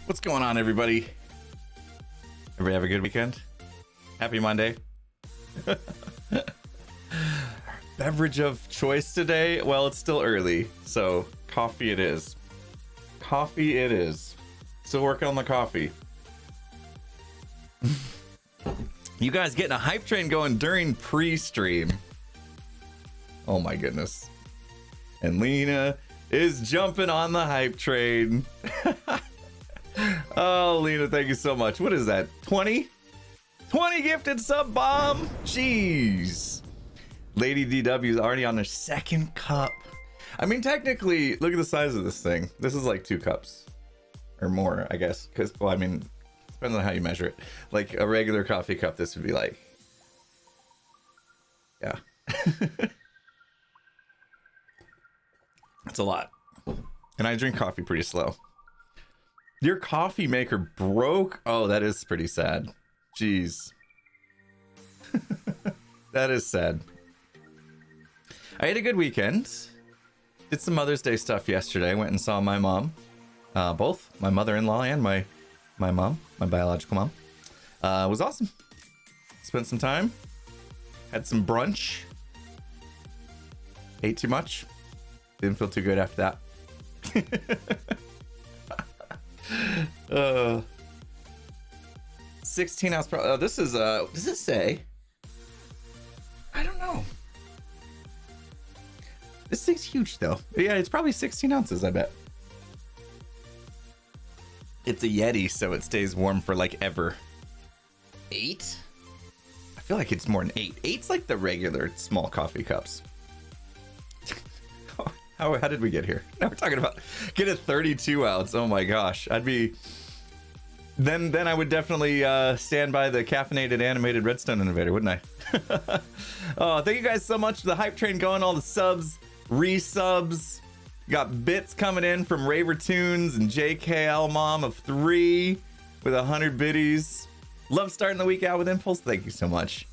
What's going on, everybody? Everybody have a good weekend? Happy Monday. Beverage of choice today? Well, it's still early, so coffee it is. Coffee it is. Still working on the coffee. You guys getting a hype train going during pre-stream. Oh my goodness. And Lena is jumping on the hype train. Oh, Lena, thank you so much. What is that? 20? 20 gifted sub bomb? Jeez. Lady DW is already on their second cup. I mean, technically, look at the size of this thing. This is like 2 cups or more, I guess. Because, well, I mean, depends on how you measure it. Like a regular coffee cup, this would be like, yeah. That's a lot. And I drink coffee pretty slow. Your coffee maker broke? Oh, that is pretty sad. Jeez. That is sad. I had a good weekend. Did some Mother's Day stuff yesterday. Went and saw my mom. Both my mother-in-law and my mom, my biological mom. It was awesome. Spent some time. Had some brunch. Ate too much. Didn't feel too good after that. 16 ounce this is does it say? I don't know. This thing's huge though. Yeah, it's probably 16 ounces, I bet. It's a Yeti, so it stays warm for like ever. 8? I feel like it's more than 8. 8's like the regular small coffee cups. How did we get here? Now we're talking about get a 32 ounce. Oh my gosh. I'd be then I would definitely stand by the caffeinated animated redstone innovator, wouldn't I? Oh, thank you guys so much for the hype train going, all the subs, resubs. Got bits coming in from Raver Tunes and JKL Mom of 3 with 100 biddies. Love starting the week out with Impulse. Thank you so much.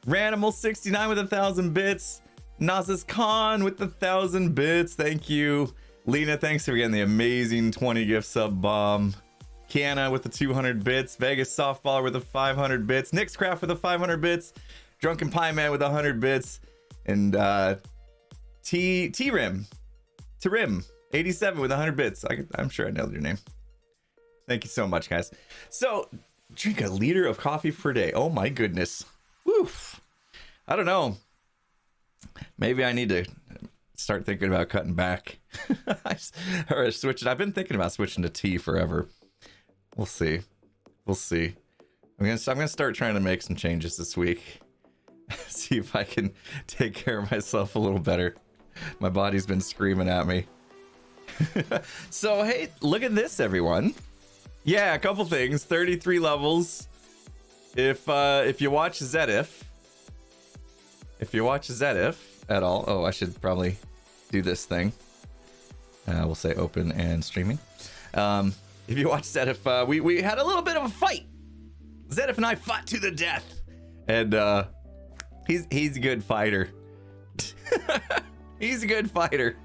Ranimal 69 with 1,000 bits. Nazis Khan with 1,000 bits. Thank you. Lena, thanks for getting the amazing 20 gift sub bomb. Kiana with the 200 bits. Vegas Softballer with the 500 bits. Nixcraft with the 500 bits. Drunken Pie Man with 100 bits. And T-Rim 87 with 100 bits. I'm sure I nailed your name. Thank you so much, guys. So, drink a liter of coffee per day. Oh my goodness. Woof. I don't know. Maybe I need to start thinking about cutting back. Or switching. I've been thinking about switching to tea forever. We'll see. We'll see. I'm gonna start trying to make some changes this week. See if I can take care of myself a little better. My body's been screaming at me. So hey, look at this, everyone. Yeah, a couple things. 33 levels. If you watch Zedif. If you watch Zedif at all, oh, I should probably do this thing. We'll say open and streaming. If you watch Zedif, we had a little bit of a fight. Zedif and I fought to the death, and he's a good fighter. He's a good fighter.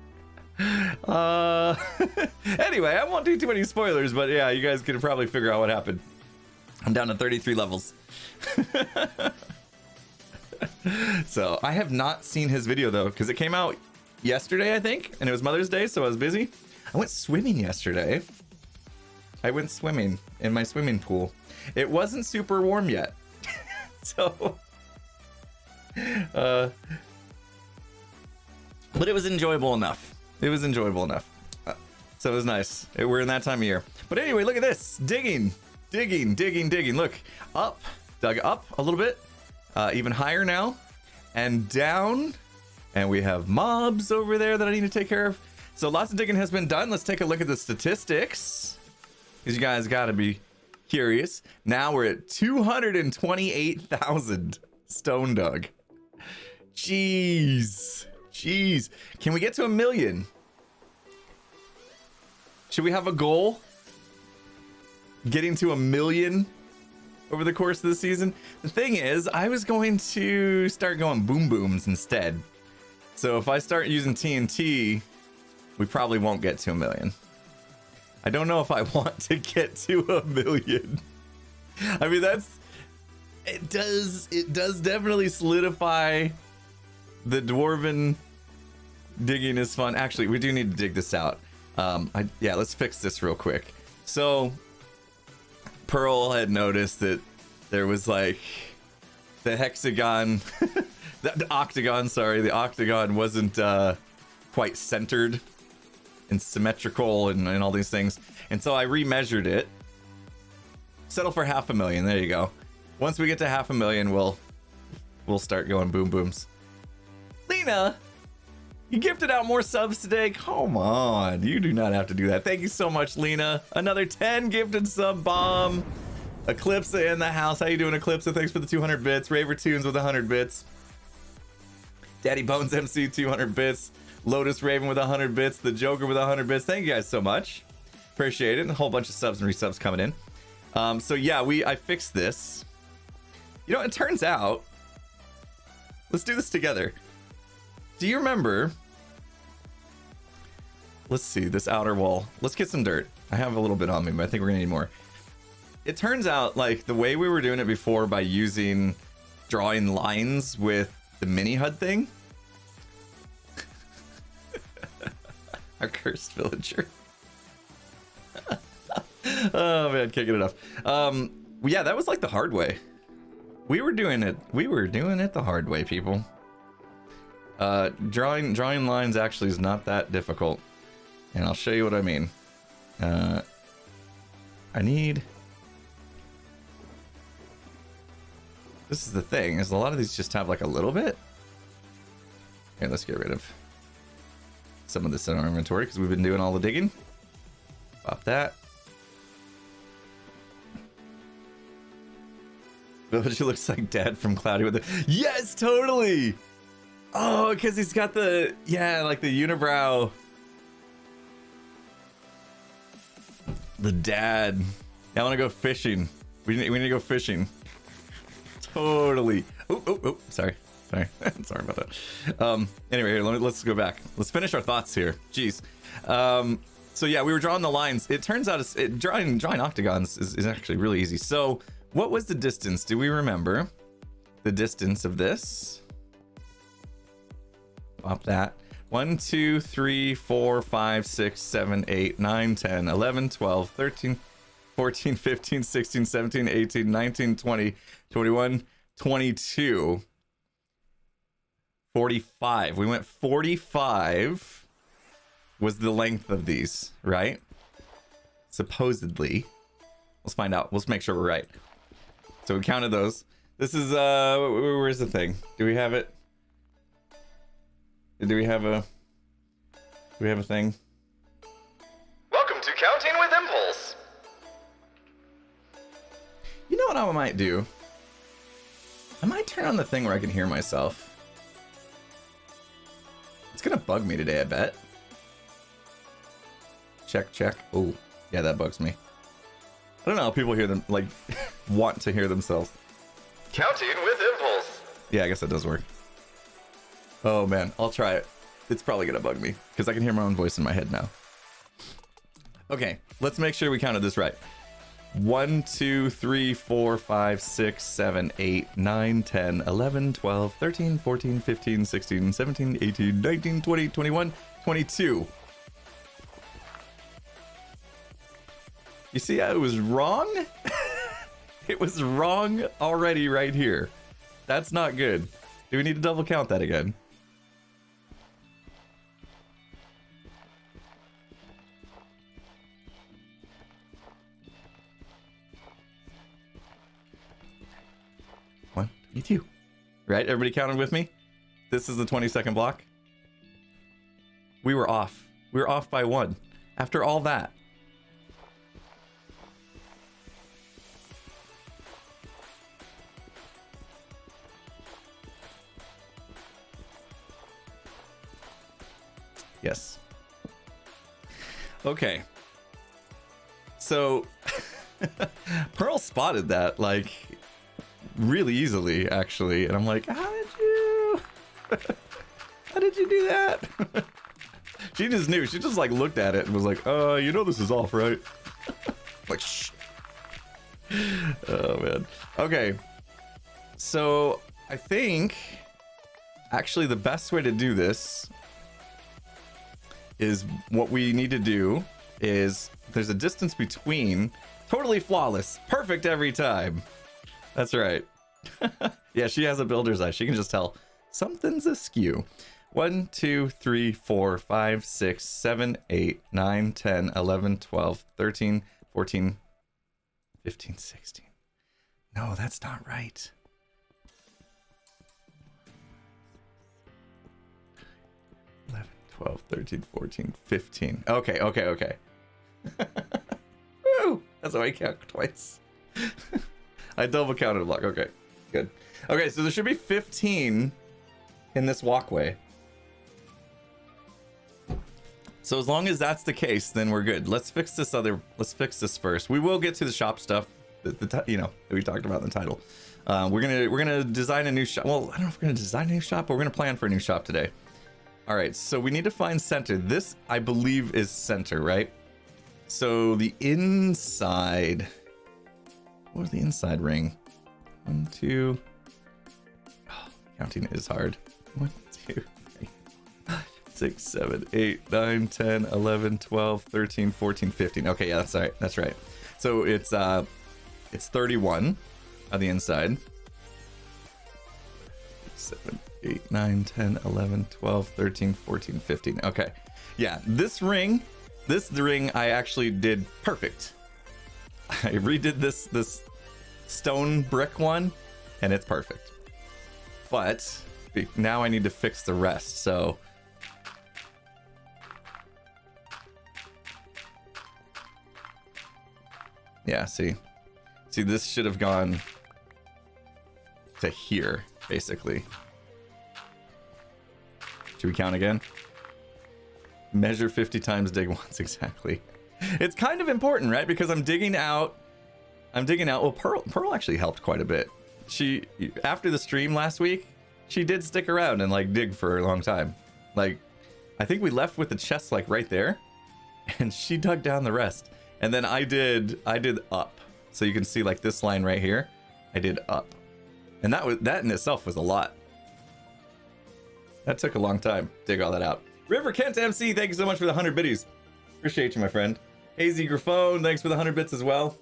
Anyway, I won't do too many spoilers, but yeah, you guys can probably figure out what happened. I'm down to 33 levels. So I have not seen his video though, because it came out yesterday, I think, and it was Mother's Day, so I was busy. I went swimming yesterday. I went swimming in my swimming pool. It wasn't super warm yet. So but it was enjoyable enough. It was enjoyable enough. So it was nice. We're in that time of year. But anyway, look at this. Digging. Look, up, dug up a little bit. Even higher now, and down, and we have mobs over there that I need to take care of. So lots of digging has been done. Let's take a look at the statistics, because you guys got to be curious. Now we're at 228,000 stone dug. Jeez. Can we get to 1 million? Should we have a goal? Getting to 1 million over the course of the season. The thing is, I was going to start going boom booms instead. So if I start using TNT, we probably won't get to 1 million. I don't know if I want to get to 1 million. I mean, it does definitely solidify the dwarven digging is fun. Actually, we do need to dig this out. Yeah, let's fix this real quick. So Pearl had noticed that there was like the hexagon, the octagon, sorry, the octagon wasn't quite centered and symmetrical and all these things. And so I remeasured it. Settle for 500,000. There you go. Once we get to 500,000, we'll start going boom booms. Lena, you gifted out more subs today. Come on, you do not have to do that. Thank you so much, Lena. Another 10 gifted sub bomb. Eclipse in the house. How you doing, Eclipse? Thanks for the 200 bits. Raver Tunes with 100 bits. Daddy Bones MC 200 bits. Lotus Raven with 100 bits. The Joker with 100 bits. Thank you guys so much. Appreciate it. And a whole bunch of subs and resubs coming in. So yeah, I fixed this. You know, it turns out, let's do this together. Do you remember? Let's see, this outer wall. Let's get some dirt. I have a little bit on me, but I think we're gonna need more. It turns out, like, the way we were doing it before by drawing lines with the mini HUD thing. Our cursed villager. Oh man, can't get enough. Yeah, that was like the hard way. We were doing it the hard way, people. Drawing lines actually is not that difficult, and I'll show you what I mean. This is the thing, is a lot of these just have like a little bit. Here, let's get rid of some of this in our inventory because we've been doing all the digging. Pop that. Villager looks like Dad from Cloudy with the... Yes, totally! Oh, because he's got the... Yeah, like the unibrow. The dad. I want to go fishing. We need to go fishing. Totally. Oh, sorry. Sorry about that. Anyway, here, let's go back. Let's finish our thoughts here. Jeez. So yeah, we were drawing the lines. It turns out drawing octagons is actually really easy. So what was the distance? Do we remember the distance of this? Pop that. 1, 2, 3, 4, 5, 6, 7, 8, 9, 10, 11, 12, 13, 14, 15, 16, 17, 18, 19, 20, 21, 22, 45. We went 45 was the length of these, right? Supposedly. Let's find out. Let's make sure we're right. So we counted those. This is, where's the thing? Do we have it? Do we have a thing? Welcome to Counting with Impulse. You know what I might do? I might turn on the thing where I can hear myself. It's gonna bug me today, I bet. Check. Oh, yeah, that bugs me. I don't know how people hear them, like, want to hear themselves. Counting with Impulse. Yeah, I guess that does work. Oh man, I'll try it. It's probably gonna bug me because I can hear my own voice in my head now. Okay, let's make sure we counted this right. 1, 2, 3, 4, 5, 6, 7, 8, 9, 10, 11, 12, 13, 14, 15, 16, 17, 18, 19, 20, 21, 22. You see how it was wrong? It was wrong already right here. That's not good. Do we need to double count that again? Me too. Right? Everybody counted with me? This is the 20-second block. We were off. We were off by 1. After all that. Yes. Okay. So Pearl spotted that, like, really easily, actually, and I'm like, how did you do that? She just knew. She just like looked at it and was like, you know this is off, right? Like, shh. Oh, man. Okay. So I think actually the best way to do this is what we need to do is there's a distance between totally flawless, perfect every time. That's right. Yeah, she has a builder's eye. She can just tell something's askew. 1, 2, 3, 4, 5, 6, 7, 8, 9, 10, 11, 12, 13, 14, 15, 16. No, that's not right. 11, 12, 13, 14, 15. Okay. Woo! That's how I count twice. I double counted a block. Okay, good. Okay, so there should be 15 in this walkway. So as long as that's the case, then we're good. Let's fix this first. We will get to the shop stuff that we talked about in the title. We're gonna design a new shop. Well, I don't know if we're gonna design a new shop, but we're gonna plan for a new shop today. All right, so we need to find center. This, I believe, is center, right? So the inside, what was the inside ring? 1, 2. Oh, counting is hard. 1, 2, 3, 6, 7, 8, 9, 10, 11, 12, 13, 14, 15. Okay, yeah, that's right. That's right. So it's 31 on the inside. 7, 8, 9, 10, 11, 12, 13, 14, 15. Okay. Yeah, this ring I actually did perfect. I redid this stone brick one and it's perfect. But now I need to fix the rest. So yeah, see this should have gone to here basically. Should we count again? Measure 50 times, dig once. Exactly. It's kind of important, right? Because I'm digging out. Well, Pearl actually helped quite a bit. She, after the stream last week, she did stick around and like dig for a long time. Like, I think we left with the chest like right there, and she dug down the rest. And then I did up. So you can see like this line right here. I did up, and that in itself was a lot. That took a long time. Dig all that out. River Kent MC, thank you so much for the 100 biddies. Appreciate you, my friend. Hazy Graphone, thanks for the 100 bits as well.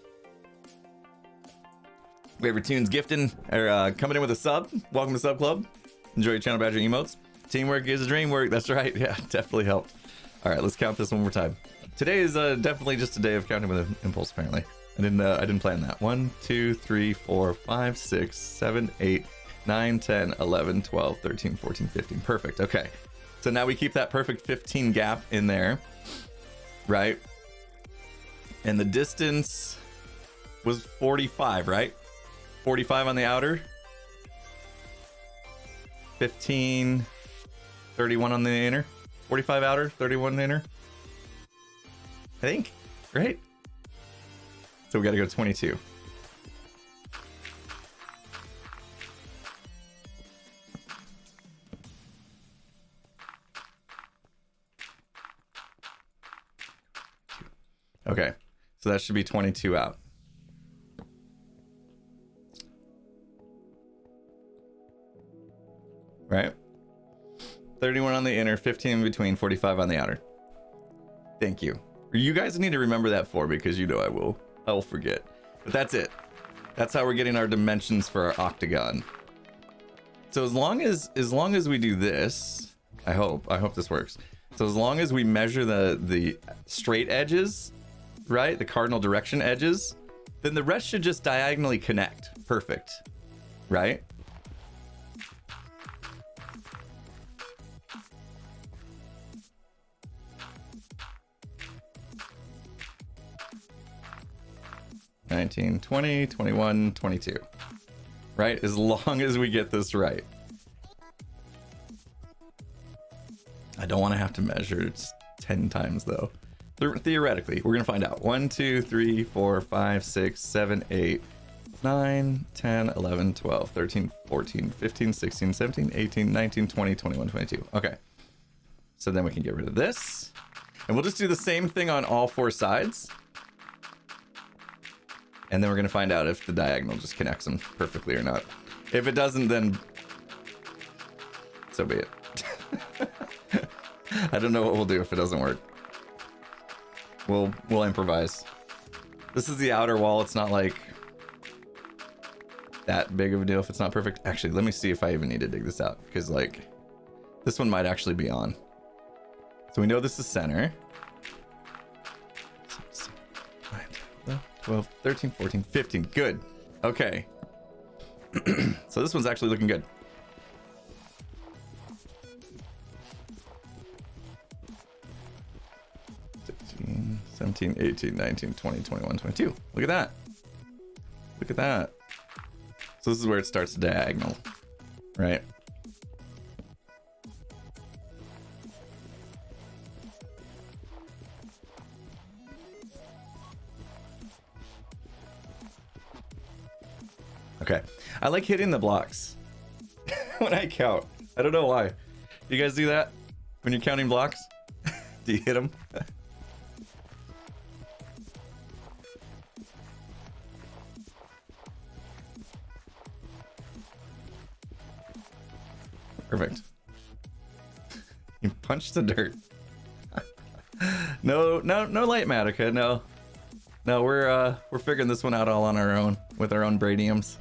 Waver Tunes gifting or coming in with a sub. Welcome to Sub Club. Enjoy your channel badger emotes. Teamwork is dream work. That's right. Yeah, definitely helped. All right, let's count this one more time. Today is definitely just a day of counting with an impulse. Apparently, I didn't plan that. 1, 2, 3, 4, 5, 6, 7, 8, 9, 10, 11, 12, 13, 14, 15. Perfect. Okay. So now we keep that perfect 15 gap in there, right? And the distance was 45, right? 45 on the outer. 15, 31 on the inner. 45 outer, 31 inner. I think, right? So we got to go 22. Okay, so that should be 22 out. Right? 31 on the inner, 15 in between, 45 on the outer. Thank you. You guys need to remember that because you know I will forget. But that's it. That's how we're getting our dimensions for our octagon. So as long as we do this, I hope this works. So as long as we measure the straight edges, right? The cardinal direction edges, then the rest should just diagonally connect. Perfect. Right? $19, $20, $21, $22. Right? As long as we get this right. I don't want to have to measure it 10 times though. Theoretically, we're gonna find out. 1, 2, 3, 4, 5, 6, 7, 8, 9, 10, 11, 12, 13, 14, 15, 16, 17, 18, 19, 20, 21, 22. Okay. So then we can get rid of this. And we'll just do the same thing on all 4 sides. And then we're going to find out if the diagonal just connects them perfectly or not. If it doesn't, then so be it. I don't know what we'll do if it doesn't work. We'll improvise. This is the outer wall. It's not like that big of a deal if it's not perfect. Actually, let me see if I even need to dig this out, because like this one might actually be on. So we know this is center. 12, 13, 14, 15. Good. Okay. So this one's actually looking good. 16, 17, 18, 19, 20, 21, 22. Look at that. Look at that. So this is where it starts diagonal, right? Okay. I like hitting the blocks when I count. I don't know why. Do you guys do that when you're counting blocks? Do you hit them? Perfect. You punched the dirt. No light Matica, no. No, we're figuring this one out all on our own with our own Bradiums.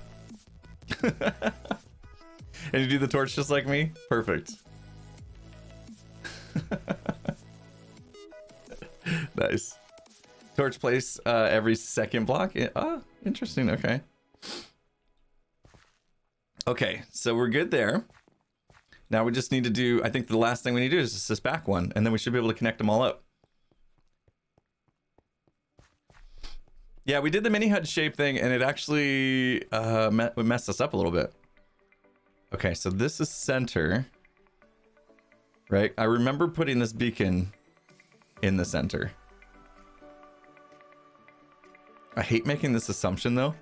And you do the torch just like me? Perfect. Nice. Torch place every second block. Oh, interesting. Okay. Okay, so we're good there. Now we just need to do, I think the last thing we need to do is just this back one, and then we should be able to connect them all up. Yeah, we did the mini HUD shape thing, and it actually messed us up a little bit. Okay, so this is center, right? I remember putting this beacon in the center. I hate making this assumption, though,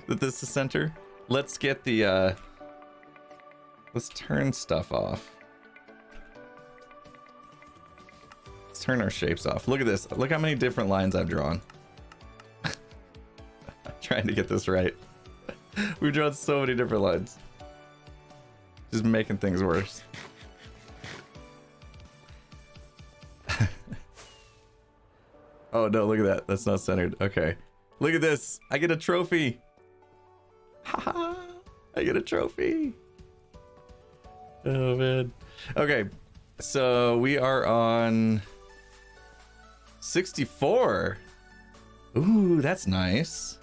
that this is center. Let's get the, let's turn stuff off. Let's turn our shapes off. Look at this. Look how many different lines I've drawn. Trying to get this right. We've drawn so many different lines. Just making things worse. Oh no, look at that. That's not centered. Okay. Look at this. I get a trophy. Haha. I get a trophy. Oh man. Okay. So we are on 64. Ooh, that's nice.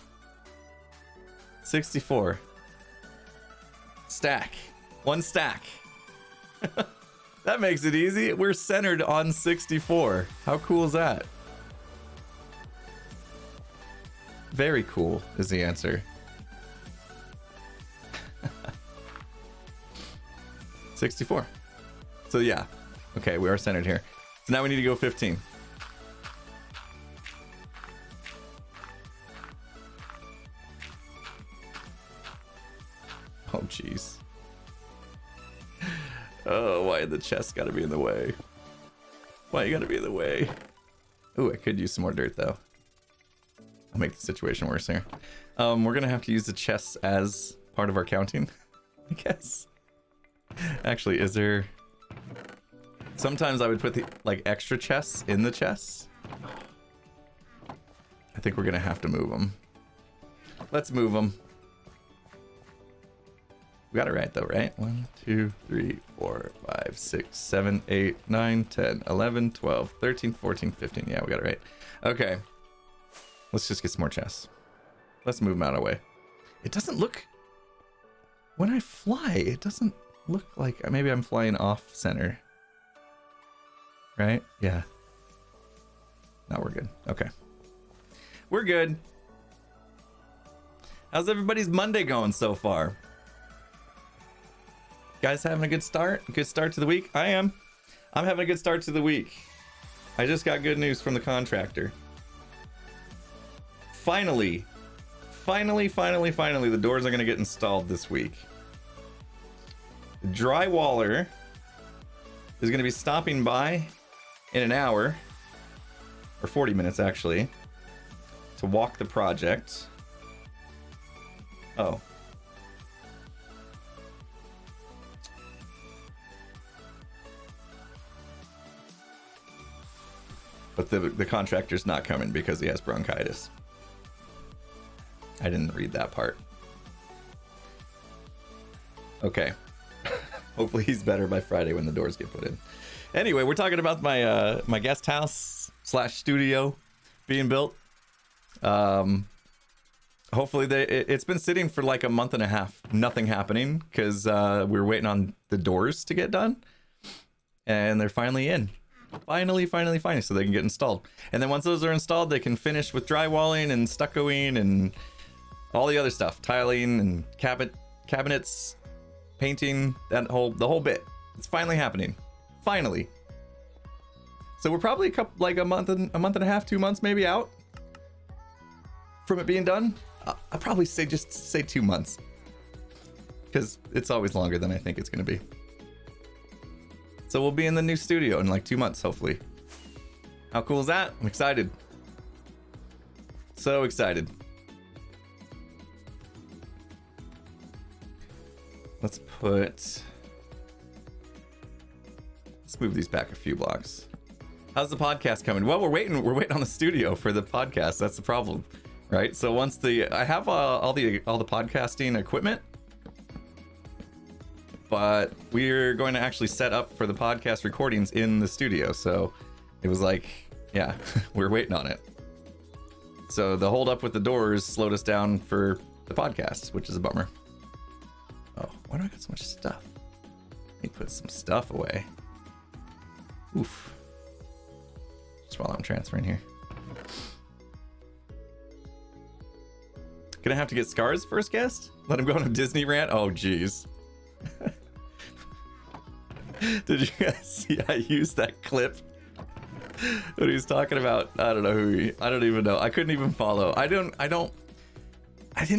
64. Stack. One stack. That makes it easy. We're centered on 64. How cool is that? Very cool is the answer. 64. So yeah. Okay, we are centered here. So now we need to go 15. Oh, jeez. Oh, why the chest gotta be in the way? Why you gotta be in the way? Ooh, I could use some more dirt, though. I'll make the situation worse here. We're gonna have to use the chests as part of our counting, I guess. Actually, is there... Sometimes I would put the, like, extra chests in the chests. I think we're gonna have to move them. Let's move them. We got it right though, right? 1, 2, 3, 4, 5, 6, 7, 8, 9, 10, 11, 12, 13, 14, 15. Yeah, we got it right. Okay. Let's just get some more chests. Let's move them out of the way. It doesn't look... When I fly, it doesn't look like... Maybe I'm flying off center. Right? Yeah. No, we're good. Okay. We're good. How's everybody's Monday going so far? Guys having a good start? Good start to the week? I am. I'm having a good start to the week. I just got good news from the contractor. Finally, the doors are going to get installed this week. The is going to be stopping by in an hour, or 40 minutes actually, to walk the project. Oh. But the contractor's not coming because he has bronchitis. I didn't read that part. Okay. Hopefully he's better by Friday when the doors get put in. Anyway, we're talking about my my guest house / studio being built. Hopefully it's been sitting for like a month and a half, nothing happening, because we were waiting on the doors to get done, and they're finally in. Finally, so they can get installed. And then once those are installed, they can finish with drywalling and stuccoing and all the other stuff, tiling and cabinets, painting, the whole bit. It's finally happening. Finally. So we're probably a month and a half, 2 months maybe out from it being done. I'd probably say 2 months, because it's always longer than I think it's going to be. So we'll be in the new studio in like 2 months, hopefully. How cool is that? I'm excited. So excited. Let's move these back a few blocks. How's the podcast coming? Well, we're waiting on the studio for the podcast. That's the problem, right? So once I have all the podcasting equipment, but we're going to actually set up for the podcast recordings in the studio. So it was like, yeah, we're waiting on it. So the hold up with the doors slowed us down for the podcast, which is a bummer. Oh, why do I got so much stuff? Let me put some stuff away. Oof. Just while I'm transferring here. Gonna have to get Scar's first guest? Let him go on a Disney rant? Oh, jeez. Did you guys see I used that clip? What he was talking about? I don't know I don't even know. I couldn't even follow. I didn't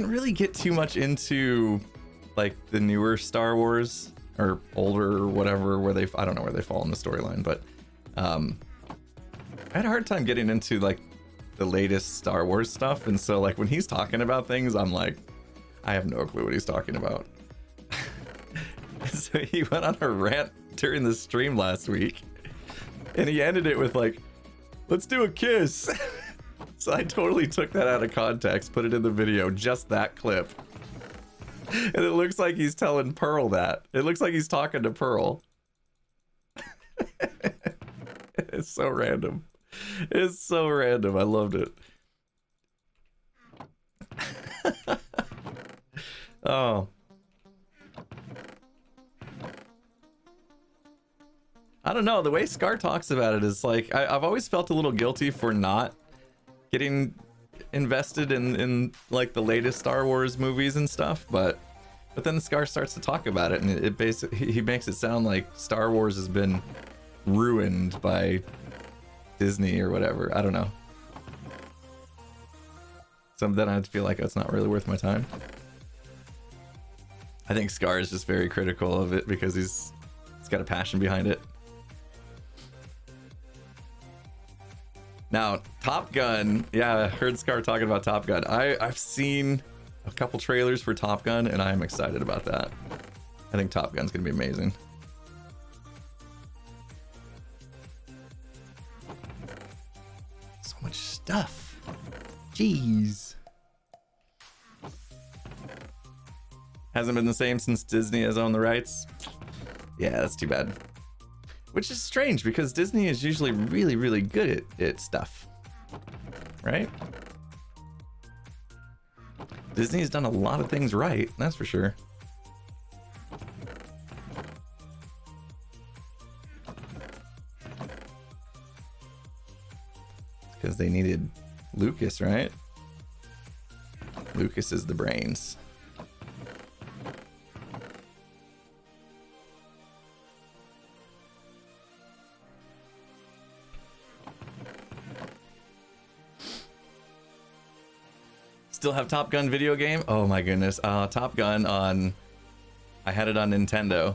really get too much into like the newer Star Wars or older or whatever, I don't know where they fall in the storyline, but I had a hard time getting into like the latest Star Wars stuff. And so like when he's talking about things, I'm like, I have no clue what he's talking about. So he went on a rant during the stream last week, and he ended it with like, let's do a kiss. So I totally took that out of context, put it in the video, just that clip. And it looks like he's telling Pearl that. It looks like he's talking to Pearl. It's so random. It's so random. I loved it. Oh. I don't know. The way Scar talks about it is like, I've always felt a little guilty for not getting invested in like the latest Star Wars movies and stuff, but then Scar starts to talk about it, and it basically, he makes it sound like Star Wars has been ruined by Disney or whatever. I don't know. So then I feel like it's not really worth my time. I think Scar is just very critical of it because he's got a passion behind it. Now, Top Gun, yeah, I heard Scar talking about Top Gun. I've seen a couple trailers for Top Gun, and I'm excited about that. I think Top Gun's gonna be amazing. So much stuff. Jeez. Hasn't been the same since Disney has owned the rights. Yeah, that's too bad. Which is strange because Disney is usually really, really good at stuff, right? Disney's done a lot of things right, that's for sure. Because they needed Lucas, right? Lucas is the brains. Still have Top Gun video game? Oh my goodness. Top Gun on... I had it on Nintendo.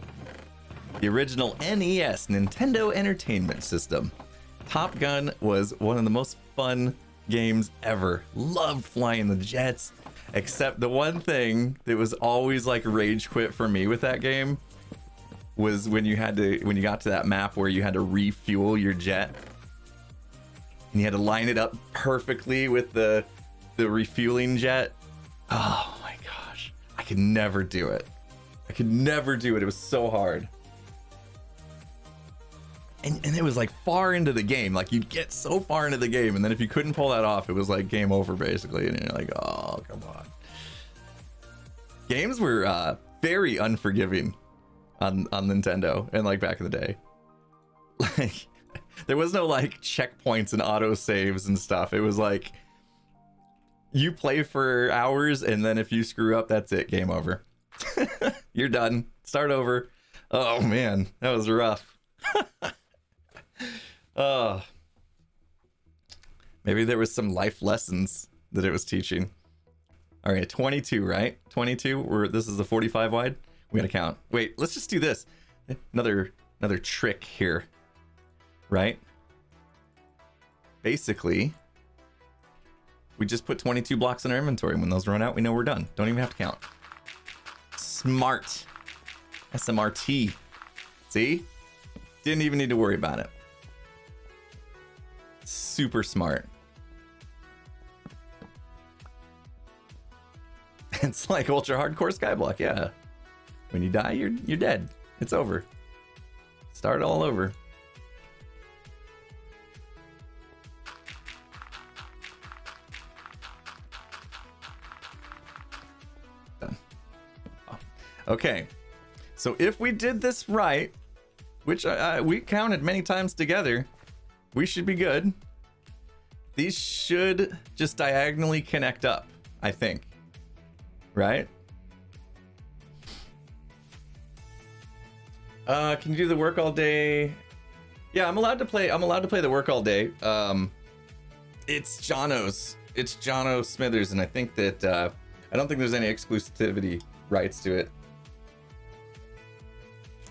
The original NES, Nintendo Entertainment System. Top Gun was one of the most fun games ever. Loved flying the jets, except the one thing that was always like rage quit for me with that game was when you got to that map where you had to refuel your jet. And you had to line it up perfectly with the refueling jet. Oh my gosh. I could never do it. It was so hard. And it was like far into the game. Like you'd get so far into the game, and then if you couldn't pull that off, it was like game over basically. And you're like, oh, come on. Games were very unforgiving on Nintendo and like back in the day. Like there was no like checkpoints and auto saves and stuff. It was like you play for hours, and then if you screw up, that's it, game over. You're done. Start over. Oh man, that was rough. Maybe there was some life lessons that it was teaching. All right, 22, right? 22. This is the 45 wide. We gotta count. Wait, let's just do this. Another trick here, right? Basically, we just put 22 blocks in our inventory. When those run out, we know we're done. Don't even have to count. Smart. SMRT. See? Didn't even need to worry about it. Super smart. It's like ultra hardcore skyblock, yeah. When you die, you're dead. It's over. Start all over. Done. Oh. Okay. So if we did this right, which we counted many times together, we should be good. These should just diagonally connect up, I think. Right? Can you do the work all day? Yeah, I'm allowed to play the work all day. It's Jono Smithers, and I think that I don't think there's any exclusivity rights to it.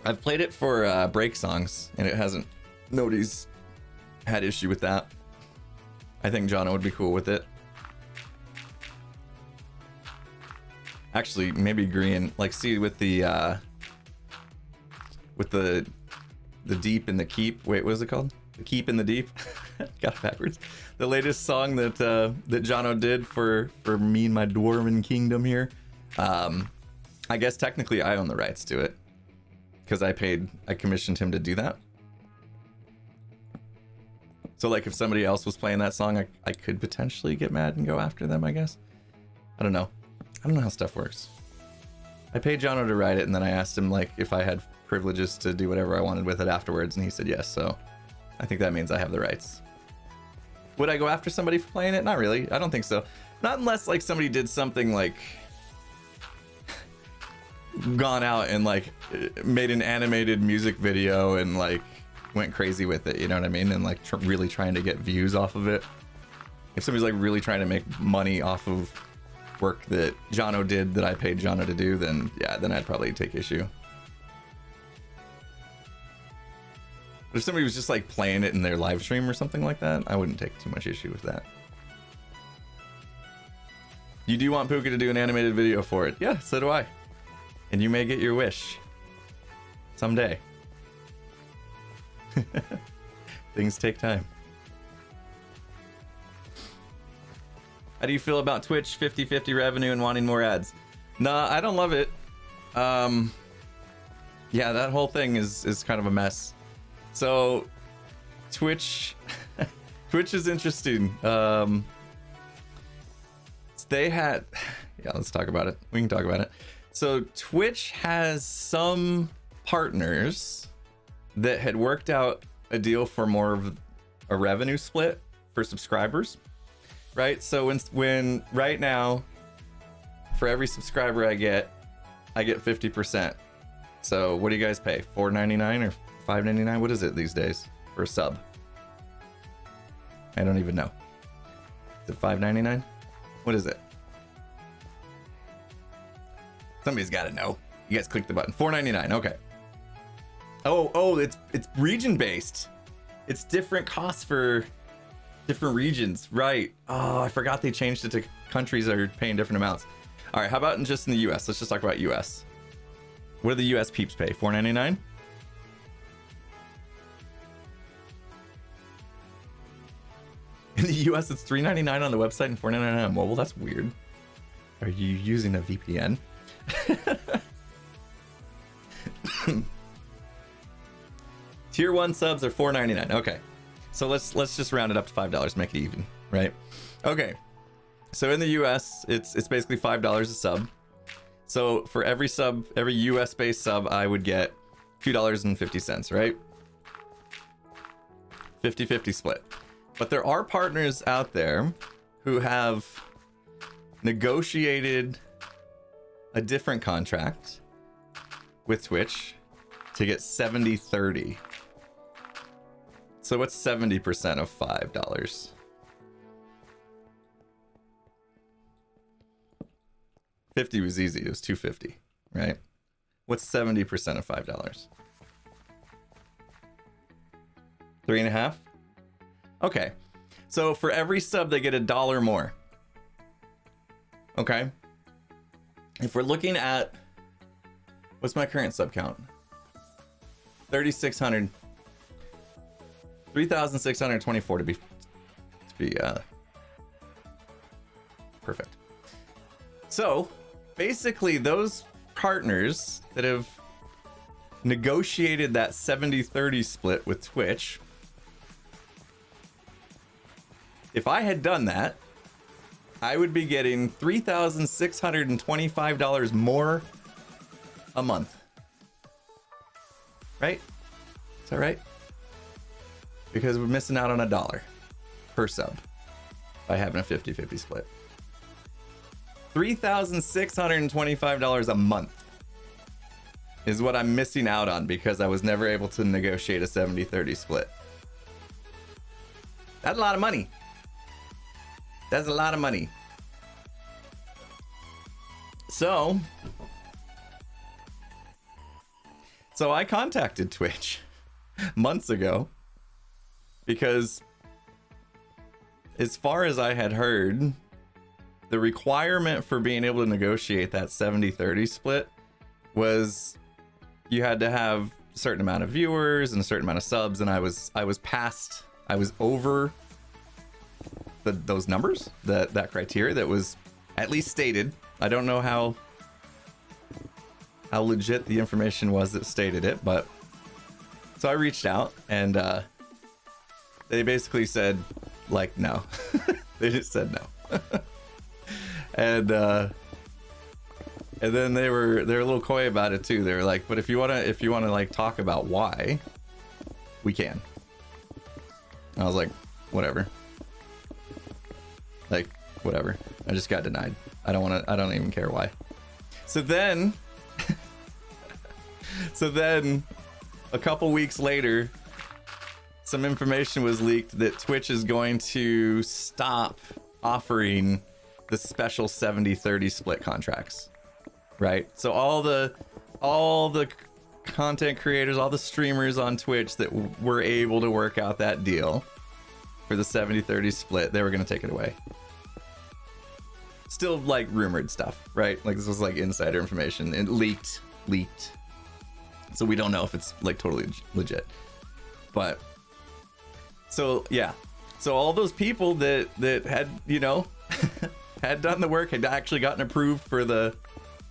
I've played it for break songs, and nobody's had issue with that. I think Jono would be cool with it. Actually, maybe Green, like, see with the deep and the keep. Wait, what is it called? The keep and the deep. Got it backwards. The latest song that Jono did for me and my Dwarven Kingdom here. I guess technically I own the rights to it because I commissioned him to do that. So like if somebody else was playing that song, I could potentially get mad and go after them, I guess. I don't know how stuff works. I paid Jono to write it, and then I asked him like if I had privileges to do whatever I wanted with it afterwards, and he said yes, so I think that means I have the rights. Would I go after somebody for playing it? Not really. I don't think so. Not unless like somebody did something like gone out and like made an animated music video and like went crazy with it, you know what I mean? And like really trying to get views off of it. If somebody's like really trying to make money off of work that Jono did that I paid Jono to do, then yeah, then I'd probably take issue. But if somebody was just like playing it in their live stream or something like that, I wouldn't take too much issue with that. You do want Puka to do an animated video for it? Yeah, so do I. And you may get your wish someday. Things take time. How do you feel about Twitch 50-50 revenue and wanting more ads? Nah, I don't love it. Yeah, that whole thing is kind of a mess. So Twitch Twitch is interesting. They had, yeah, let's talk about it. We can talk about it. So Twitch has some partners that had worked out a deal for more of a revenue split for subscribers, right? So when right now, for every subscriber I get 50%. So what do you guys pay? $4.99 or $5.99? What is it these days for a sub? I don't even know. Is it $5.99? What is it? Somebody's got to know. You guys click the button. $4.99. Okay. It's region based. It's different costs for different regions, right? Oh, I forgot they changed it to countries that are paying different amounts. All right, how about just in the US? Let's just talk about US. What do the US peeps pay? $4.99? In the US, it's $3.99 on the website and $4.99 on mobile. That's weird. Are you using a VPN? Tier 1 subs are $4.99. Okay. So let's just round it up to $5, make it even, right? Okay. So in the US, it's basically $5 a sub. So for every sub, every US based sub, I would get $2.50, right? 50-50 split. But there are partners out there who have negotiated a different contract with Twitch to get 70-30. So what's 70% of $5? $50 was easy. It was $2.50, right? What's 70% of $5? 3.5. Okay, so for every sub they get $1 more. Okay, if we're looking at what's my current sub count? 3,600, 3,624 to be perfect. So basically, those partners that have negotiated that 70-30 split with Twitch, if I had done that, I would be getting $3,625 more a month. Right? Is that right? Because we're missing out on $1 per sub by having a 50-50 split. $3,625 a month is what I'm missing out on because I was never able to negotiate a 70-30 split. That's a lot of money. That's a lot of money. So I contacted Twitch months ago because as far as I had heard, the requirement for being able to negotiate that 70-30 split was you had to have a certain amount of viewers and a certain amount of subs, and I was over those numbers, that criteria that was at least stated. I don't know how legit the information was that stated it, but so I reached out and they basically said like no. They just said no. And then they were a little coy about it too. They were like, but if you wanna like talk about why, we can. And I was like, whatever. Like, whatever. I just got denied. I don't even care why. So then a couple weeks later, some information was leaked that Twitch is going to stop offering the special 70-30 split contracts, right? So all the content creators, all the streamers on Twitch that were able to work out that deal for the 70-30 split, they were going to take it away. Still like rumored stuff, right? Like this was like insider information and leaked. So we don't know if it's like totally legit. But so yeah. So all those people that had, you know, had done the work, had actually gotten approved for the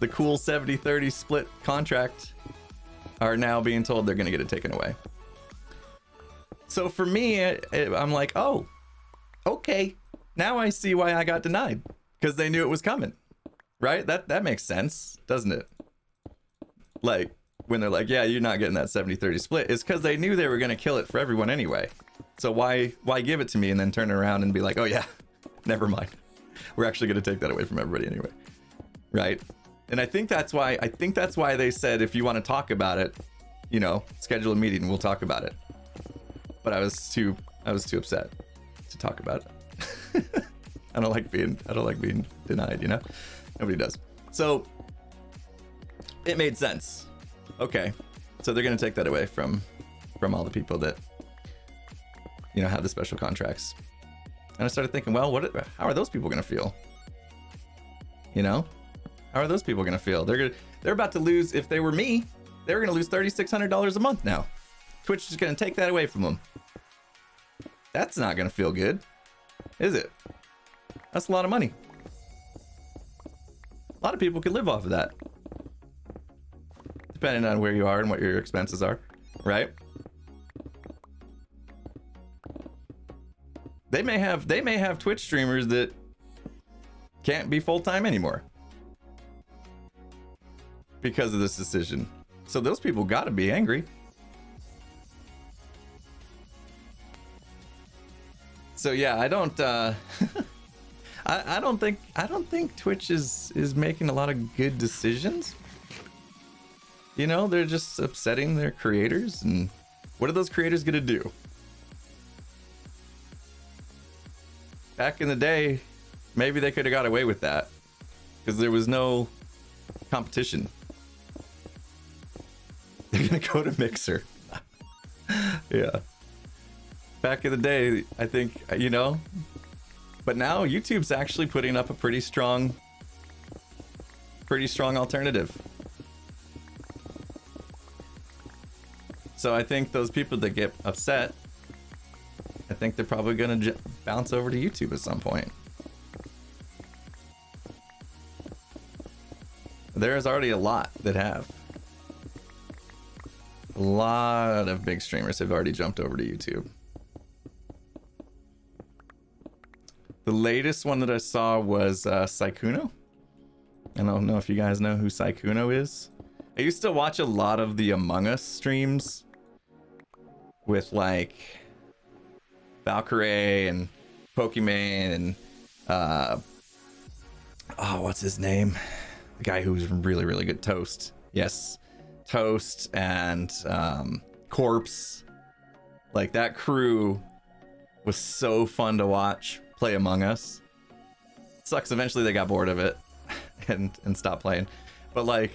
cool 70-30 split contract are now being told they're going to get it taken away. So for me, I'm like, oh, okay. Now I see why I got denied. Because they knew it was coming, right? That makes sense, doesn't it? Like, when they're like, yeah, you're not getting that 70-30 split, it's because they knew they were going to kill it for everyone anyway. So why give it to me and then turn around and be like, oh yeah, never mind. We're actually going to take that away from everybody anyway, right? And I think that's why they said, if you want to talk about it, you know, schedule a meeting and we'll talk about it. But I was too upset to talk about it. I don't like being denied, you know? Nobody does. So it made sense. Okay. So they're going to take that away from all the people that, you know, have the special contracts. And I started thinking, well, how are those people going to feel? You know, how are those people going to feel? They're about to lose. If they were me, they're going to lose $3,600 a month now. Twitch is going to take that away from them. That's not going to feel good, is it? That's a lot of money. A lot of people could live off of that, depending on where you are and what your expenses are, right? They may have Twitch streamers that can't be full-time anymore because of this decision. So those people got to be angry. So yeah, I don't I don't think Twitch is making a lot of good decisions. You know, they're just upsetting their creators, and what are those creators gonna do? Back in the day, maybe they could have got away with that because there was no competition. They're gonna go to Mixer. Yeah. Back in the day, I think, you know, but now YouTube's actually putting up a pretty strong alternative. So I think those people that get upset, I think they're probably going to bounce over to YouTube at some point. There's already a lot that have. A lot of big streamers have already jumped over to YouTube. The latest one that I saw was Sykkuno. I don't know if you guys know who Sykkuno is. I used to watch a lot of the Among Us streams with like Valkyrie and Pokimane and what's his name? The guy who's really, really good. Toast. Yes. Toast and Corpse. Like, that crew was so fun to watch play Among Us. Sucks eventually they got bored of it and stopped playing. But like,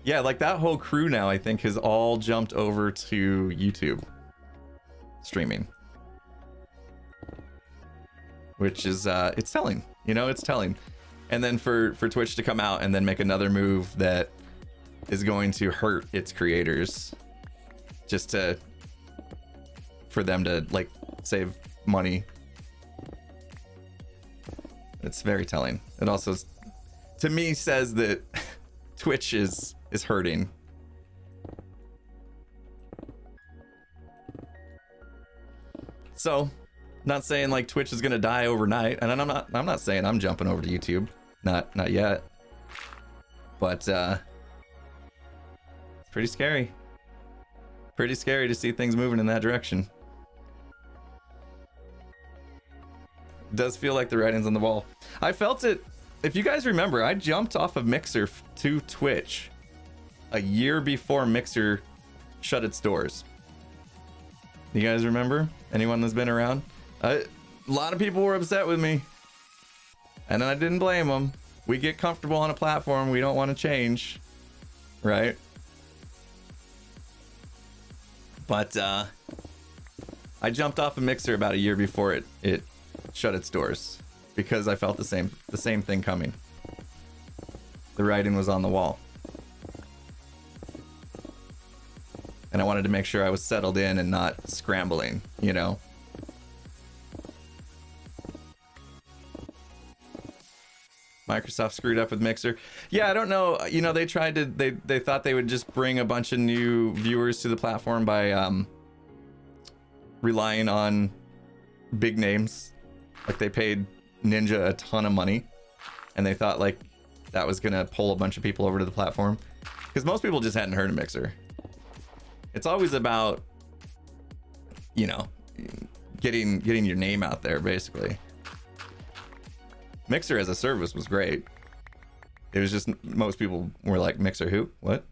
yeah, like that whole crew now I think has all jumped over to YouTube streaming. Which is it's telling, you know, it's telling. And then for Twitch to come out and then make another move that is going to hurt its creators just for them to like save money. It's very telling. It also, to me, says that Twitch is hurting. So, not saying like Twitch is gonna die overnight, and I'm not saying I'm jumping over to YouTube. Not yet. But it's pretty scary. Pretty scary to see things moving in that direction. It does feel like the writing's on the wall. I felt it. If you guys remember, I jumped off of Mixer to Twitch a year before Mixer shut its doors. You guys remember? Anyone that's been around? A lot of people were upset with me, and I didn't blame them. We get comfortable on a platform we don't want to change, right? But I jumped off of Mixer about a year before it shut its doors because I felt the same thing coming. The writing was on the wall. And I wanted to make sure I was settled in and not scrambling, you know? Microsoft screwed up with Mixer. Yeah, I don't know. You know, they tried to, they thought they would just bring a bunch of new viewers to the platform by relying on big names. Like, they paid Ninja a ton of money, and they thought like that was gonna pull a bunch of people over to the platform, because most people just hadn't heard of Mixer. It's always about, you know, getting your name out there, basically. Mixer as a service was great. It was just most people were like, Mixer who? What?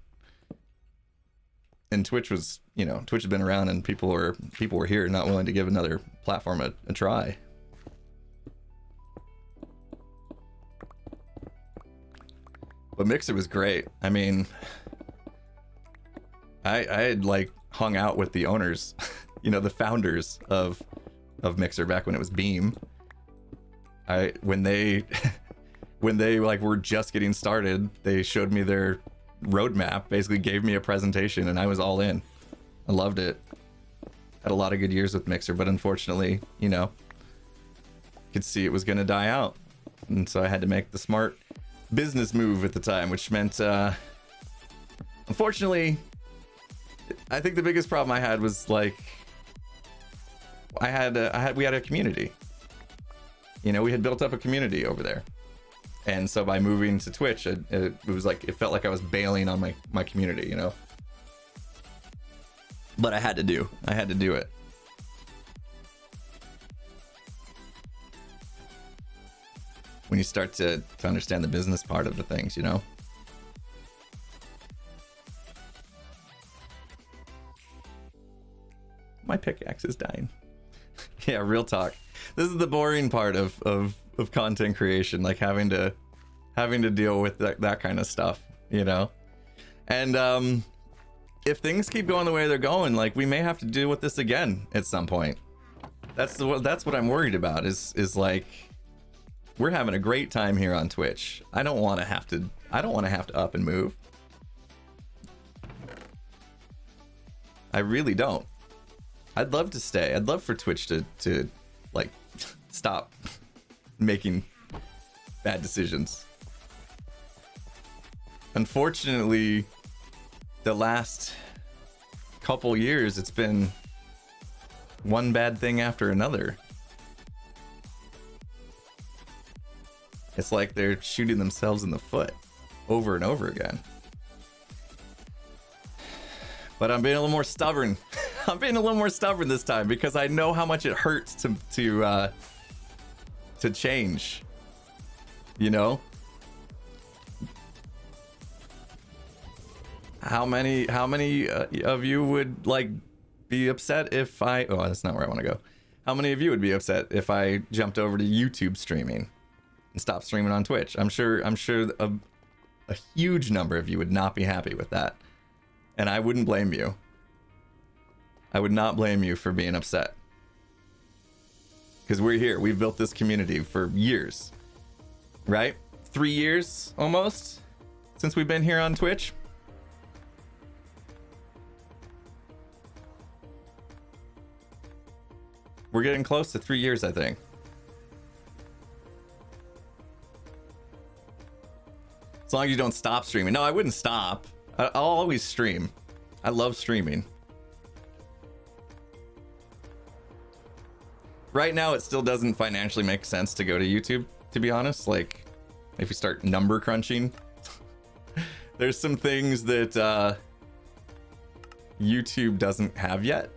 And Twitch was, you know, Twitch had been around and people were here not willing to give another platform a try. But Mixer was great. I mean, I had like hung out with the owners, the founders of Mixer back when it was Beam. When they like were just getting started, they showed me their roadmap, basically gave me a presentation, and I was all in. I loved it. Had a lot of good years with Mixer, but unfortunately, could see it was going to die out. And so I had to make the smart business move at the time, which meant, unfortunately, I think the biggest problem I had was like, we had a community. We had built up a community over there. And so by moving to Twitch, it was like, it felt like I was bailing on my community, But I had to do it. When you start to understand the business part of the things, My pickaxe is dying. Yeah, real talk. This is the boring part of content creation, like having to deal with that kind of stuff, And if things keep going the way they're going, like we may have to deal with this again at some point. That's what I'm worried about. Is like we're having a great time here on Twitch. I don't want to have to up and move. I really don't. I'd love to stay. I'd love for Twitch to like stop making bad decisions. Unfortunately, the last couple years, it's been one bad thing after another. It's like they're shooting themselves in the foot over and over again. But I'm being a little more stubborn. I'm being a little more stubborn this time because I know how much it hurts to change. How many of you would like be upset if I? Oh, that's not where I want to go. How many of you would be upset if I jumped over to YouTube streaming and stopped streaming on Twitch? I'm sure a huge number of you would not be happy with that. And I wouldn't blame you. I would not blame you for being upset. Because we're here. We've built this community for years. Right? 3 years almost since we've been here on Twitch. We're getting close to 3 years, I think. As long as you don't stop streaming. No, I wouldn't stop. I'll always stream. I love streaming. Right now, it still doesn't financially make sense to go to YouTube, to be honest. Like, if you start number crunching, there's some things that YouTube doesn't have yet.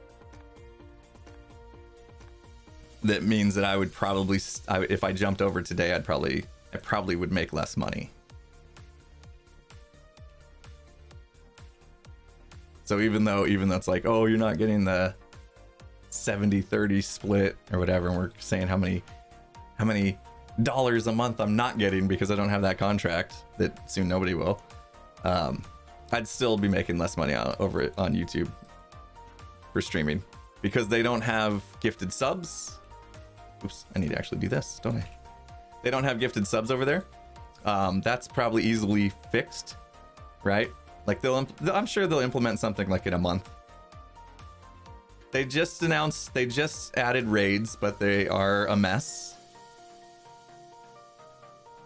That means that I would probably, if I jumped over today, I probably would make less money. So even though it's like, oh, you're not getting the 70-30 split or whatever, and we're saying how many dollars a month I'm not getting because I don't have that contract that soon nobody will, I'd still be making less money over it on YouTube for streaming because they don't have gifted subs. Oops, I need to actually do this, don't I? They don't have gifted subs over there. That's probably easily fixed, right? Like I'm sure they'll implement something like in a month. They just added raids, but they are a mess.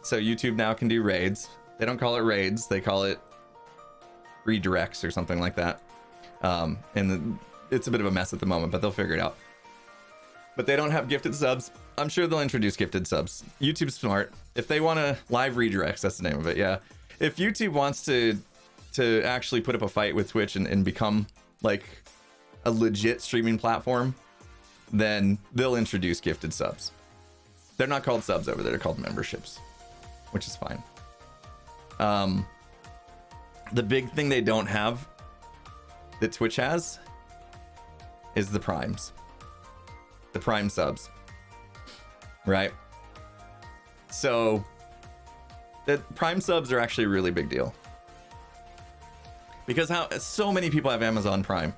So YouTube now can do raids. They don't call it raids, they call it redirects or something like that. And it's a bit of a mess at the moment, but they'll figure it out. But they don't have gifted subs. I'm sure they'll introduce gifted subs. YouTube's smart. If they want to live redirects, that's the name of it, yeah. If YouTube wants to actually put up a fight with Twitch and become like a legit streaming platform, then they'll introduce gifted subs. They're not called subs over there, they're called memberships, which is fine. The big thing they don't have that Twitch has is the primes. The prime subs. Right? So the prime subs are actually a really big deal. Because how so many people have Amazon Prime,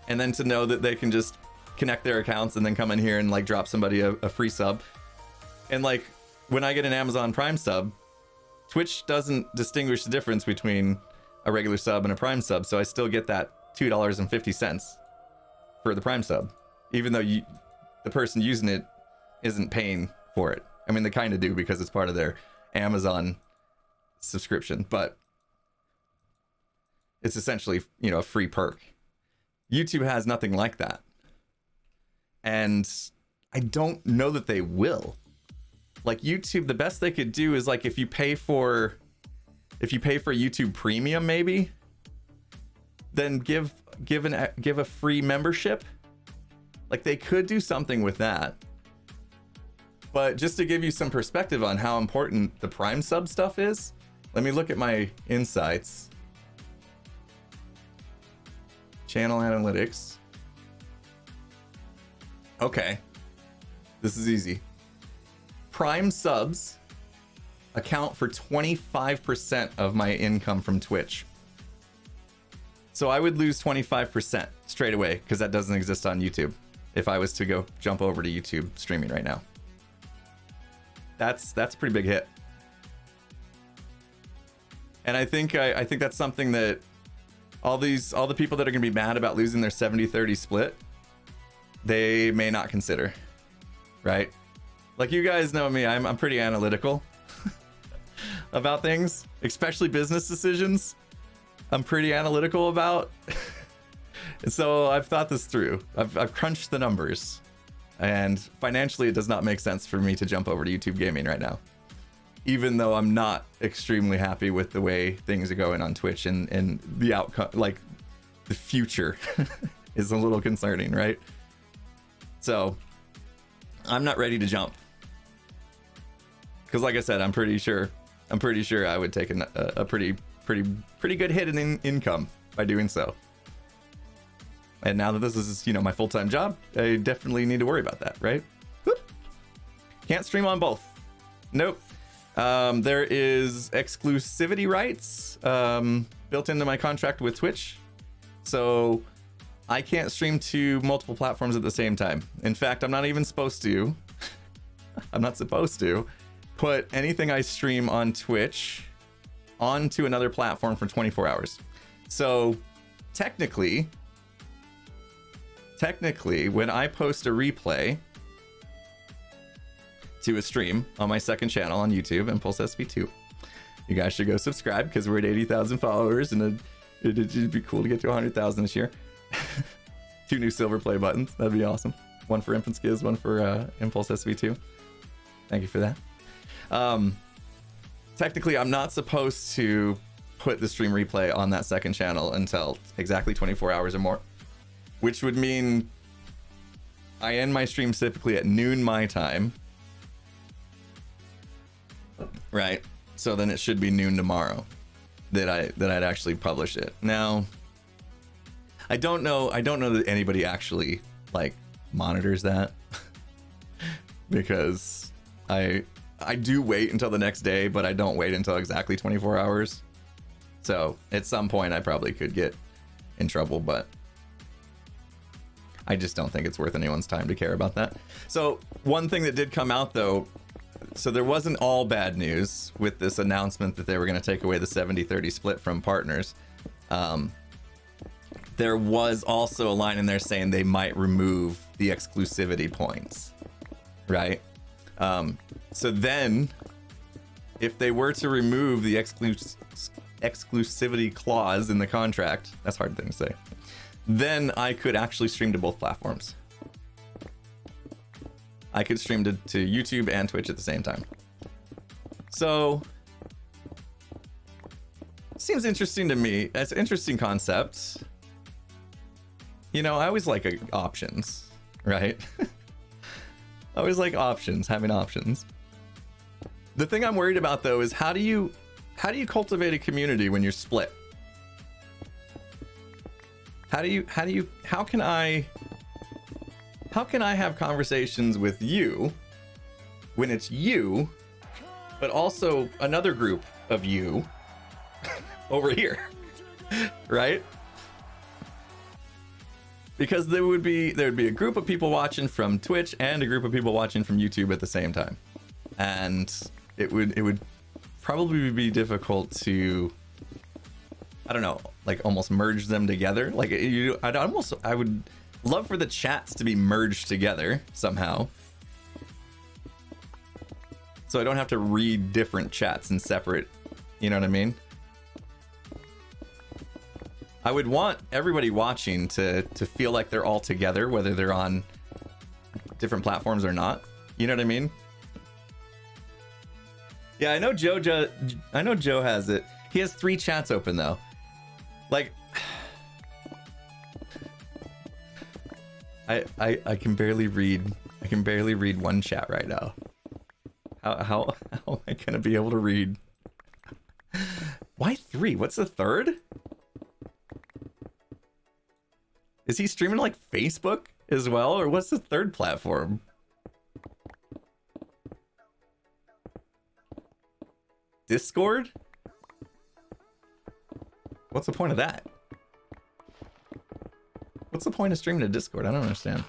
and then to know that they can just connect their accounts and then come in here and like drop somebody a free sub. And like when I get an Amazon Prime sub, Twitch doesn't distinguish the difference between a regular sub and a Prime sub, so I still get that $2.50 for the Prime sub, even though the person using it isn't paying for it. I mean, they kind of do because it's part of their Amazon subscription, but it's essentially, you know, a free perk. YouTube has nothing like that. And I don't know that they will. Like YouTube, the best they could do is like if you pay for YouTube Premium, maybe, then give a free membership. Like they could do something with that. But just to give you some perspective on how important the Prime sub stuff is, let me look at my insights. Channel analytics. Okay, this is easy. Prime subs account for 25% of my income from Twitch. So I would lose 25% straight away because that doesn't exist on YouTube. If I was to go jump over to YouTube streaming right now, that's a pretty big hit. And I think that's something that all the people that are going to be mad about losing their 70-30 split, they may not consider, right? Like you guys know me, I'm pretty analytical about things, especially business decisions. I'm pretty analytical about. And so I've thought this through. I've crunched the numbers, and financially it does not make sense for me to jump over to YouTube gaming right now. Even though I'm not extremely happy with the way things are going on Twitch, and the outcome, like the future is a little concerning, right? So I'm not ready to jump. Because like I said, I'm pretty sure I would take a pretty good hit in income by doing so. And now that this is, you know, my full-time job, I definitely need to worry about that, right? Whoop. Can't stream on both. Nope. There is exclusivity rights built into my contract with Twitch. So I can't stream to multiple platforms at the same time. In fact, I'm not even supposed to. I'm not supposed to put anything I stream on Twitch onto another platform for 24 hours. So technically, when I post a replay to a stream on my second channel on YouTube, Impulse SV2, you guys should go subscribe because we're at 80,000 followers, and it'd be cool to get to 100,000 this year. 2 new silver play buttons, that'd be awesome. One for Infant Skiz, one for Impulse SV2. Thank you for that. Technically, I'm not supposed to put the stream replay on that second channel until exactly 24 hours or more, which would mean I end my stream typically at noon my time, right? So then it should be noon tomorrow that I'd actually publish it. Now, I don't know that anybody actually like monitors that because I do wait until the next day, but I don't wait until exactly 24 hours. So at some point I probably could get in trouble, but I just don't think it's worth anyone's time to care about that. So one thing that did come out though, so there wasn't all bad news with this announcement that they were going to take away the 70-30 split from partners. There was also a line in there saying they might remove the exclusivity points, right? So then if they were to remove the exclusivity clause in the contract, that's a hard thing to say, then I could actually stream to both platforms. I could stream to YouTube and Twitch at the same time. So seems interesting to me. It's an interesting concept. You know, I always like options, right? I always like options, having options. The thing I'm worried about though is how do you cultivate a community when you're split? How can I have conversations with you when it's you, but also another group of you over here? Right? Because there would be a group of people watching from Twitch and a group of people watching from YouTube at the same time, and it would probably be difficult to, I don't know, like almost merge them together. Like I would love for the chats to be merged together somehow, so I don't have to read different chats in separate. You know what I mean? I would want everybody watching to feel like they're all together, whether they're on different platforms or not. You know what I mean? Yeah, I know Joe has it. He has 3 chats open though. Like, I can barely read. I can barely read one chat right now. How am I gonna be able to read? Why 3? What's the third? Is he streaming like Facebook as well, or what's the third platform? Discord? What's the point of that? What's the point of streaming to Discord? I don't understand.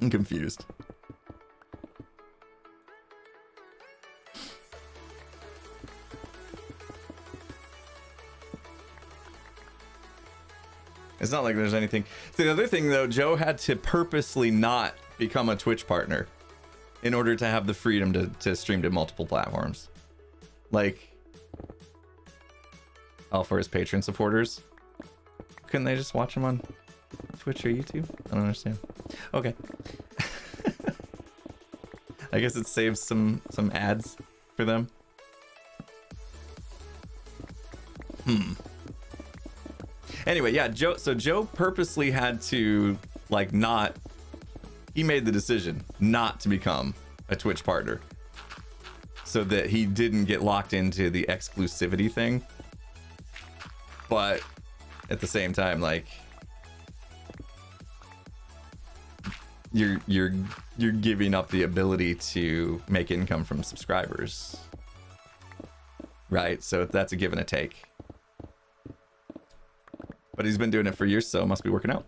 I'm confused. It's not like there's anything. See, the other thing though, Joe had to purposely not become a Twitch partner in order to have the freedom to stream to multiple platforms. Like, all for his Patreon supporters. Couldn't they just watch him on Twitch or YouTube? I don't understand. Okay. I guess it saves some ads for them. Anyway, yeah, Joe purposely had to, like, he made the decision not to become a Twitch partner so that he didn't get locked into the exclusivity thing. But at the same time, like, you're giving up the ability to make income from subscribers, right? So that's a give and a take. But he's been doing it for years, so it must be working out.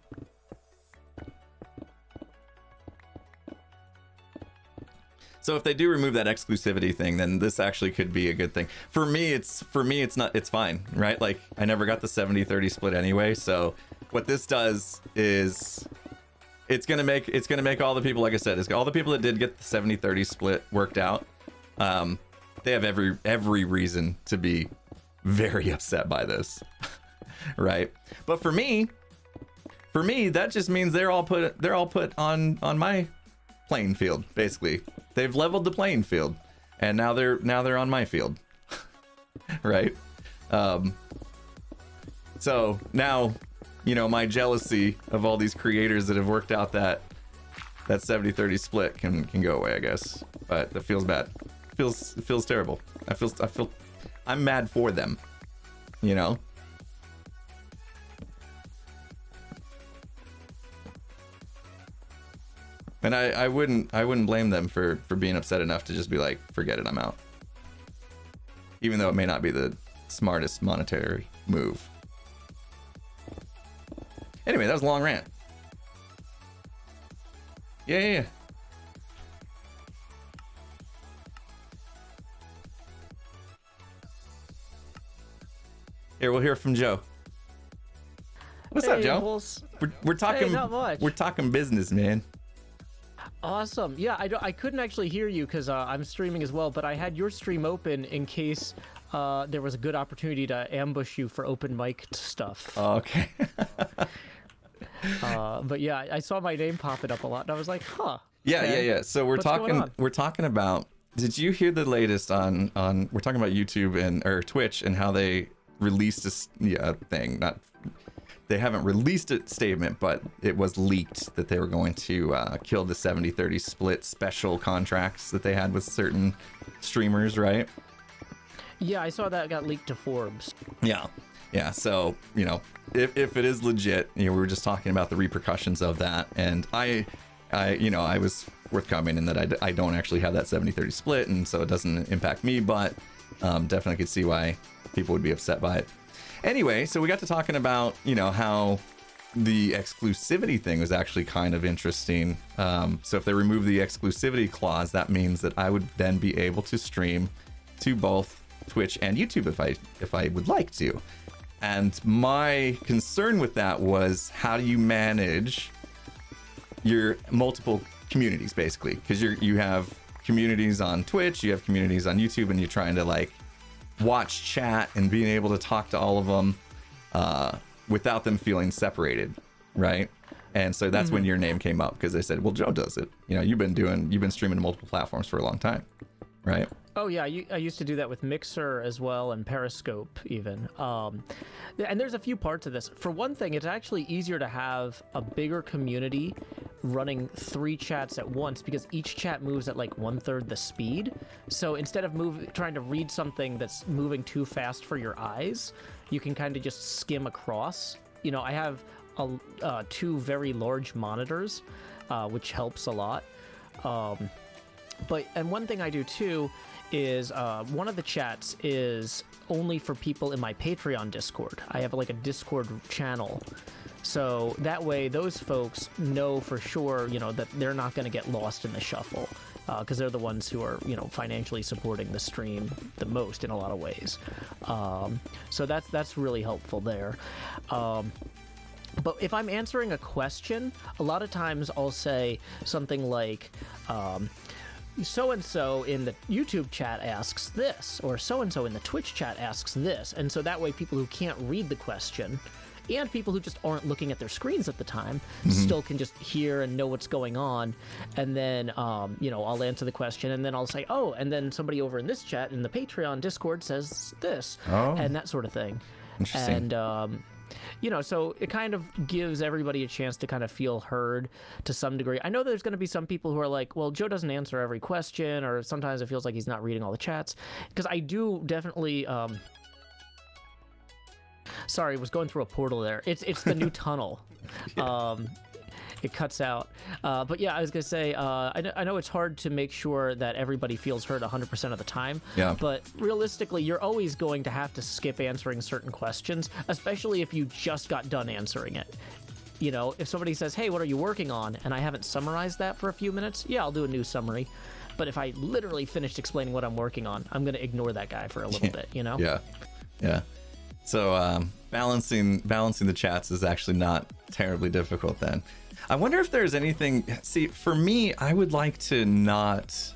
So if they do remove that exclusivity thing, then this actually could be a good thing. For me, it's fine, right? Like, I never got the 70-30 split anyway, so what this does is it's gonna make all the people, like I said, all the people that did get the 70-30 split worked out. They have every reason to be very upset by this. Right? But for me, that just means they're all put on my playing field, basically. They've leveled the playing field, and now they're on my field. Right? So now, you know, my jealousy of all these creators that have worked out that 70-30 split can go away, I guess. But that feels bad. It feels terrible. I'm mad for them, you know? And I wouldn't blame them for being upset enough to just be like, forget it, I'm out. Even though it may not be the smartest monetary move. Anyway, that was a long rant. Yeah. Here, we'll hear from Joe. What's up, Joe? Bulls. We're talking. Hey, not much. We're talking business, man. Awesome. Yeah, I couldn't actually hear you because I'm streaming as well, but I had your stream open in case there was a good opportunity to ambush you for open mic stuff. Oh, okay. But yeah, I saw my name popping up a lot, and I was like, huh. Yeah. So we're talking about. Did you hear the latest on? We're talking about YouTube or Twitch and how they released a thing. They haven't released a statement, but it was leaked that they were going to kill the 70-30 split special contracts that they had with certain streamers, right? Yeah, I saw that got leaked to Forbes. Yeah. So, you know, if it is legit, you know, we were just talking about the repercussions of that, and I was forthcoming in that I don't actually have that 70-30 split, and so it doesn't impact me. But Definitely could see why people would be upset by it. Anyway, so we got to talking about, how the exclusivity thing was actually kind of interesting. So if they remove the exclusivity clause, that means that I would then be able to stream to both Twitch and YouTube if I would like to. And my concern with that was, how do you manage your multiple communities, basically? Because you have communities on Twitch, you have communities on YouTube, and you're trying to like watch chat and being able to talk to all of them without them feeling separated, right? And so that's when your name came up, because they said, well, Joe does it. You've been streaming to multiple platforms for a long time, right? Oh yeah, I used to do that with Mixer as well, and Periscope even. And there's a few parts of this. For one thing, it's actually easier to have a bigger community running 3 chats at once, because each chat moves at like 1/3 the speed. So instead of trying to read something that's moving too fast for your eyes, you can kind of just skim across. I have 2 very large monitors, which helps a lot. And one thing I do too is one of the chats is only for people in my Patreon Discord. I have like a Discord channel. So that way those folks know for sure, that they're not going to get lost in the shuffle, because they're the ones who are, financially supporting the stream the most in a lot of ways. So that's really helpful there. But if I'm answering a question, a lot of times I'll say something like, so-and-so in the YouTube chat asks this, or so-and-so in the Twitch chat asks this. And so that way people who can't read the question, and people who just aren't looking at their screens at the time, still can just hear and know what's going on. And then, I'll answer the question, and then I'll say, oh, and then somebody over in this chat in the Patreon Discord says this, and that sort of thing. Interesting. And, so it kind of gives everybody a chance to kind of feel heard to some degree. I know there's going to be some people who are like, well, Joe doesn't answer every question, or sometimes it feels like he's not reading all the chats, because I do definitely... Sorry, was going through a portal there. It's the new tunnel. It cuts out. But yeah, I was going to say, I know it's hard to make sure that everybody feels heard 100% of the time. Yeah. But realistically, you're always going to have to skip answering certain questions, especially if you just got done answering it. If somebody says, hey, what are you working on? And I haven't summarized that for a few minutes, yeah, I'll do a new summary. But if I literally finished explaining what I'm working on, I'm going to ignore that guy for a little bit, Yeah. So balancing the chats is actually not terribly difficult then. I wonder if there's anything... See, for me, I would like to not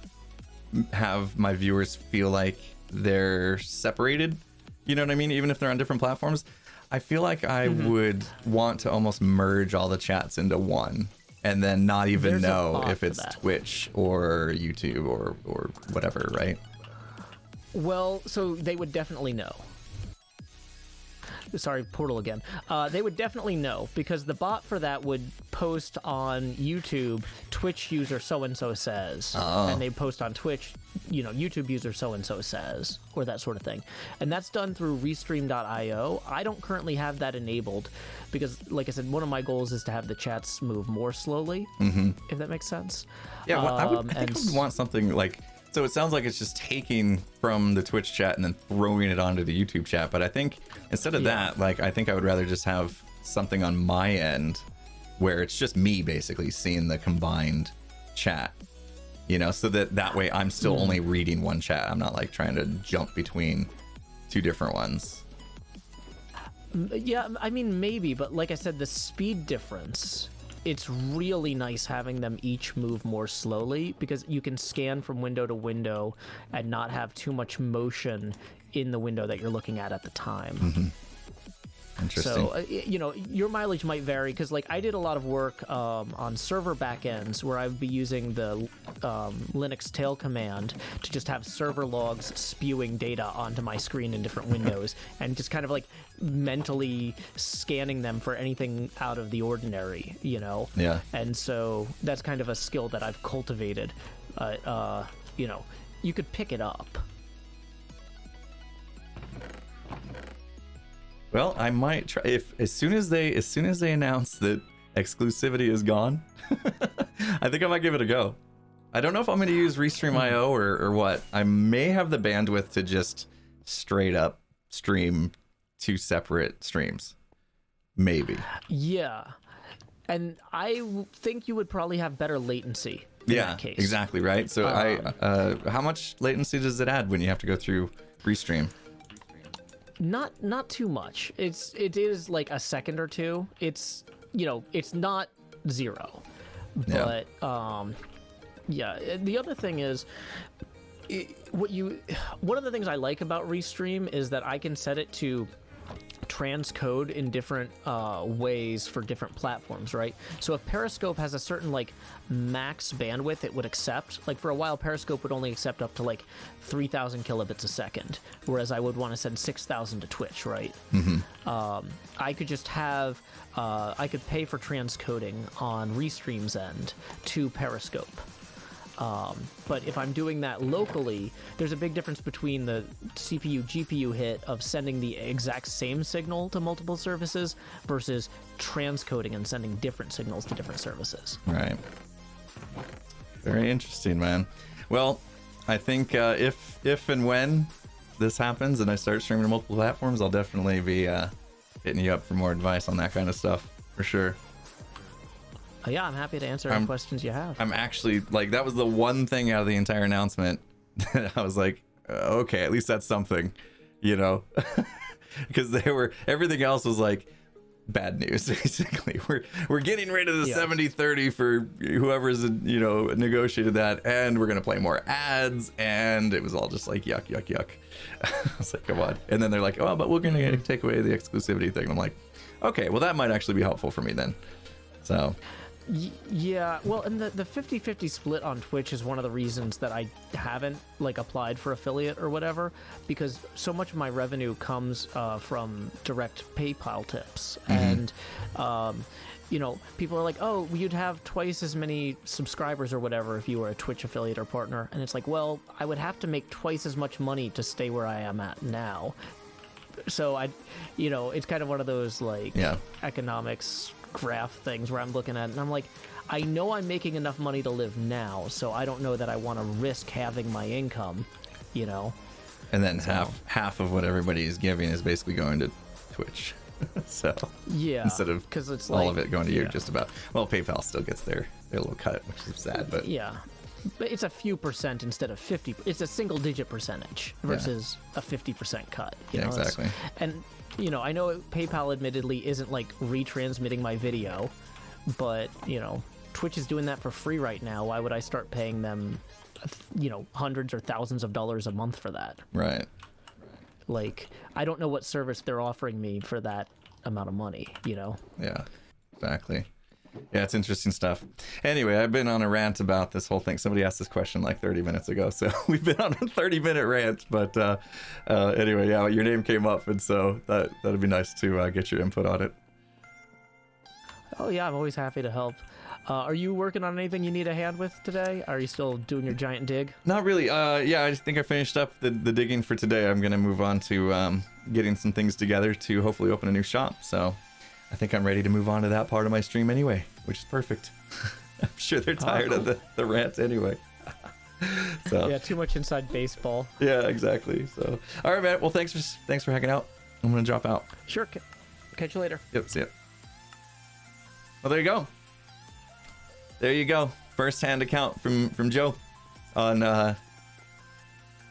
have my viewers feel like they're separated. You know what I mean? Even if they're on different platforms. I feel like I would want to almost merge all the chats into one, and then not even know if it's Twitch or YouTube or whatever, right? Well, so they would definitely know. Sorry, portal again. They would definitely know, because the bot for that would post on YouTube, Twitch user so-and-so says, and they post on Twitch, YouTube user so-and-so says, or that sort of thing. And that's done through Restream.io. I don't currently have that enabled, because, like I said, one of my goals is to have the chats move more slowly, if that makes sense. Yeah, I think I would want something like... So it sounds like it's just taking from the Twitch chat and then throwing it onto the YouTube chat. But I think instead of that, I think I would rather just have something on my end where it's just me basically seeing the combined chat, so that way I'm still only reading one chat. I'm not like trying to jump between 2 different ones. Yeah, I mean, maybe, but like I said, the speed difference... It's really nice having them each move more slowly, because you can scan from window to window and not have too much motion in the window that you're looking at the time. Interesting. So, your mileage might vary, because I did a lot of work on server backends where I would be using the Linux tail command to just have server logs spewing data onto my screen in different windows and just kind of mentally scanning them for anything out of the ordinary, Yeah. And so that's kind of a skill that I've cultivated. You could pick it up. Well, I might try if as soon as they announce that exclusivity is gone. I think I might give it a go. I don't know if I'm going to use Restream.io or what. I may have the bandwidth to just straight up stream 2 separate streams. Maybe. Yeah. And I think you would probably have better latency in that case. Exactly, right? So how much latency does it add when you have to go through Restream? Not too much. It is like a second or two. It's, you know, it's not 0. But yeah, the other thing is one of the things I like about Restream is that I can set it to transcode in different ways for different platforms, right? So if Periscope has a certain like max bandwidth it would accept, like for a while Periscope would only accept up to like 3,000 kilobits a second, whereas I would want to send 6,000 to Twitch, right? I could just have I could pay for transcoding on Restream's end to Periscope. But if I'm doing that locally, there's a big difference between the CPU GPU hit of sending the exact same signal to multiple services versus transcoding and sending different signals to different services. Right. Very interesting, man. Well, I think if and when this happens and I start streaming to multiple platforms, I'll definitely be hitting you up for more advice on that kind of stuff for sure. Yeah, I'm happy to answer any questions you have. I'm actually like, that was the one thing out of the entire announcement that I was like, okay, at least that's something, you know, because everything else was like bad news. Basically, we're getting rid of the 70-30 for whoever's, you know, negotiated that, and we're gonna play more ads, and it was all just like yuck. I was like, come on. And then they're like, oh, but we're gonna take away the exclusivity thing. I'm like, okay, well that might actually be helpful for me then. So. Yeah, well, and the 50-50 split on Twitch is one of the reasons that I haven't like applied for affiliate or whatever, because so much of my revenue comes from direct PayPal tips. And you know, people are like, oh, you'd have twice as many subscribers or whatever if you were a Twitch affiliate or partner, and it's like, well, I would have to make twice as much money to stay where I am at now. So you know, it's kind of one of those like economics graph things where I'm looking at it and I'm like, I know I'm making enough money to live now, so I don't know that I want to risk having my income, you know. And then half of what everybody is giving is basically going to Twitch. So instead of because it's all of it going to you, just about. Well, PayPal still gets their little cut, which is sad, but but it's a few percent instead of 50. It's a single digit percentage versus a 50% cut. You know? Exactly. And you know, I know PayPal admittedly isn't like retransmitting my video, but you know, Twitch is doing that for free right now. Why would I start paying them, you know, hundreds or thousands of dollars a month for that? Right. Like, I don't know what service they're offering me for that amount of money, you know? Yeah, exactly. Yeah, it's interesting stuff. Anyway, I've been on a rant about this whole thing. Somebody asked this question like 30 minutes ago, so we've been on a 30-minute rant. But anyway, yeah, your name came up, and so that'd be nice to get your input on it. Oh yeah, I'm always happy to help. Are you working on anything you need a hand with today? Are you still doing your giant dig? Not really. Yeah, I think I finished up the digging for today. I'm gonna move on to getting some things together to hopefully open a new shop. So I think I'm ready to move on to that part of my stream anyway, which is perfect. I'm sure they're tired of the rant anyway. So yeah, too much inside baseball. Yeah, exactly. So all right, man. Well, thanks for hanging out. I'm gonna drop out. Sure. Catch you later. Yep. See ya. Well, there you go. There you go. First-hand account from Joe on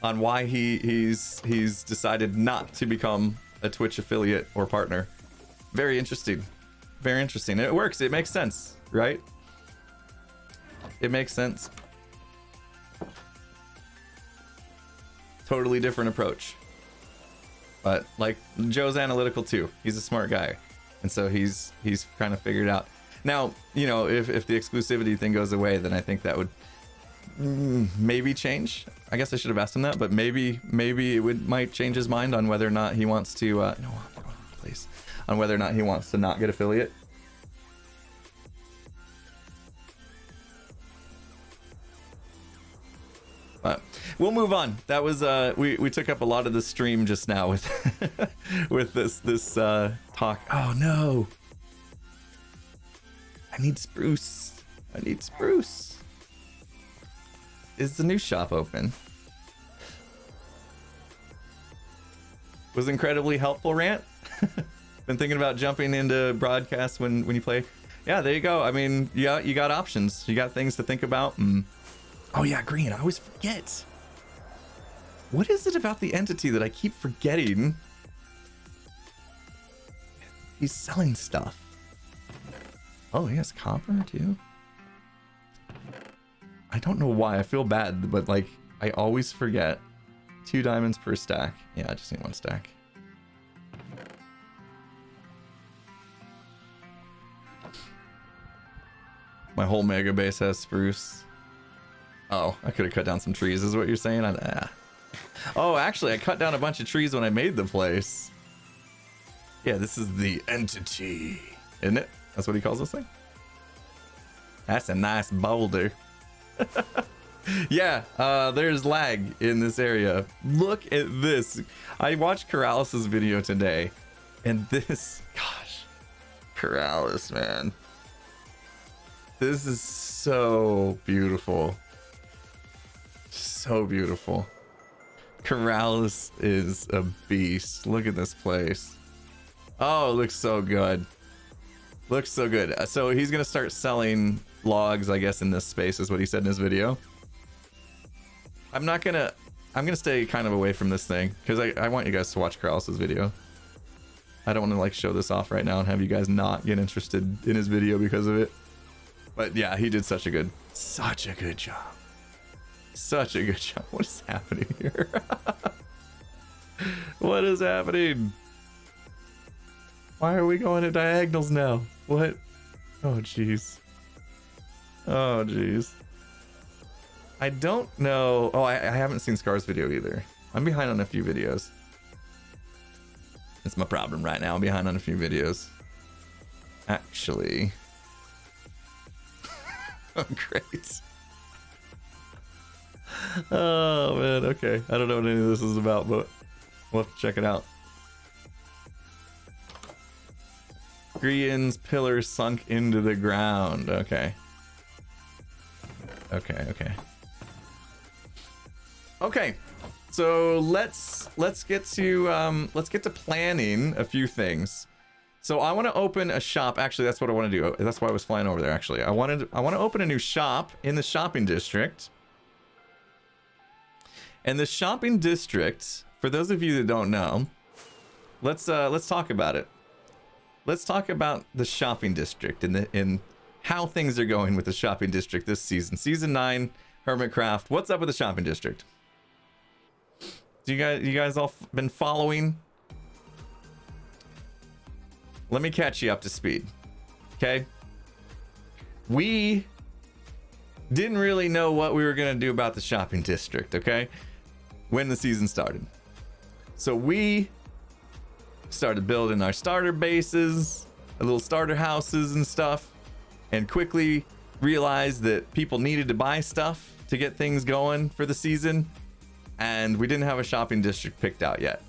why he's decided not to become a Twitch affiliate or partner. Very interesting. Very interesting. It works. It makes sense, right? It makes sense. Totally different approach. But like, Joe's analytical too. He's a smart guy. And so he's kind of figured out. Now, you know, if the exclusivity thing goes away, then I think that would maybe change. I guess I should have asked him that, but maybe it might change his mind on whether or not he wants to no, please, on whether or not he wants to not get affiliate. But we'll move on. That was we took up a lot of the stream just now with with this talk. Oh no. I need spruce. is the new shop open? Was incredibly helpful, Rant. Been thinking about jumping into broadcasts when you play. Yeah, there you go. I mean, yeah, you got options. You got things to think about. Oh yeah, green. I always forget. What is it about the entity that I keep forgetting? He's selling stuff. Oh, he has copper too. I don't know why. I feel bad, but like I always forget. 2 diamonds per stack. Yeah, I just need 1 stack. My whole mega base has spruce. Oh, I could have cut down some trees, is what you're saying? Oh, actually, I cut down a bunch of trees when I made the place. Yeah, this is the entity, isn't it? That's what he calls this thing? That's a nice boulder. Yeah, there's lag in this area. Look at this. I watched Corralis's video today, and this, gosh, Corralis, man. This is so beautiful. So beautiful. Corralis is a beast. Look at this place. Oh, it looks so good. Looks so good. So he's gonna start selling logs, I guess, in this space is what he said in his video. I'm gonna stay kind of away from this thing because I want you guys to watch Corralis's video. I don't want to like show this off right now and have you guys not get interested in his video because of it. But yeah, he did such a good job. Such a good job. What is happening here? What is happening? Why are we going at diagonals now? What? Oh, jeez. Oh, jeez. I don't know. Oh, I haven't seen Scar's video either. I'm behind on a few videos. It's my problem right now. I'm behind on a few videos. Actually. Oh, great. Oh, man. Okay. I don't know what any of this is about, but we'll have to check it out. Grian's pillar sunk into the ground. Okay. Okay. Okay. So let's get to planning a few things. So I want to open a shop. Actually, that's what I want to do. That's why I was flying over there. Actually, I want to open a new shop in the shopping district. And the shopping district, for those of you that don't know, let's talk about it. Let's talk about the shopping district and how things are going with the shopping district this season. Season 9, Hermitcraft. What's up with the shopping district? You guys all been following? Let me catch you up to speed. Okay? We didn't really know what we were going to do about the shopping district, okay? When the season started. So we started building our starter bases, our little starter houses and stuff, and quickly realized that people needed to buy stuff to get things going for the season, and we didn't have a shopping district picked out yet.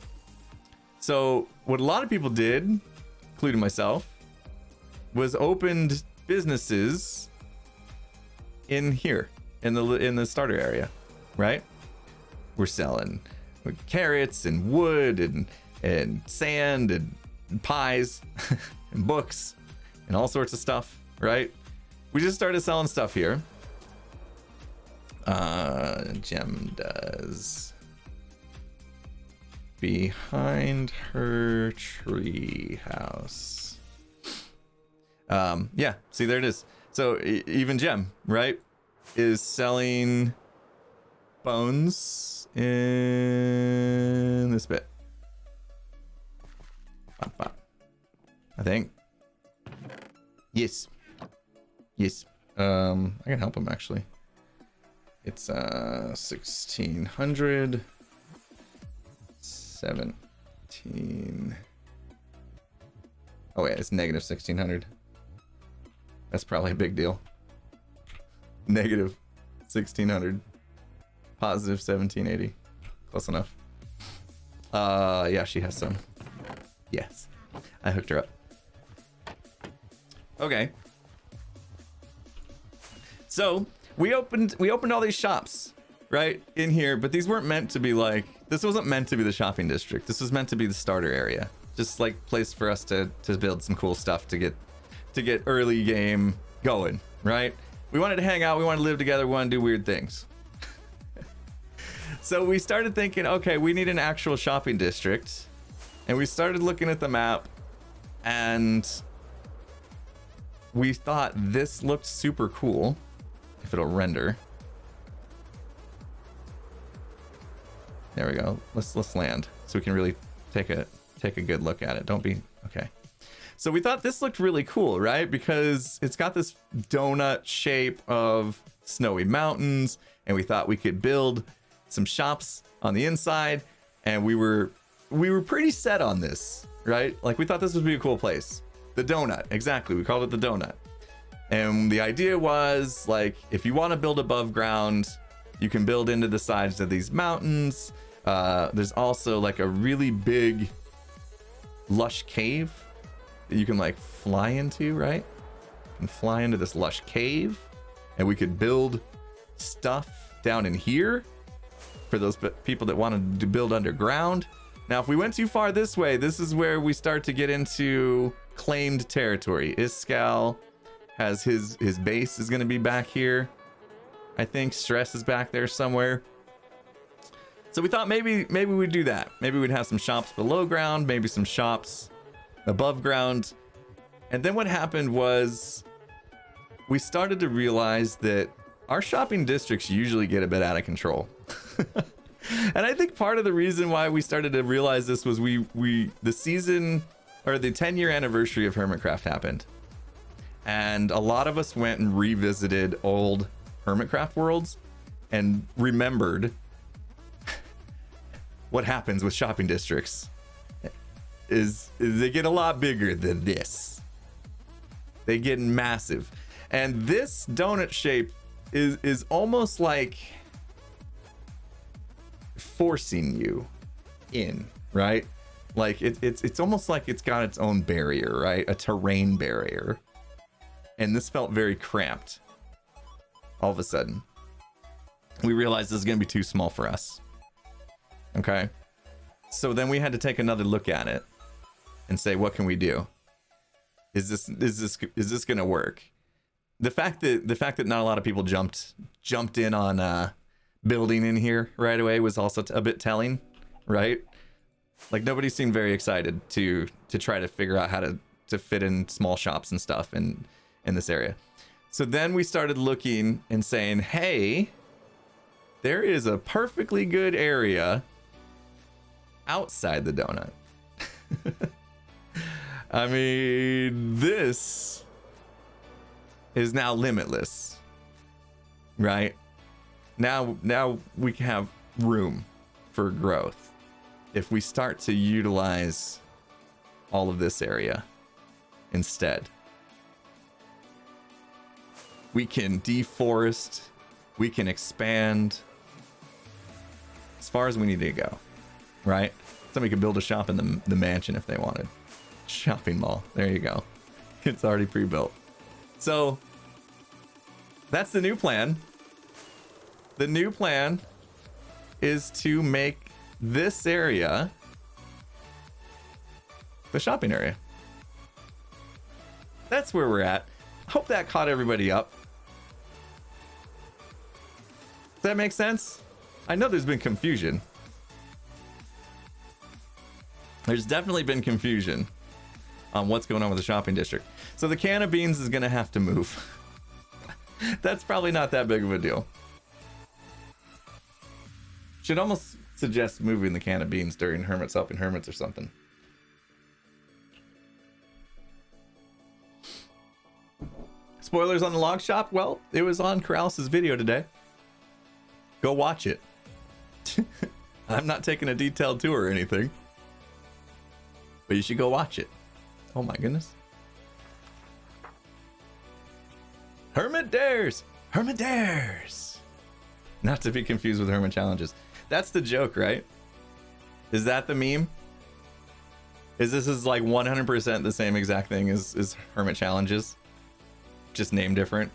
So what a lot of people did, including myself, was opened businesses in here in the starter area, right? We're selling carrots and wood and sand and pies and books and all sorts of stuff, right? We just started selling stuff here. Gem does behind her tree house. Yeah, see, there it is. So even Gem, right, is selling bones in this bit. I think. Yes. I can help him actually. It's 1600 17. Oh wait, it's negative 1600. That's probably a big deal. Negative 1600. Positive 1780. Close enough. Yeah, she has some. Yes, I hooked her up. Okay. So we opened all these shops right in here, but these weren't meant to be like, this wasn't meant to be the shopping district. This was meant to be the starter area, just like place for us to build some cool stuff to get early game going, right? We wanted to hang out, we wanted to live together, we wanted to do weird things. So we started thinking, okay, we need an actual shopping district, and we started looking at the map, and we thought this looked super cool. If it'll render. There we go. Let's land so we can really take a good look at it. Don't be okay. So we thought this looked really cool, right? Because it's got this donut shape of snowy mountains, and we thought we could build some shops on the inside, and we were pretty set on this, right? Like we thought this would be a cool place. The donut, exactly. We called it the donut. And the idea was, like, if you want to build above ground, you can build into the sides of these mountains. There's also like a really big lush cave that you can like fly into, right? You can fly into this lush cave, and we could build stuff down in here for those people that wanted to build underground. Now, if we went too far this way, this is where we start to get into claimed territory. Iskal has his base is going to be back here. I think Stress is back there somewhere. So we thought maybe we'd do that. Maybe we'd have some shops below ground, maybe some shops above ground. And then what happened was we started to realize that our shopping districts usually get a bit out of control. And I think part of the reason why we started to realize this was the season or the 10-year anniversary of Hermitcraft happened. And a lot of us went and revisited old Hermitcraft worlds and remembered what happens with shopping districts is they get a lot bigger than this. They get massive. And this donut shape is almost like forcing you in, right? Like it's almost like it's got its own barrier, right? A terrain barrier. And this felt very cramped. All of a sudden, we realized this is going to be too small for us. Okay. So then we had to take another look at it and say, what can we do? Is this going to work? The fact that not a lot of people jumped in on building in here right away was also a bit telling, right? Like nobody seemed very excited to try to figure out how to fit in small shops and stuff in this area. So then we started looking and saying, hey, there is a perfectly good area outside the donut. I mean, this is now limitless, right? Now we can have room for growth if we start to utilize all of this area instead. We can deforest, we can expand as far as we need to go, right? Somebody could build a shop in the mansion if they wanted. Shopping mall, there you go. It's already pre-built. So that's the new plan. The new plan is to make this area the shopping area. That's where we're at. Hope that caught everybody up. Does that make sense? I know there's been confusion. There's definitely been confusion on what's going on with the shopping district. So the can of beans is going to have to move. That's probably not that big of a deal. Should almost suggest moving the can of beans during Hermits Helping Hermits or something. Spoilers on the log shop? Well, it was on Corrales' video today. Go watch it. I'm not taking a detailed tour or anything, but you should go watch it. Oh my goodness. Hermit dares! Hermit dares! Not to be confused with Hermit challenges. That's the joke, right? Is that the meme? This is like 100% the same exact thing as Hermit challenges? Just name different?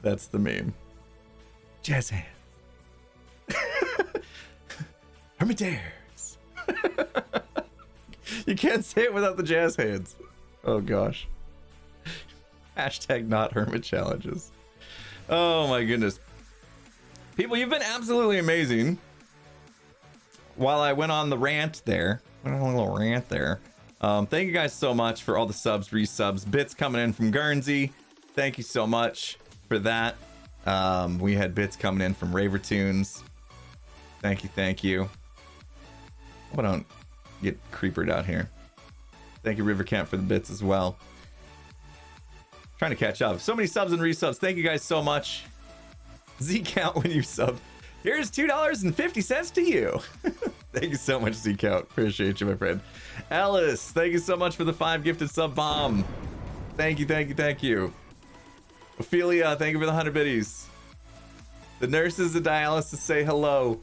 That's the meme. Jazz hands. Hermitaires. You can't say it without the jazz hands. Oh gosh. Hashtag not hermit challenges. Oh my goodness. People, you've been absolutely amazing. While I went on the rant there, thank you guys so much for all the subs, resubs, bits coming in from Guernsey. Thank you so much for that. We had bits coming in from Ravertunes. Thank you. Hope I don't get creepered out here. Thank you, Rivercamp, for the bits as well. Trying to catch up. So many subs and resubs. Thank you guys so much. Z count when you sub. Here's $2.50 to you. Thank you so much, Z count. Appreciate you, my friend. Alice, thank you so much for the 5 gifted sub bomb. Thank you. Ophelia, thank you for the 100 biddies. The nurses at dialysis say hello.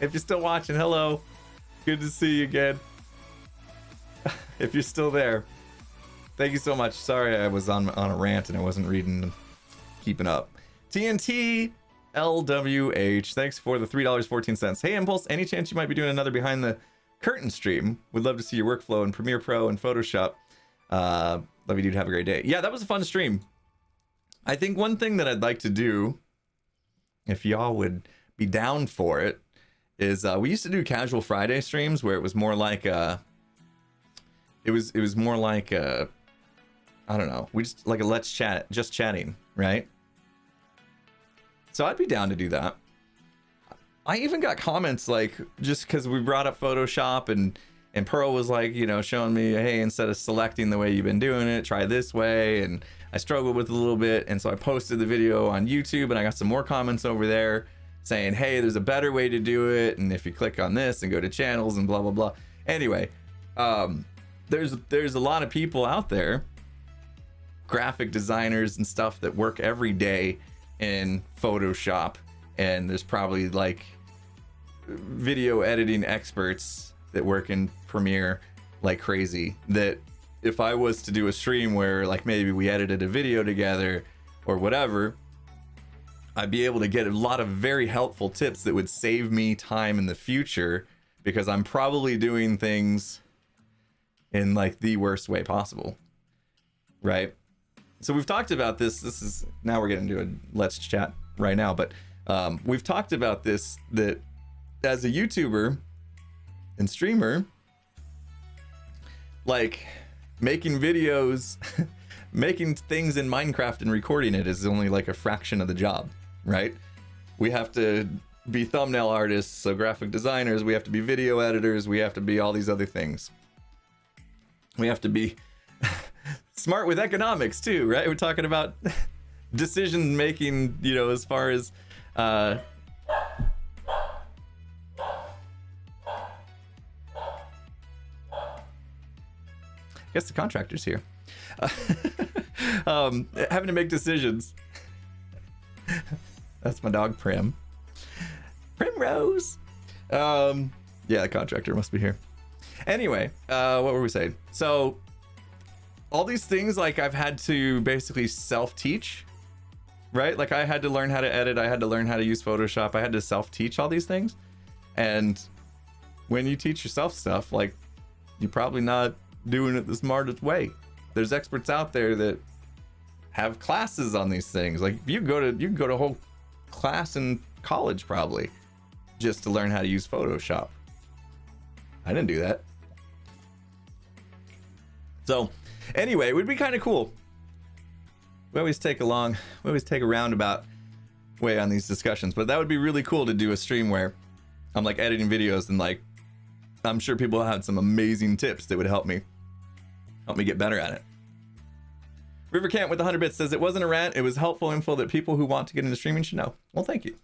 If you're still watching, hello. Good to see you again. If you're still there. Thank you so much. Sorry I was on a rant and I wasn't reading, keeping up. TNT LWH, thanks for the $3.14. Hey Impulse, any chance you might be doing another behind the curtain stream? Would love to see your workflow in Premiere Pro and Photoshop. Love you, dude. Have a great day. Yeah, that was a fun stream. I think one thing that I'd like to do, if y'all would be down for it, is we used to do casual Friday streams where it was more like I don't know, we just like a let's chat, just chatting, right? So I'd be down to do that. I even got comments like, just because we brought up Photoshop and Pearl was like, you know, showing me, hey, instead of selecting the way you've been doing it, try this way. And I struggled with it a little bit. And so I posted the video on YouTube and I got some more comments over there saying, hey, there's a better way to do it. And if you click on this and go to channels and blah, blah, blah. Anyway, there's a lot of people out there, graphic designers and stuff, that work every day in Photoshop, and there's probably like video editing experts that work in Premiere like crazy, that if I was to do a stream where like maybe we edited a video together or whatever, I'd be able to get a lot of very helpful tips that would save me time in the future, because I'm probably doing things in like the worst way possible, right? So we've talked about this. This is, now we're getting to a let's chat right now, but we've talked about this, that as a YouTuber and streamer, like making videos, making things in Minecraft and recording it is only like a fraction of the job, right? We have to be thumbnail artists, so graphic designers, we have to be video editors, we have to be all these other things. We have to be smart with economics too, right? We're talking about decision making, you know, as far as I guess the contractor's here. Having to make decisions. That's my dog Prim. Primrose. Yeah, the contractor must be here. Anyway, what were we saying? So all these things, like, I've had to basically self-teach, right? Like, I had to learn how to edit, I had to learn how to use Photoshop, I had to self-teach all these things. And when you teach yourself stuff, like, you're probably not doing it the smartest way. There's experts out there that have classes on these things. Like, you can go to a whole class in college probably just to learn how to use Photoshop. I didn't do that. So anyway, it would be kind of cool. We always take a roundabout way on these discussions, but that would be really cool to do a stream where I'm like editing videos, and like, I'm sure people had some amazing tips that would help me get better at it. Rivercamp with 100 bits says, it wasn't a rant, it was helpful info that people who want to get into streaming should know. Well, thank you.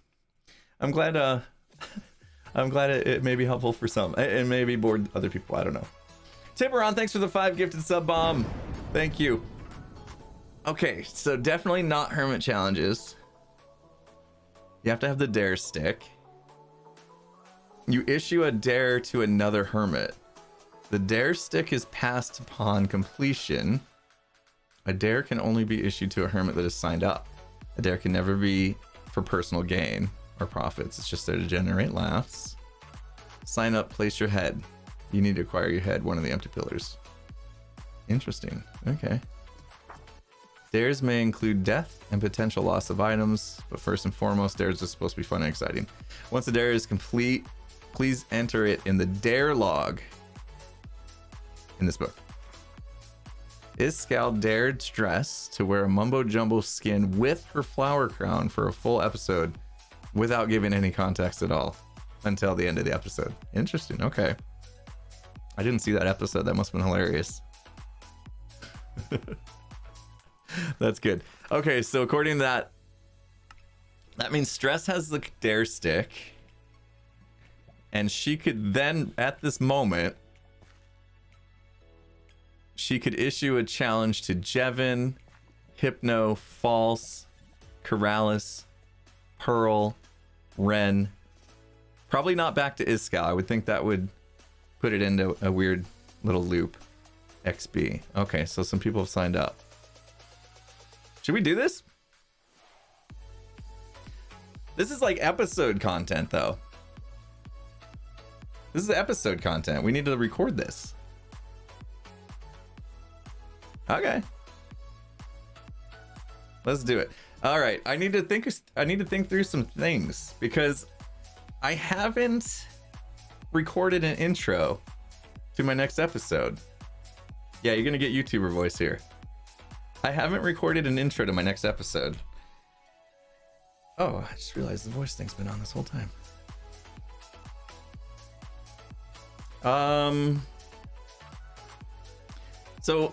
I'm glad it may be helpful for some, and maybe bored other people. I don't know. Tiburon, thanks for the 5 gifted sub bomb. Thank you. Okay, so definitely not hermit challenges. You have to have the dare stick. You issue a dare to another hermit. The dare stick is passed upon completion. A dare can only be issued to a hermit that is signed up. A dare can never be for personal gain or profits. It's just there to generate laughs. Sign up, place your head. You need to acquire your head, one of the empty pillars. Interesting. Okay. Dares may include death and potential loss of items, but first and foremost, dares are supposed to be fun and exciting. Once the dare is complete, please enter it in the dare log in this book. Is Scal dared dress to wear a mumbo jumbo skin with her flower crown for a full episode without giving any context at all until the end of the episode? Interesting. Okay. I didn't see that episode. That must have been hilarious. That's good. Okay, so according to that means Stress has the dare stick, and she could then, at this moment, she could issue a challenge to Jevin, Hypno, False, Corrales, Pearl, Ren. Probably not back to Iskal. I would think that would put it into a weird little loop. XB. Okay, so some people have signed up. Should we do this? This is like episode content, though. This is episode content. We need to record this. Okay. Let's do it. All right. I need to think through some things because I haven't recorded an intro to my next episode. Yeah, you're gonna get YouTuber voice here. I haven't recorded an intro to my next episode. Oh, I just realized the voice thing's been on this whole time.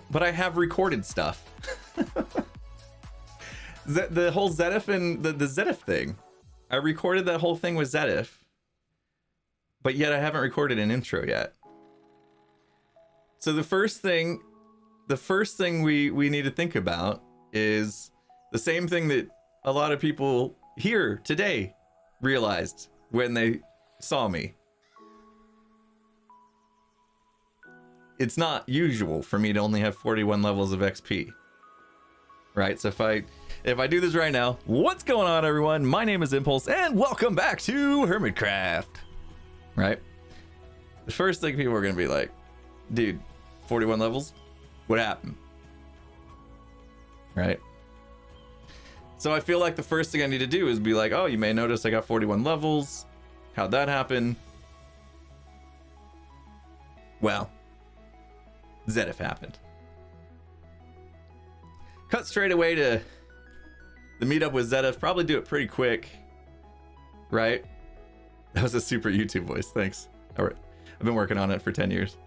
But I have recorded stuff. The whole Zedif and the Zedif thing. I recorded that whole thing with Zedif, but yet I haven't recorded an intro yet. So the first thing we need to think about is the same thing that a lot of people here today realized when they saw me. It's not usual for me to only have 41 levels of XP. Right? So if I do this right now, what's going on, everyone? My name is Impulse and welcome back to Hermitcraft. Right? The first thing people are going to be like, dude, 41 levels? What happened? Right? So I feel like the first thing I need to do is be like, oh, you may notice I got 41 levels. How'd that happen? Well, Zedif happened. Cut straight away to the meetup with Zedif. Probably do it pretty quick. Right? That was a super YouTube voice. Thanks. All right. I've been working on it for 10 years.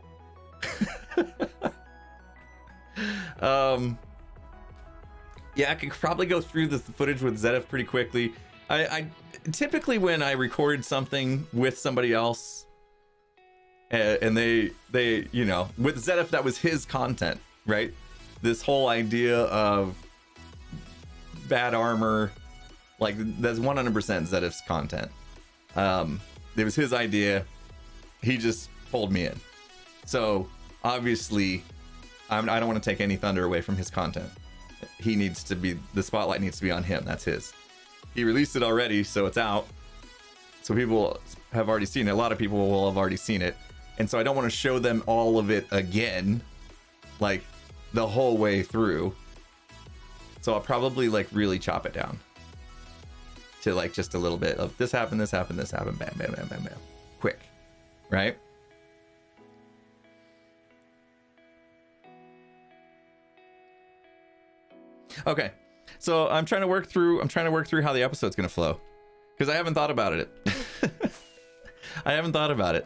Yeah, I could probably go through the footage with Zedif pretty quickly. I typically, when I record something with somebody else and they you know, with Zedif, that was his content, right? This whole idea of bad armor, like, that's 100% Zedif's content. It was his idea. He just pulled me in. So obviously I don't want to take any thunder away from his content. He needs to be, the spotlight needs to be on him. That's his. He released it already, so it's out. So people have already seen it. A lot of people will have already seen it. And so I don't want to show them all of it again, like the whole way through. So I'll probably like really chop it down to like just a little bit of this happened, this happened, this happened, bam, bam, bam, bam, bam. Quick, right? Okay, so I'm trying to work through how the episode's gonna flow, because I haven't thought about it. I haven't thought about it.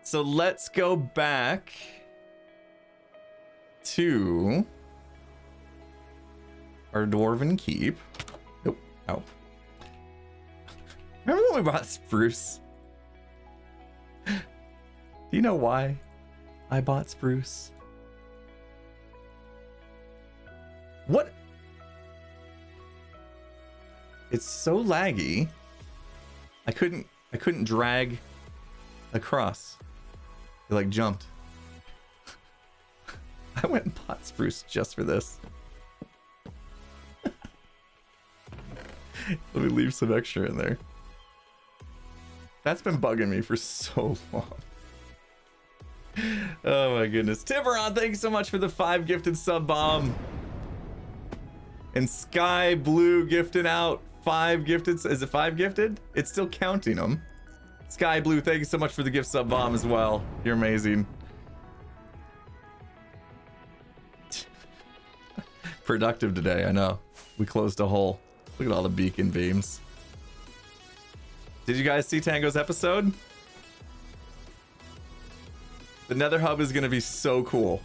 So let's go back to our Dwarven Keep. Nope. Oh. Remember when we bought Spruce? Do you know why I bought Spruce? What? It's so laggy. I couldn't drag across. It like jumped. I went and bought Spruce just for this. Let me leave some extra in there. That's been bugging me for so long. Oh my goodness. Tiburon, thank you so much for the 5 gifted sub bomb. And Sky Blue gifted out 5 gifted. Is it 5 gifted? It's still counting them. Sky Blue, thank you so much for the gift sub bomb as well. You're amazing. Productive today, I know. We closed a hole. Look at all the beacon beams. Did you guys see Tango's episode? The Nether Hub is gonna be so cool.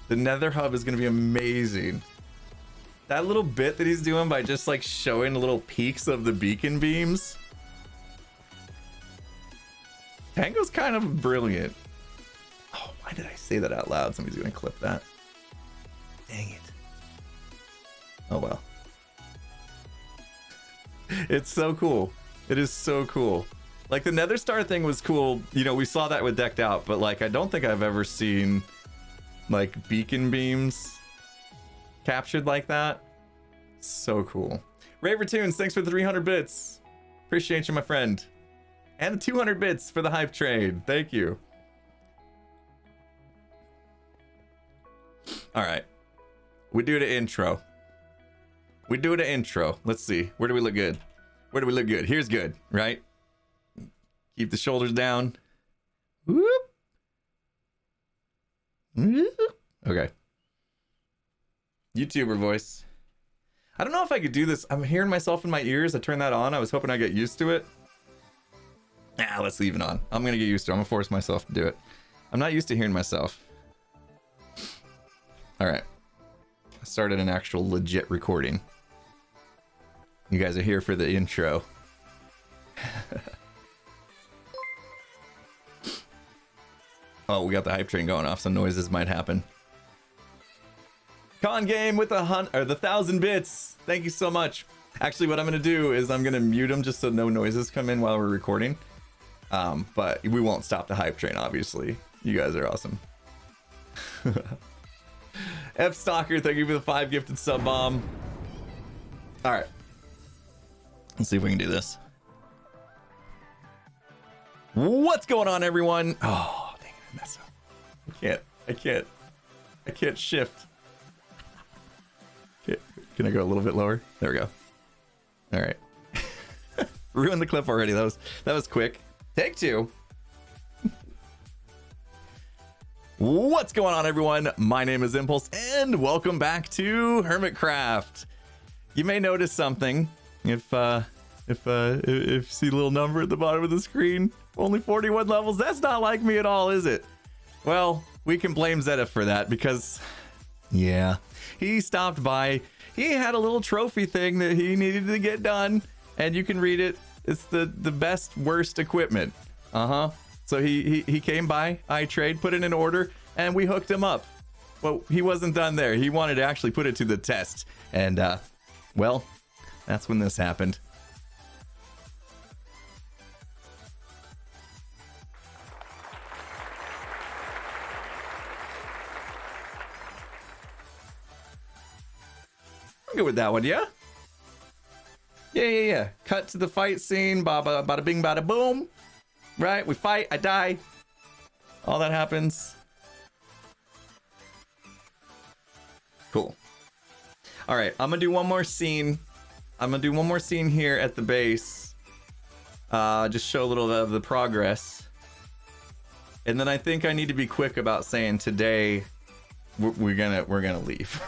The Nether Hub is gonna be amazing. That little bit that he's doing by just like showing the little peaks of the beacon beams. Tango's kind of brilliant. Oh, why did I say that out loud? Somebody's gonna clip that. Dang it. Oh well. It's so cool. It is so cool. Like the Nether Star thing was cool. You know, we saw that with Decked Out, but like I don't think I've ever seen like beacon beams captured like that. So cool. Ravertunes, thanks for the 300 bits. Appreciate you, my friend. And the 200 bits for the hype trade. Thank you. All right. We do the intro. We do the intro. Let's see. Where do we look good? Where do we look good? Here's good, right? Keep the shoulders down. Whoop. Whoop. Okay. YouTuber voice. I don't know if I could do this. I'm hearing myself in my ears. I turned that on. I was hoping I'd get used to it. Ah, let's leave it on. I'm going to get used to it. I'm going to force myself to do it. I'm not used to hearing myself. All right. I started an actual legit recording. You guys are here for the intro. Oh, we got the hype train going off, so noises might happen. Con Game with the 1,000 bits. Thank you so much. Actually, what I'm gonna do is I'm gonna mute them just so no noises come in while we're recording. But we won't stop the hype train, obviously. You guys are awesome. F Stalker, thank you for the 5 gifted sub bomb. All right. Let's see if we can do this. What's going on, everyone? Oh, dang it, I messed up. I can't shift. Okay, can I go a little bit lower? There we go. All right. Ruined the clip already. That was quick. Take 2. What's going on, everyone? My name is Impulse, and welcome back to Hermitcraft. You may notice something if you see a little number at the bottom of the screen. Only 41 levels. That's not like me at all, is it? Well, we can blame Zeta for that because, yeah, he stopped by. He had a little trophy thing that he needed to get done, and you can read it. It's the best worst equipment. So he came by, iTrade, put it in order, and we hooked him up. Well, he wasn't done there. He wanted to actually put it to the test, and well, that's when this happened. I'm good with that one, yeah? Yeah. Cut to the fight scene, bada bing, bada boom. Right? We fight, I die. All that happens. Cool. All right, I'm gonna do one more scene. I'm gonna do one more scene here at the base. Just show a little of the progress. And then I think I need to be quick about saying today we're gonna leave.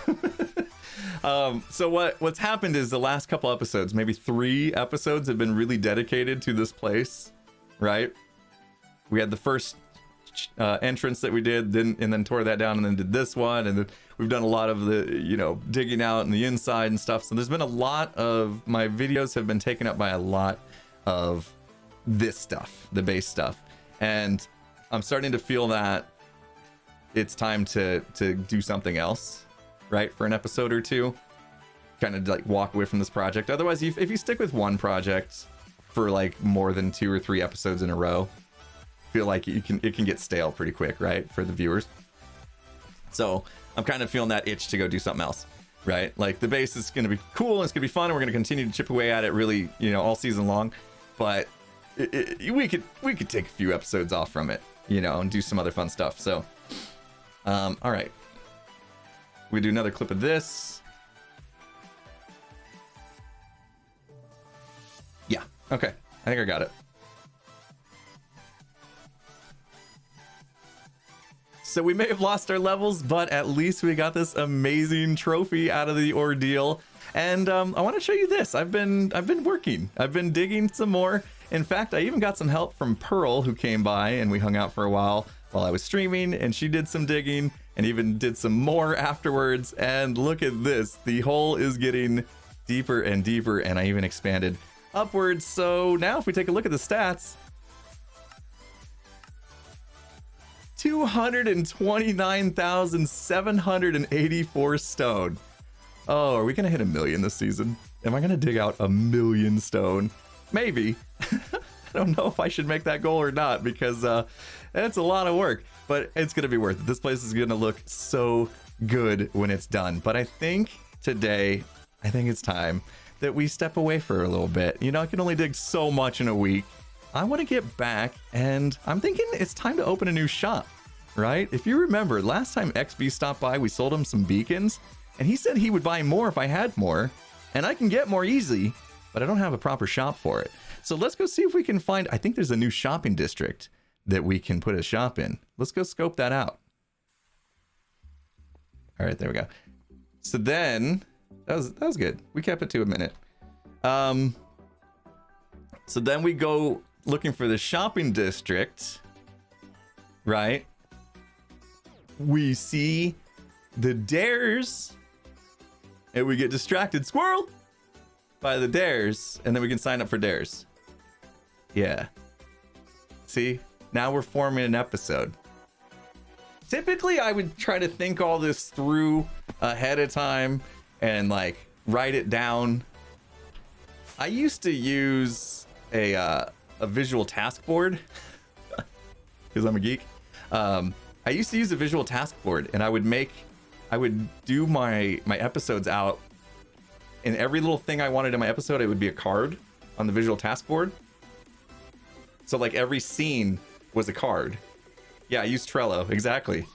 So what's happened is the last couple episodes, maybe 3 episodes, have been really dedicated to this place, right? We had the first entrance that we did, and then tore that down, and then did this one, and then we've done a lot of the digging out and the inside and stuff. So there's been a lot of my videos have been taken up by a lot of this stuff, the base stuff, and I'm starting to feel that it's time to do something else, right, for an episode or two, kind of like walk away from this project. Otherwise, if you stick with one project for like more than 2 or 3 episodes in a row, feel like it can get stale pretty quick, right, for the viewers. So I'm kind of feeling that itch to go do something else. right? Like the base is going to be cool and it's going to be fun and we're going to continue to chip away at it really, all season long. But we could take a few episodes off from it, and do some other fun stuff. So, all right. We do another clip of this. Yeah. Okay. I think I got it. So we may have lost our levels, but at least we got this amazing trophy out of the ordeal. And I want to show you this. I've been working. I've been digging some more. In fact, I even got some help from Pearl, who came by and we hung out for a while I was streaming, and she did some digging and even did some more afterwards. And look at this. The hole is getting deeper and deeper, and I even expanded upwards. So now if we take a look at the stats, 229,784 stone. Oh, are we gonna hit 1 million this season? Am I gonna dig out 1 million stone? Maybe. I don't know if I should make that goal or not, because it's a lot of work, but it's gonna be worth it. This place is gonna look so good when it's done. But I think today, it's time that we step away for a little bit. I can only dig so much in a week. I want to get back, and I'm thinking it's time to open a new shop, right? If you remember, last time XB stopped by, we sold him some beacons, and he said he would buy more if I had more, and I can get more easy, but I don't have a proper shop for it. So let's go see if we can find, I think there's a new shopping district that we can put a shop in. Let's go scope that out. All right, there we go. So then, that was good. We kept it to a minute. So then we go looking for the shopping district, right? We see the dares, and we get distracted, squirrel, by the dares, and then we can sign up for dares. Yeah. See, now we're forming an episode. Typically, I would try to think all this through ahead of time and like write it down. I used to use a visual task board because I'm a geek. I used to use a visual task board, and I would do my episodes out, and every little thing I wanted in my episode, it would be a card on the visual task board. So like every scene was a card. Yeah, I used Trello, exactly.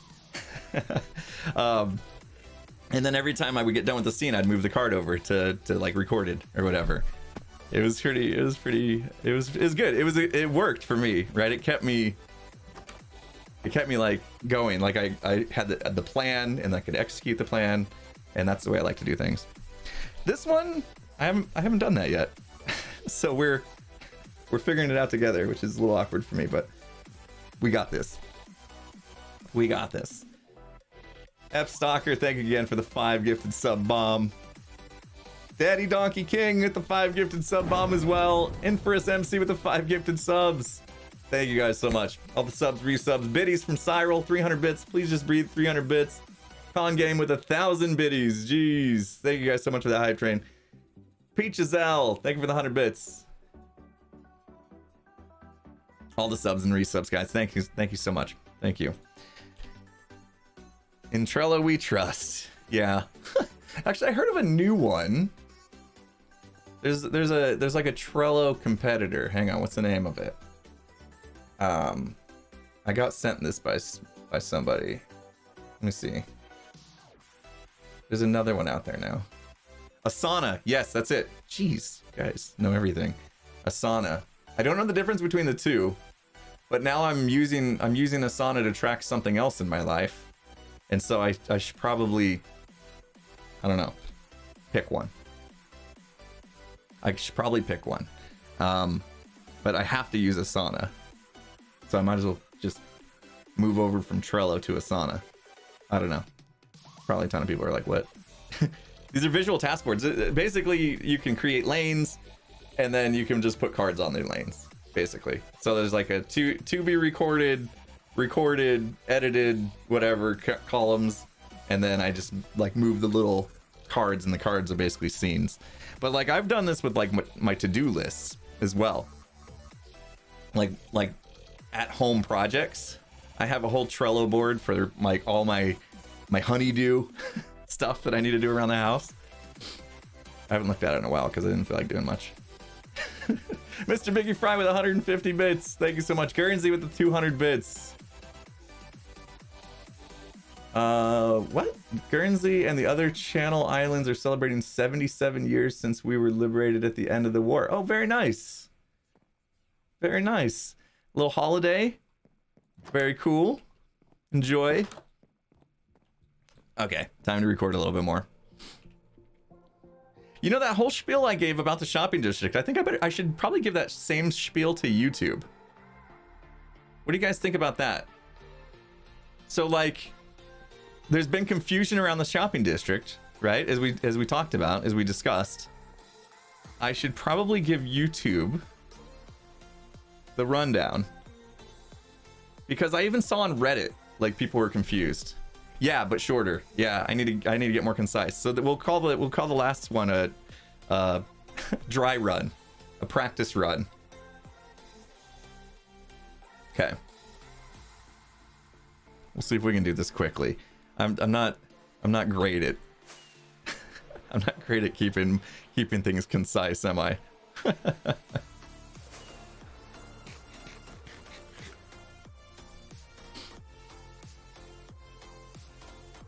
And then every time I would get done with the scene, I'd move the card over to like recorded or whatever. It was good. It worked for me, right? It kept me like going. Like I had the plan, and I could execute the plan, and that's the way I like to do things. This one, I haven't done that yet. So we're figuring it out together, which is a little awkward for me, but we got this. We got this. F Stalker, thank you again for the 5 gifted sub bomb. Daddy Donkey King with the 5 gifted sub bomb as well. Infamous MC with the 5 gifted subs. Thank you guys so much. All the subs, resubs. Biddies from Cyril, 300 bits. Please just breathe, 300 bits. Con Game with 1,000 biddies. Jeez. Thank you guys so much for that hype train. Peaches L, thank you for the 100 bits. All the subs and resubs, guys. Thank you so much. Thank you. In Trello we trust. Yeah. Actually, I heard of a new one. There's like a Trello competitor. Hang on, what's the name of it? I got sent this by somebody. Let me see. There's another one out there now. Asana. Yes, that's it. Jeez, guys, know everything. Asana. I don't know the difference between the two, but now I'm using Asana to track something else in my life, and so I should probably, I don't know, pick one. I should probably pick one, but I have to use Asana, so I might as well just move over from Trello to Asana. I don't know. Probably a ton of people are like, what? These are visual task boards. Basically, you can create lanes, and then you can just put cards on their lanes, basically. So there's like a to be recorded, edited, whatever columns, and then I just like move the little cards, and the cards are basically scenes. But like I've done this with like my to-do lists as well. Like at home projects. I have a whole Trello board for like all my honeydew stuff that I need to do around the house. I haven't looked at it in a while because I didn't feel like doing much. Mr. Biggie Fry with 150 bits. Thank you so much. Guernsey with the 200 bits. What? Guernsey and the other Channel Islands are celebrating 77 years since we were liberated at the end of the war. Oh, very nice. Very nice. Little holiday. Very cool. Enjoy. Okay, time to record a little bit more. You know that whole spiel I gave about the shopping district? I think I should probably give that same spiel to YouTube. What do you guys think about that? So like, there's been confusion around the shopping district, right? As we talked about, as we discussed. I should probably give YouTube the rundown, because I even saw on Reddit like people were confused. Yeah, but shorter. Yeah, I need to get more concise. So that we'll call the last one a dry run, a practice run. Okay. We'll see if we can do this quickly. I'm not great at I'm not great at keeping things concise, am I?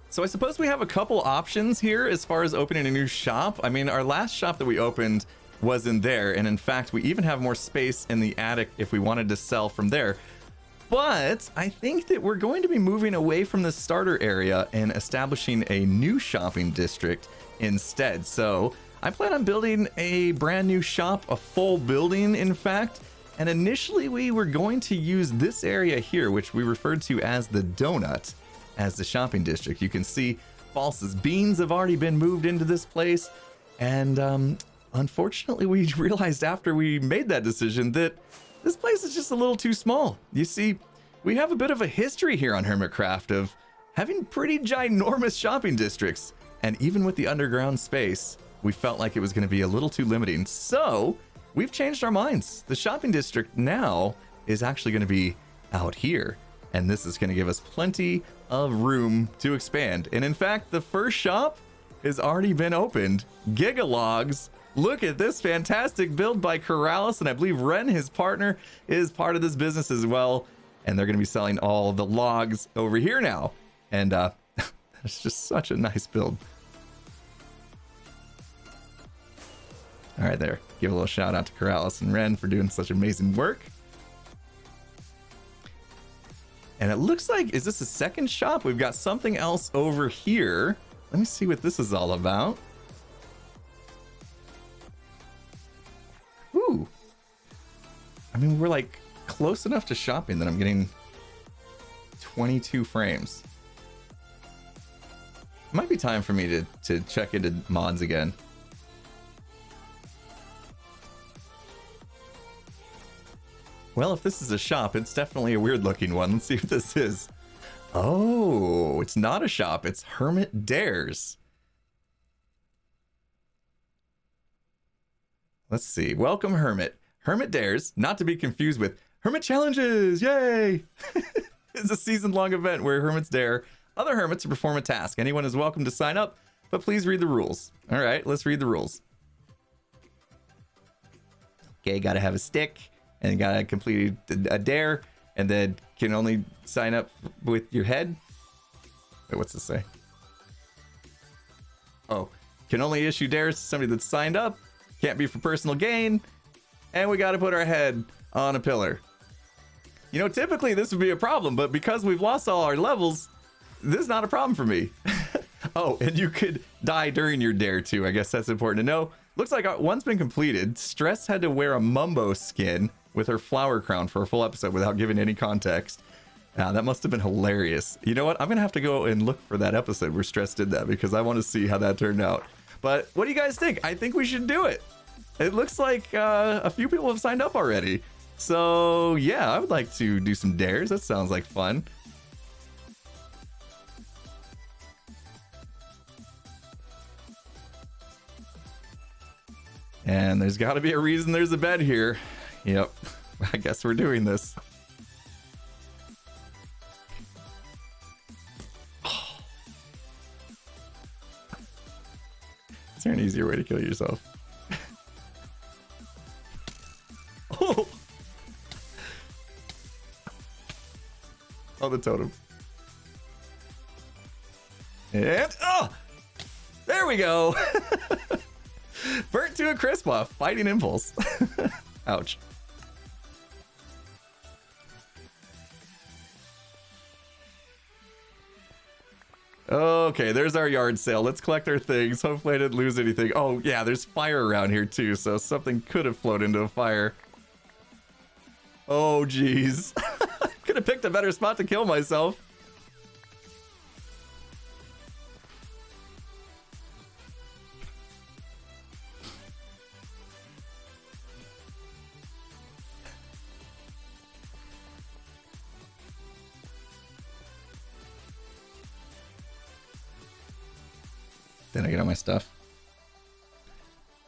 So I suppose we have a couple options here as far as opening a new shop. I mean, our last shop that we opened was in there, and in fact, we even have more space in the attic if we wanted to sell from there. But I think that we're going to be moving away from the starter area and establishing a new shopping district instead. So I plan on building a brand new shop, a full building, in fact. And initially we were going to use this area here, which we referred to as the donut, as the shopping district. You can see False's beans have already been moved into this place. And unfortunately, we realized after we made that decision that this place is just a little too small. You see, we have a bit of a history here on Hermitcraft of having pretty ginormous shopping districts. And even with the underground space, we felt like it was going to be a little too limiting. So we've changed our minds. The shopping district now is actually going to be out here. And this is going to give us plenty of room to expand. And in fact, the first shop has already been opened. Gigalogs. Look at this fantastic build by Corrales, and I believe Ren, his partner, is part of this business as well. And they're going to be selling all the logs over here now. And it's just such a nice build. All right, there. Give a little shout out to Corrales and Ren for doing such amazing work. And it looks like, is this a second shop? We've got something else over here. Let me see what this is all about. Ooh. I mean, we're like close enough to shopping that I'm getting 22 frames. It might be time for me to check into mods again. Well, if this is a shop, it's definitely a weird looking one. Let's see what this is. Oh, it's not a shop. It's Hermit Dares. Let's see. Welcome, Hermit. Hermit Dares, not to be confused with Hermit Challenges. Yay! It's a season-long event where hermits dare other hermits to perform a task. Anyone is welcome to sign up, but please read the rules. All right, let's read the rules. Okay, gotta have a stick. And gotta complete a dare, and then can only sign up with your head. Wait, what's this say? Oh, can only issue dares to somebody that's signed up. Can't be for personal gain. And we gotta put our head on a pillar. You know, typically this would be a problem, but because we've lost all our levels, this is not a problem for me. Oh, and you could die during your dare too. I guess that's important to know. Looks like one's been completed. Stress had to wear a Mumbo skin with her flower crown for a full episode without giving any context. Now, that must have been hilarious. You know what? I'm going to have to go and look for that episode where Stress did that because I want to see how that turned out. But what do you guys think? I think we should do it. It looks like a few people have signed up already. So, yeah, I would like to do some dares. That sounds like fun. And there's got to be a reason there's a bed here. Yep, I guess we're doing this. there an easier way to kill yourself? Oh! Oh, the totem. And, oh! There we go! Burnt to a crisp off. Fighting impulse. Ouch. Okay, there's our yard sale. Let's collect our things. Hopefully I didn't lose anything. Oh, yeah, there's fire around here too, so something could have flown into a fire. Oh, jeez. Could have picked a better spot to kill myself. Did I get all my stuff?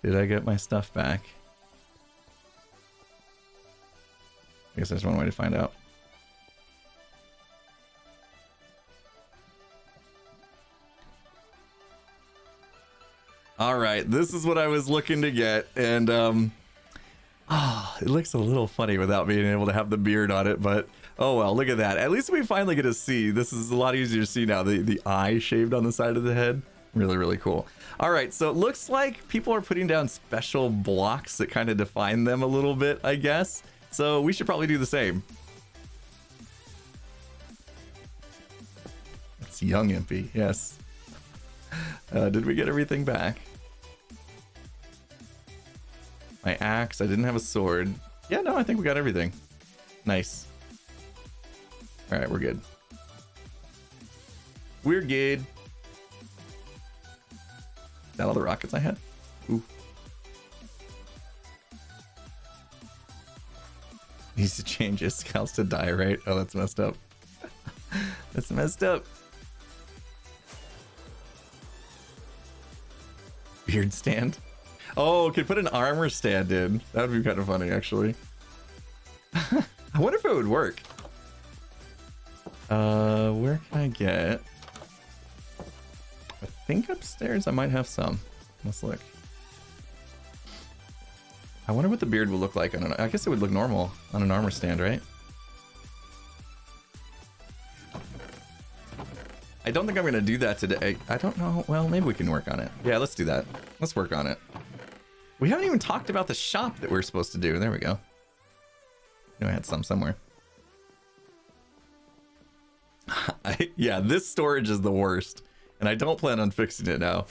Did I get my stuff back? I guess there's one way to find out. All right, this is what I was looking to get, and it looks a little funny without being able to have the beard on it, but oh well, look at that. At least we finally get to see. This is a lot easier to see now. The eye shaved on the side of the head. Really, really cool. All right, so it looks like people are putting down special blocks that kind of define them a little bit, I guess. So we should probably do the same. It's young Impy, yes. Did we get everything back? My axe, I didn't have a sword. Yeah, no, I think we got everything. Nice. All right, we're good. We're good. Is that all the rockets I had? Ooh. Needs to change his scouts to die, right? Oh, that's messed up. That's messed up. Beard stand. Oh, could put an armor stand in. That would be kind of funny, actually. I wonder if it would work. Where can I get? I think upstairs I might have some. Let's look. I wonder what the beard will look like. I guess it would look normal on an armor stand, right? I don't think I'm gonna do that today. I don't know. Well, maybe we can work on it. Yeah, let's do that. Let's work on it. We haven't even talked about the shop that we're supposed to do. There we go. I knew I had some somewhere. Yeah, this storage is the worst. And I don't plan on fixing it now.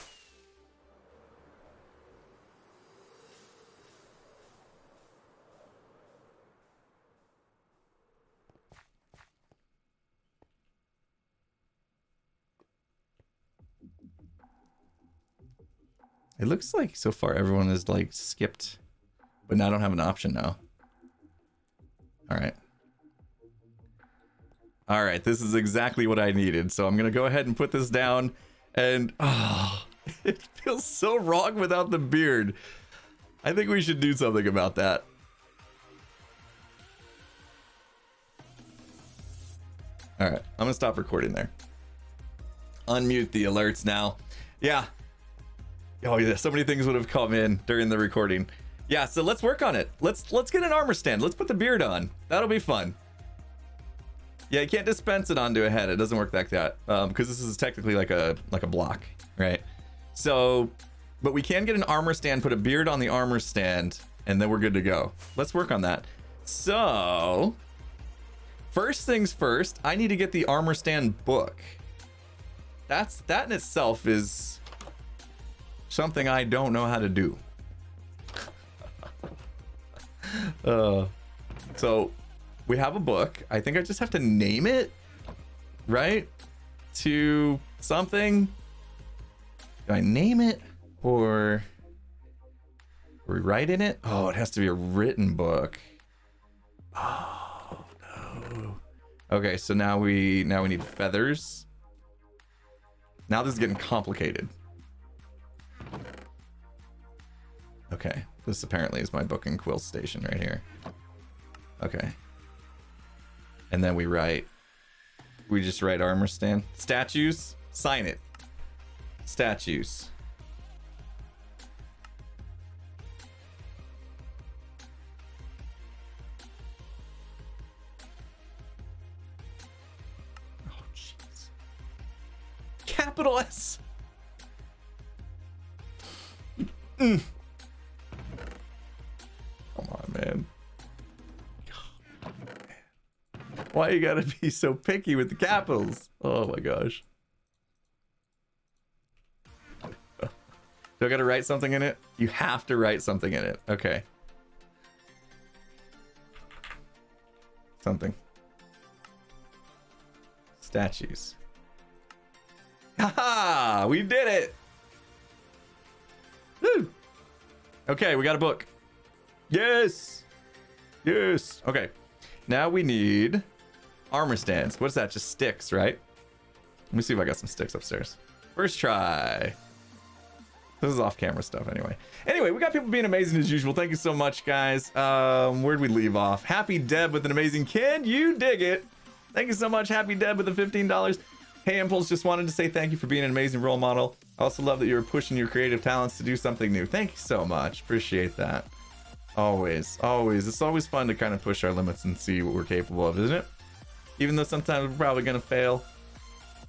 It looks like so far everyone is like skipped, but now I don't have an option now. All right. All right, this is exactly what I needed. So I'm gonna go ahead and put this down, and oh, it feels so wrong without the beard. I think we should do something about that. All right, I'm gonna stop recording there. Unmute the alerts now. Yeah. Oh yeah, so many things would have come in during the recording. Yeah, so let's work on it. Let's get an armor stand. Let's put the beard on. That'll be fun. Yeah, you can't dispense it onto a head. It doesn't work like that because this is technically like a block, right? So, but we can get an armor stand, put a beard on the armor stand, and then we're good to go. Let's work on that. So, first things first, I need to get the armor stand book. That in itself is something I don't know how to do. So we have a book. I think I just have to name it, right? To something. Do I name it or we write in it? Oh, it has to be a written book. Oh no. Okay, so now we need feathers. Now this is getting complicated. Okay, this apparently is my book and quill station right here. Okay. And then we just write armor stand. Statues, sign it. Statues. capital S. Come on, man. Why you gotta be so picky with the capitals? Oh my gosh. Do I gotta write something in it? You have to write something in it. Okay. Something. Statues. Haha! We did it! Woo! Okay, we got a book. Yes! Yes! Okay. Now we need armor stands. What's that? Just sticks, right? Let me see if I got some sticks upstairs. First try. This is off-camera stuff anyway. Anyway, we got people being amazing as usual. Thank you so much, guys. Where'd we leave off? Happy Deb with an amazing Can You Dig It? Thank you so much, Happy Deb with the $15. Hey, Impulse, just wanted to say thank you for being an amazing role model. I also love that you're pushing your creative talents to do something new. Thank you so much. Appreciate that. Always, always. It's always fun to kind of push our limits and see what we're capable of, isn't it? Even though sometimes we're probably going to fail,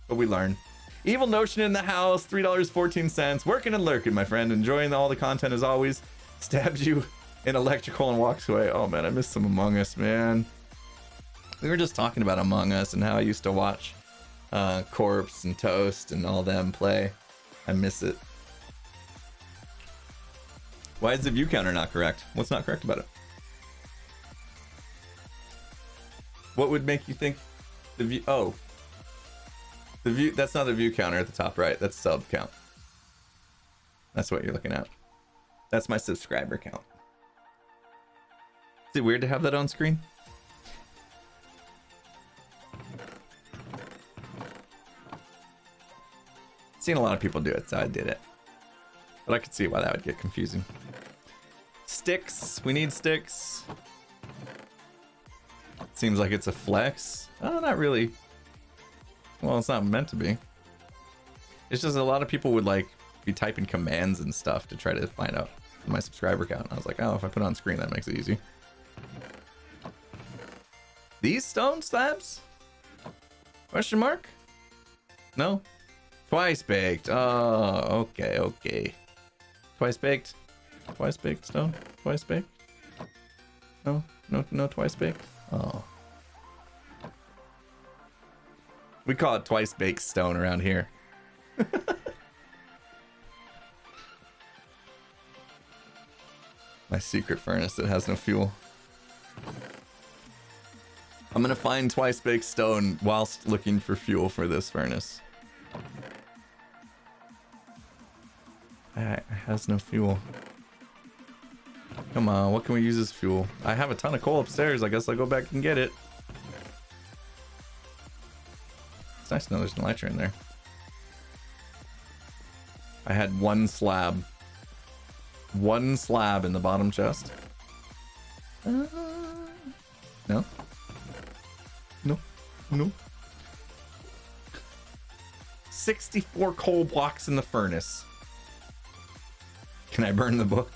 but we learn. Evil Notion in the house, $3.14. Working and lurking, my friend. Enjoying all the content as always. Stabs you in electrical and walks away. Oh man, I missed some Among Us, man. We were just talking about Among Us and how I used to watch Corpse and Toast and all them play. I miss it. Why is the view counter not correct? What's not correct about it? What would make you think the view... Oh. The view... That's not the view counter at the top right. That's sub count. That's what you're looking at. That's my subscriber count. Is it weird to have that on screen? Seen a lot of people do it, so I did it. But I could see why that would get confusing. Sticks. We need sticks. Seems like it's a flex. Oh, not really. Well, it's not meant to be. It's just a lot of people would like be typing commands and stuff to try to find out my subscriber count. I was like, oh, if I put it on screen, that makes it easy. These stone slabs? Question mark? No? Twice baked. Oh, okay, okay. Twice baked? Twice baked stone? Twice baked? No? No twice baked? Oh. We call it twice baked stone around here. My secret furnace that has no fuel. I'm gonna find twice baked stone whilst looking for fuel for this furnace. It has no fuel. Come on, what can we use as fuel? I have a ton of coal upstairs. I guess I'll go back and get it. It's nice to know there's an elytra in there. I had one slab. One slab in the bottom chest. No? No. No. 64 coal blocks in the furnace. Can I burn the book?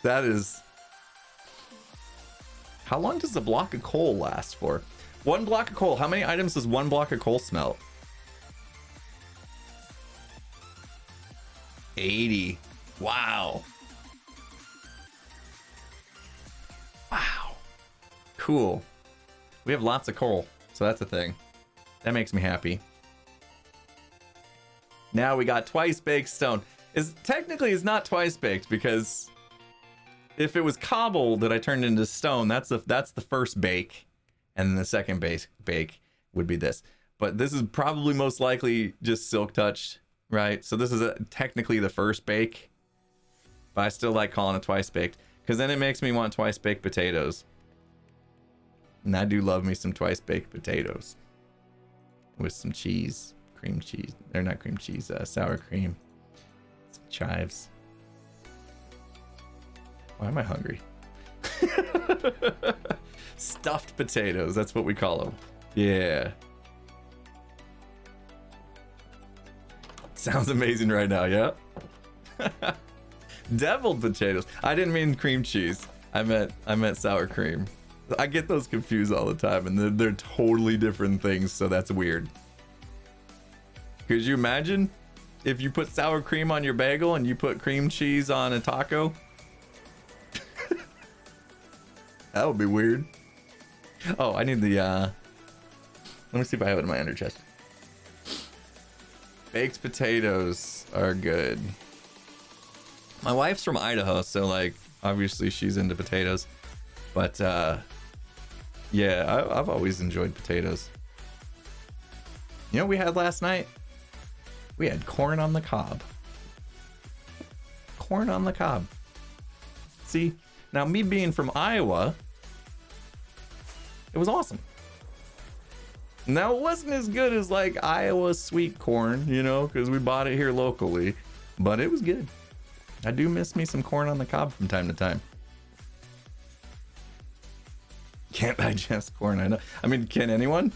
That is... How long does a block of coal last for? One block of coal. How many items does one block of coal smelt? 80. Wow. Wow. Cool. We have lots of coal, so that's a thing. That makes me happy. Now we got twice baked stone. Technically it's not twice baked because if it was cobble that I turned into stone, that's the first bake, and then the second bake would be this. But this is probably most likely just silk touched, right? So this is technically the first bake, but I still like calling it twice baked because then it makes me want twice baked potatoes. And I do love me some twice baked potatoes with some cheese. Cream cheese. They're not cream cheese, sour cream. Some chives. Why am I hungry? Stuffed potatoes. That's what we call them. Yeah. Sounds amazing right now, yeah? Deviled potatoes. I didn't mean cream cheese. I meant sour cream. I get those confused all the time, and they're totally different things, so that's weird. Could you imagine if you put sour cream on your bagel and you put cream cheese on a taco? That would be weird. Oh, I need the let me see if I have it in my under chest. Baked potatoes are good. My wife's from Idaho, so like obviously she's into potatoes. But yeah, I've always enjoyed potatoes. You know what we had last night? We had corn on the cob. Corn on the cob. See, now me being from Iowa, it was awesome. Now it wasn't as good as like Iowa sweet corn, you know, because we bought it here locally, but it was good. I do miss me some corn on the cob from time to time. Can't digest corn, I know. I mean, can anyone?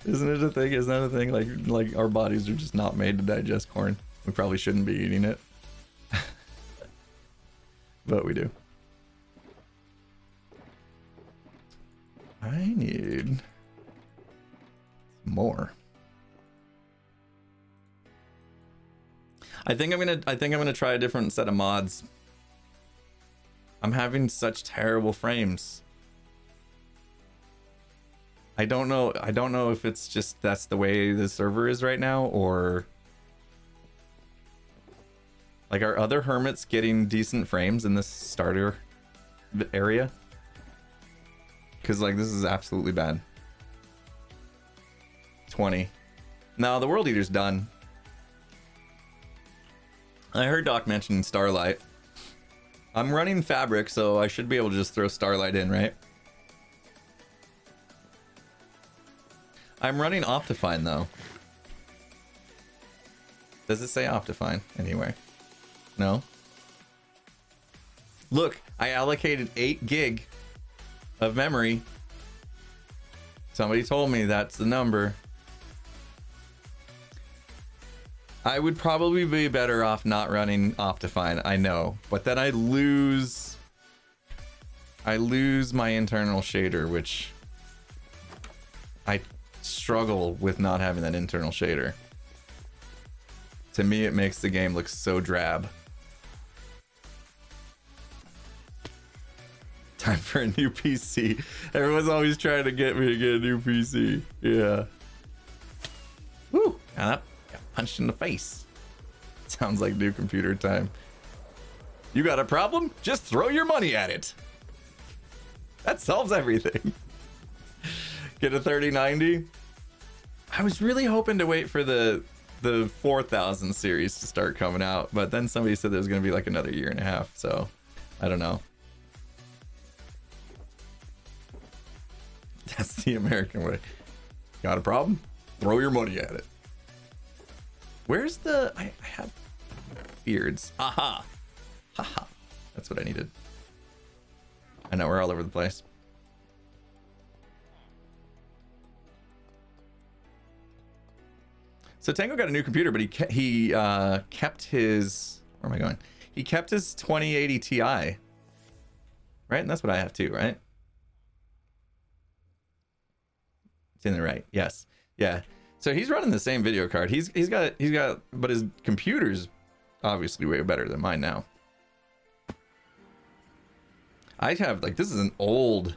Isn't it a thing? Isn't that a thing? Like our bodies are just not made to digest corn. We probably shouldn't be eating it. But we do. I need more. I think I'm gonna try a different set of mods. I'm having such terrible frames. I don't know if it's just that's the way the server is right now, or like are other hermits getting decent frames in this starter area? Because like this is absolutely bad. 20. No, the World Eater's done. I heard Doc mention Starlight. I'm running Fabric, so I should be able to just throw Starlight in, right? I'm running Optifine though. Does it say Optifine anywhere? No? Look, I allocated 8 gig of memory. Somebody told me that's the number. I would probably be better off not running Optifine, I know, but then I lose my internal shader, which I struggle with not having that internal shader. To me, it makes the game look so drab. Time for a new PC. Everyone's always trying to get me to get a new PC. Yeah. Woo! And that got punched in the face. Sounds like new computer time. You got a problem? Just throw your money at it. That solves everything. Get a 3090. I was really hoping to wait for the 4000 series to start coming out, but then somebody said there's going to be like another year and a half, so I don't know. That's the American way. Got a problem? Throw your money at it. Where's the... I have beards. Aha! Haha. That's what I needed. I know, we're all over the place. So Tango got a new computer, but he kept his... Where am I going? He kept his 2080 Ti. Right? And that's what I have too, right? It's in the right. Yes. Yeah. So he's running the same video card. He's got, but his computer's obviously way better than mine now. I have, like, this is an old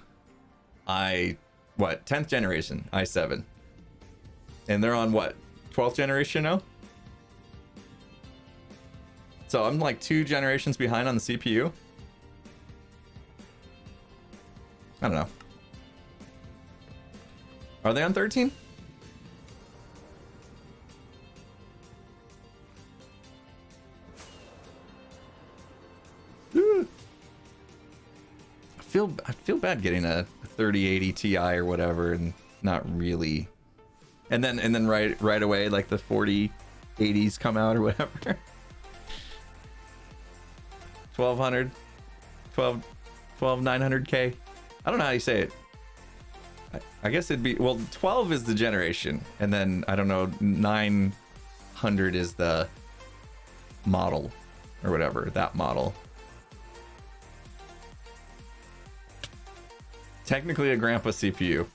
10th generation i7. And they're on what? 12th generation now? So I'm like 2 generations behind on the CPU. I don't know. Are they on 13? I feel bad getting a 3080 Ti or whatever and not really. And then right away like the 4080s come out or whatever. 1200 900K. I don't know how you say it. I guess it'd be, well, 12 is the generation, and then I don't know, 900 is the model or whatever, that model. Technically a grandpa CPU.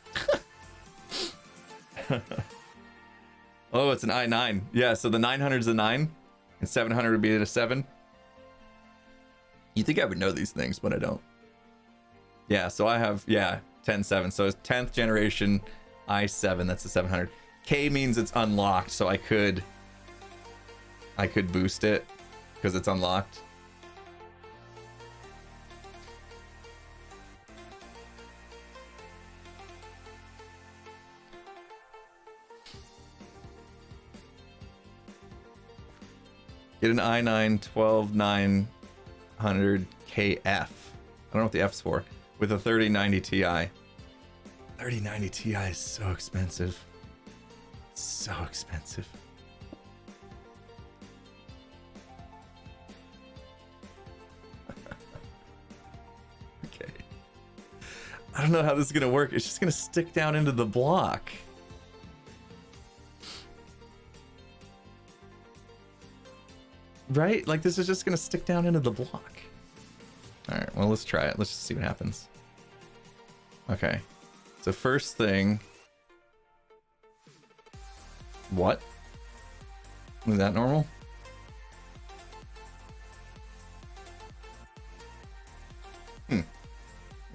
Oh, it's an I9. Yeah, so the 900 is a 9, and 700 would be a 7. You think I would know these things, but I don't. Yeah, so I have, 10-7. So it's 10th generation i7, that's a 700. K means it's unlocked, so I could boost it because it's unlocked. Get an i9 12900KF. I don't know what the F's for. With a 3090 Ti. 3090 Ti is so expensive. So expensive. Okay. I don't know how this is gonna work. It's just gonna stick down into the block. Right? Like this is just gonna stick down into the block. Alright, well let's try it. Let's just see what happens. Okay. So first thing. What? Is that normal?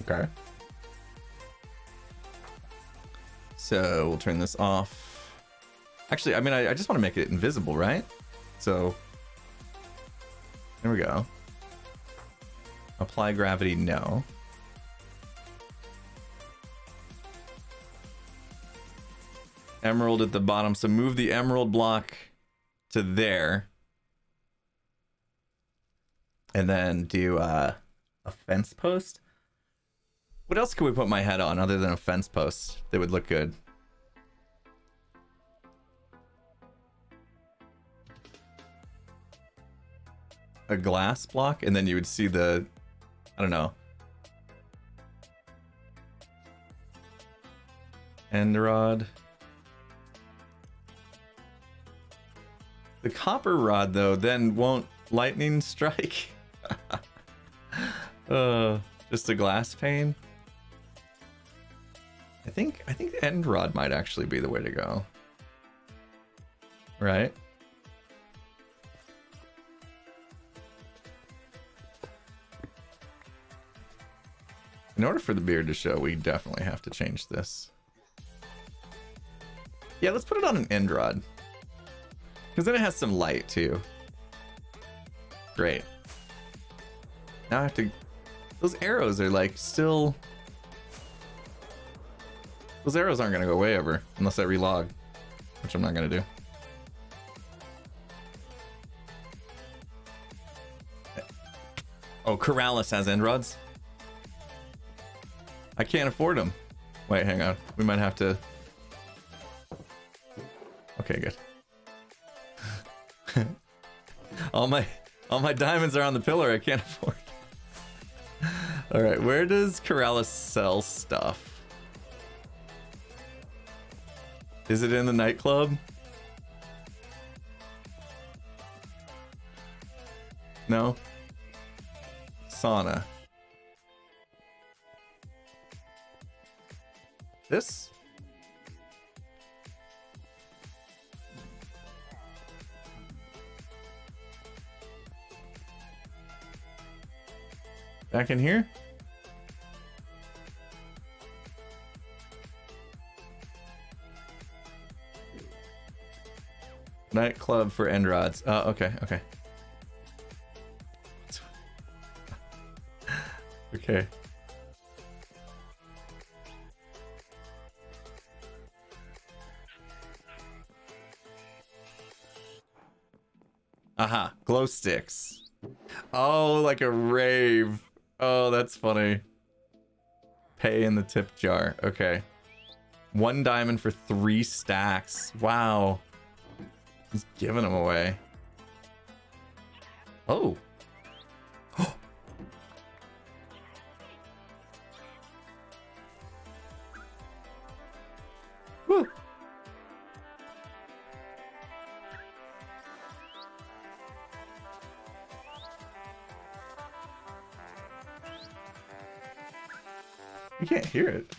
Okay. So we'll turn this off. Actually, I mean, I just want to make it invisible, right? So there we go. Apply gravity, no. Emerald at the bottom, so move the emerald block to there. And then do a fence post. What else could we put my head on other than a fence post that would look good? A glass block, and then you would see the, I don't know. End rod. The copper rod, though, then won't lightning strike. Just a glass pane. I think the end rod might actually be the way to go. Right? In order for the beard to show, we definitely have to change this. Yeah, let's put it on an end rod. Because then it has some light too. Great. Now I have to... Those arrows are like still... Those arrows aren't going to go away ever unless I relog, which I'm not going to do. Oh, Corrales has end rods? I can't afford them. Wait, hang on. We might have to... Okay, good. all my diamonds are on the pillar. I can't afford. All right, where does Corrales sell stuff? Is it in the nightclub? No. Sauna. This? Back in here? Nightclub for end rods. Oh, okay, okay. Okay. Aha, glow sticks. Oh, like a rave. Oh, that's funny. Pay in the tip jar. Okay. 1 diamond for 3 stacks. Wow. He's giving them away. Oh. Woo. You can't hear it.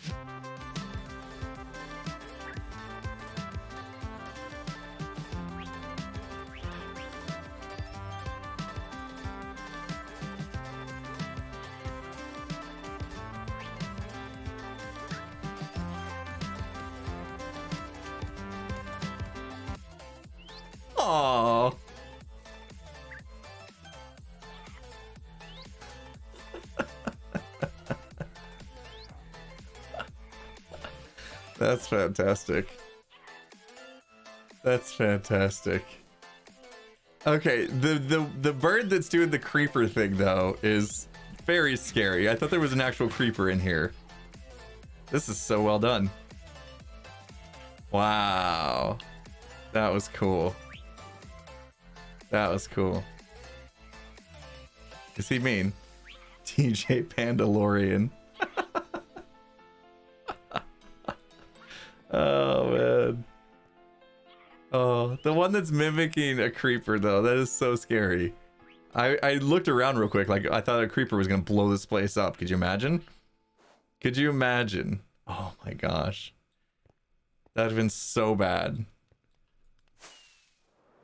Oh. That's fantastic. That's fantastic. Okay, the bird that's doing the creeper thing though is very scary. I thought there was an actual creeper in here. This is so well done. Wow. That was cool. That was cool. Is he mean? TJ Pandalorian. Oh man. Oh, the one that's mimicking a creeper though, that is so scary. I looked around real quick, like I thought a creeper was gonna blow this place up. Could you imagine? Could you imagine? Oh my gosh. That'd have been so bad.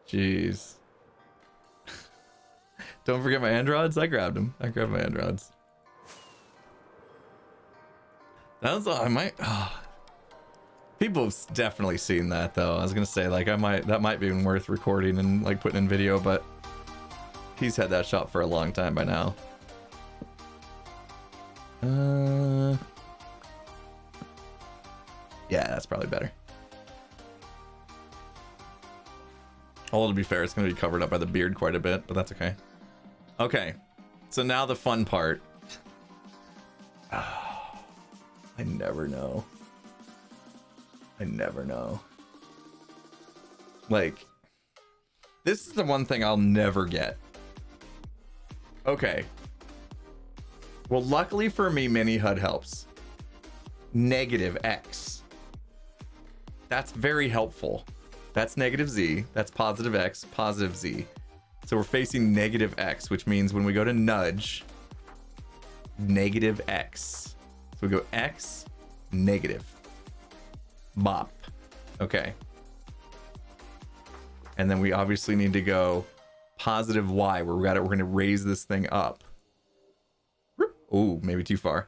Jeez. Don't forget my androds. I grabbed them. I grabbed my androds. That was all I might. Oh. People have definitely seen that though. I was gonna say like that might be worth recording and like putting in video, but he's had that shot for a long time by now. Yeah, that's probably better. Although to be fair, it's gonna be covered up by the beard quite a bit, but that's okay. Okay, so now the fun part. I never know. I never know. Like, this is the one thing I'll never get. Okay. Well, luckily for me, mini HUD helps. Negative X. That's very helpful. That's negative Z. That's positive X, positive Z. So we're facing negative X, which means when we go to nudge, negative X. So we go X, negative. Bop. Okay. And then we obviously need to go positive Y, where we're going to raise this thing up. Oh, maybe too far.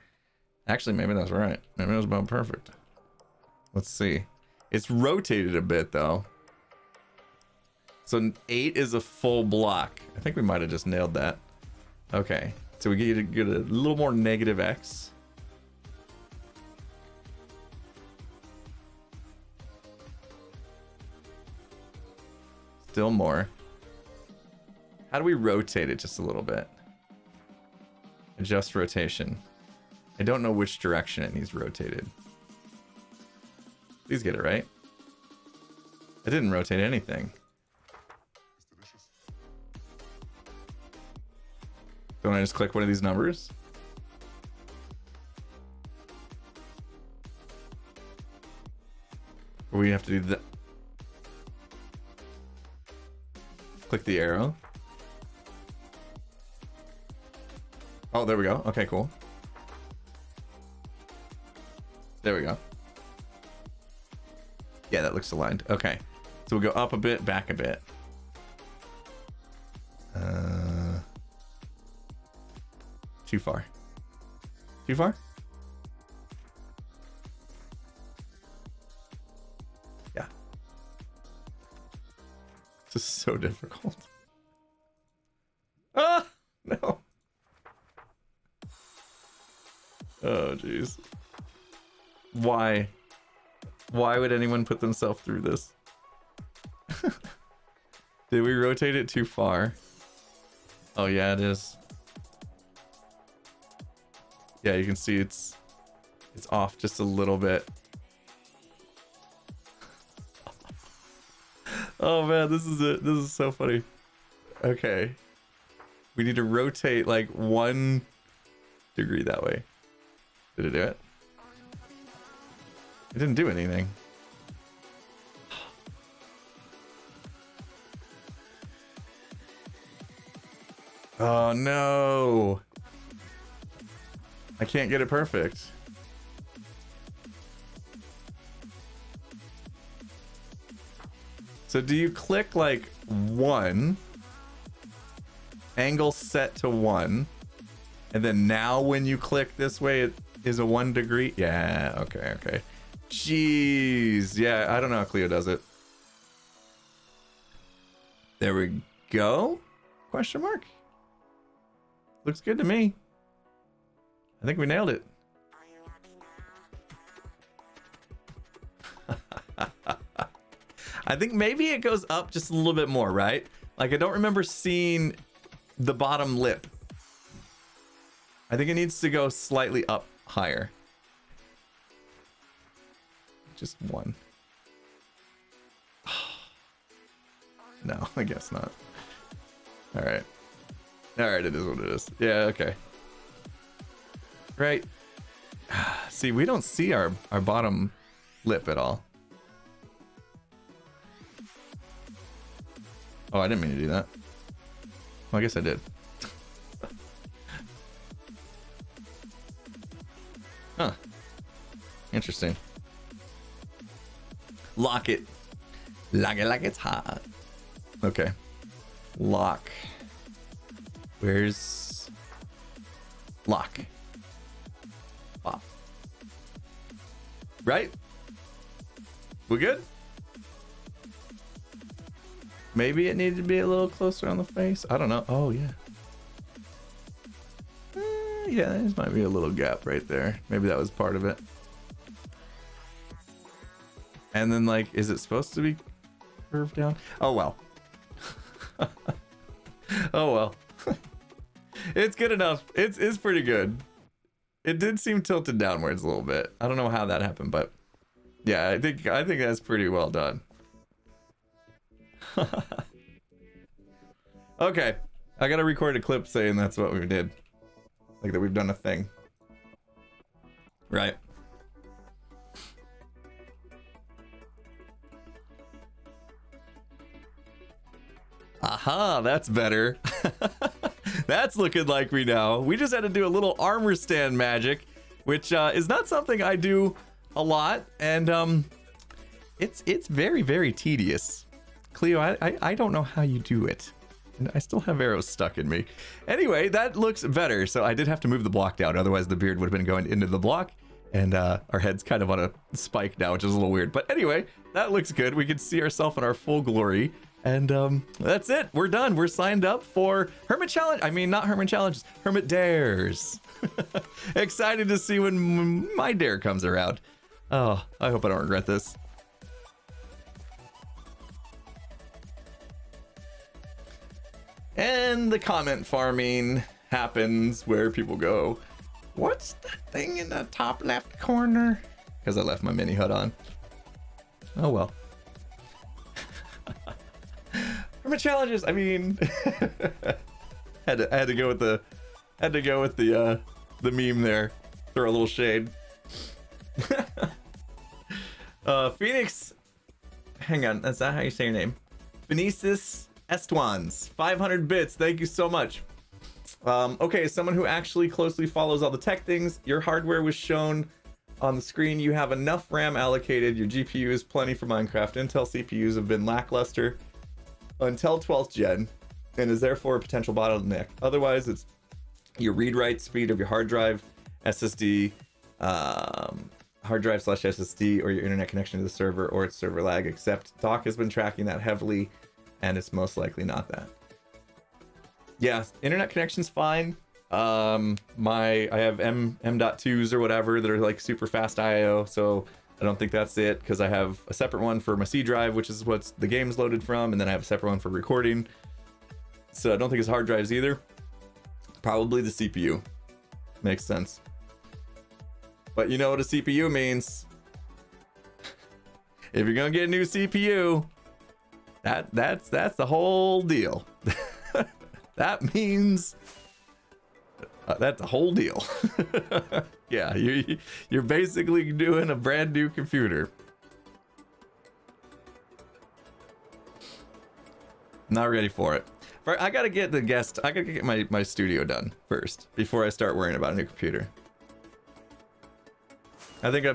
Actually, maybe that's right. Maybe that was about perfect. Let's see. It's rotated a bit though. So 8 is a full block. I think we might have just nailed that. Okay. So we get a little more negative X. Still more. How do we rotate it just a little bit? Adjust rotation. I don't know which direction it needs rotated. Please get it right. I didn't rotate anything. Don't I just click one of these numbers? Or we have to do that. Click the arrow. Oh, there we go. Okay, cool. There we go. Yeah, that looks aligned. Okay. So we'll go up a bit, back a bit. Too far. Too far? Yeah. This is so difficult. Ah! No. Oh, jeez. Why? Why would anyone put themselves through this? Did we rotate it too far? Oh, yeah, it is. Yeah, you can see it's off just a little bit. Oh man, this is it. This is so funny. Okay. We need to rotate like 1 degree that way. Did it do it? It didn't do anything. Oh no. I can't get it perfect. So do you click like 1, angle set to 1, and then now when you click this way it is a 1 degree? Yeah, okay. Jeez. Yeah, I don't know how Cleo does it. There we go. Question mark. Looks good to me. I think we nailed it. I think maybe it goes up just a little bit more, right? Like, I don't remember seeing the bottom lip. I think it needs to go slightly up higher. Just one. No, I guess not. All right. All right, it is what it is. Yeah, okay. Right. See, we don't see our bottom lip at all. Oh, I didn't mean to do that. Well, I guess I did. Huh. Interesting. Lock it. Lock it like it's hot. Okay. Lock. Where's lock? Pop. Right? We good? Maybe it needed to be a little closer on the face. I don't know. Oh, yeah. Yeah, there might be a little gap right there. Maybe that was part of it. And then, like, is it supposed to be curved down? Oh, well. Oh, well. It's good enough. It's pretty good. It did seem tilted downwards a little bit. I don't know how that happened, but yeah, I think that's pretty well done. Okay, I gotta record a clip saying that's what we did, like that we've done a thing, right? Aha, that's better. That's looking like we know. We just had to do a little armor stand magic, which is not something I do a lot, and it's very, very tedious. Cleo, I don't know how you do it. And I still have arrows stuck in me. Anyway, that looks better. So I did have to move the block down. Otherwise, the beard would have been going into the block. And our head's kind of on a spike now, which is a little weird. But anyway, that looks good. We can see ourselves in our full glory. And that's it. We're done. We're signed up for Hermit Challenge. I mean, not Hermit Challenges, Hermit Dares. Excited to see when my dare comes around. Oh, I hope I don't regret this. And the comment farming happens where people go, what's that thing in the top left corner? Because I left my mini hut on. Oh well. Hermit challenges. I mean, had to go with the meme there. Throw a little shade. Phoenix. Hang on, that's not how you say your name. Benesis Estwans, 500 bits. Thank you so much. Okay, someone who actually closely follows all the tech things. Your hardware was shown on the screen. You have enough RAM allocated. Your GPU is plenty for Minecraft. Intel CPUs have been lackluster until 12th gen and is therefore a potential bottleneck. Otherwise, it's your read-write speed of your hard drive, SSD, hard drive / SSD, or your internet connection to the server, or its server lag, except Doc has been tracking that heavily, and it's most likely not that. Yeah, internet connection's fine. I have M.2s or whatever that are like super fast IO, so I don't think that's it, because I have a separate one for my C drive, which is what the game's loaded from, and then I have a separate one for recording. So I don't think it's hard drives either. Probably the CPU. Makes sense. But you know what a CPU means. If you're gonna get a new CPU, that's the whole deal. That means that's a whole deal. Yeah, you're basically doing a brand new computer. Not ready for it. I gotta get my studio done first before I start worrying about a new computer. I think I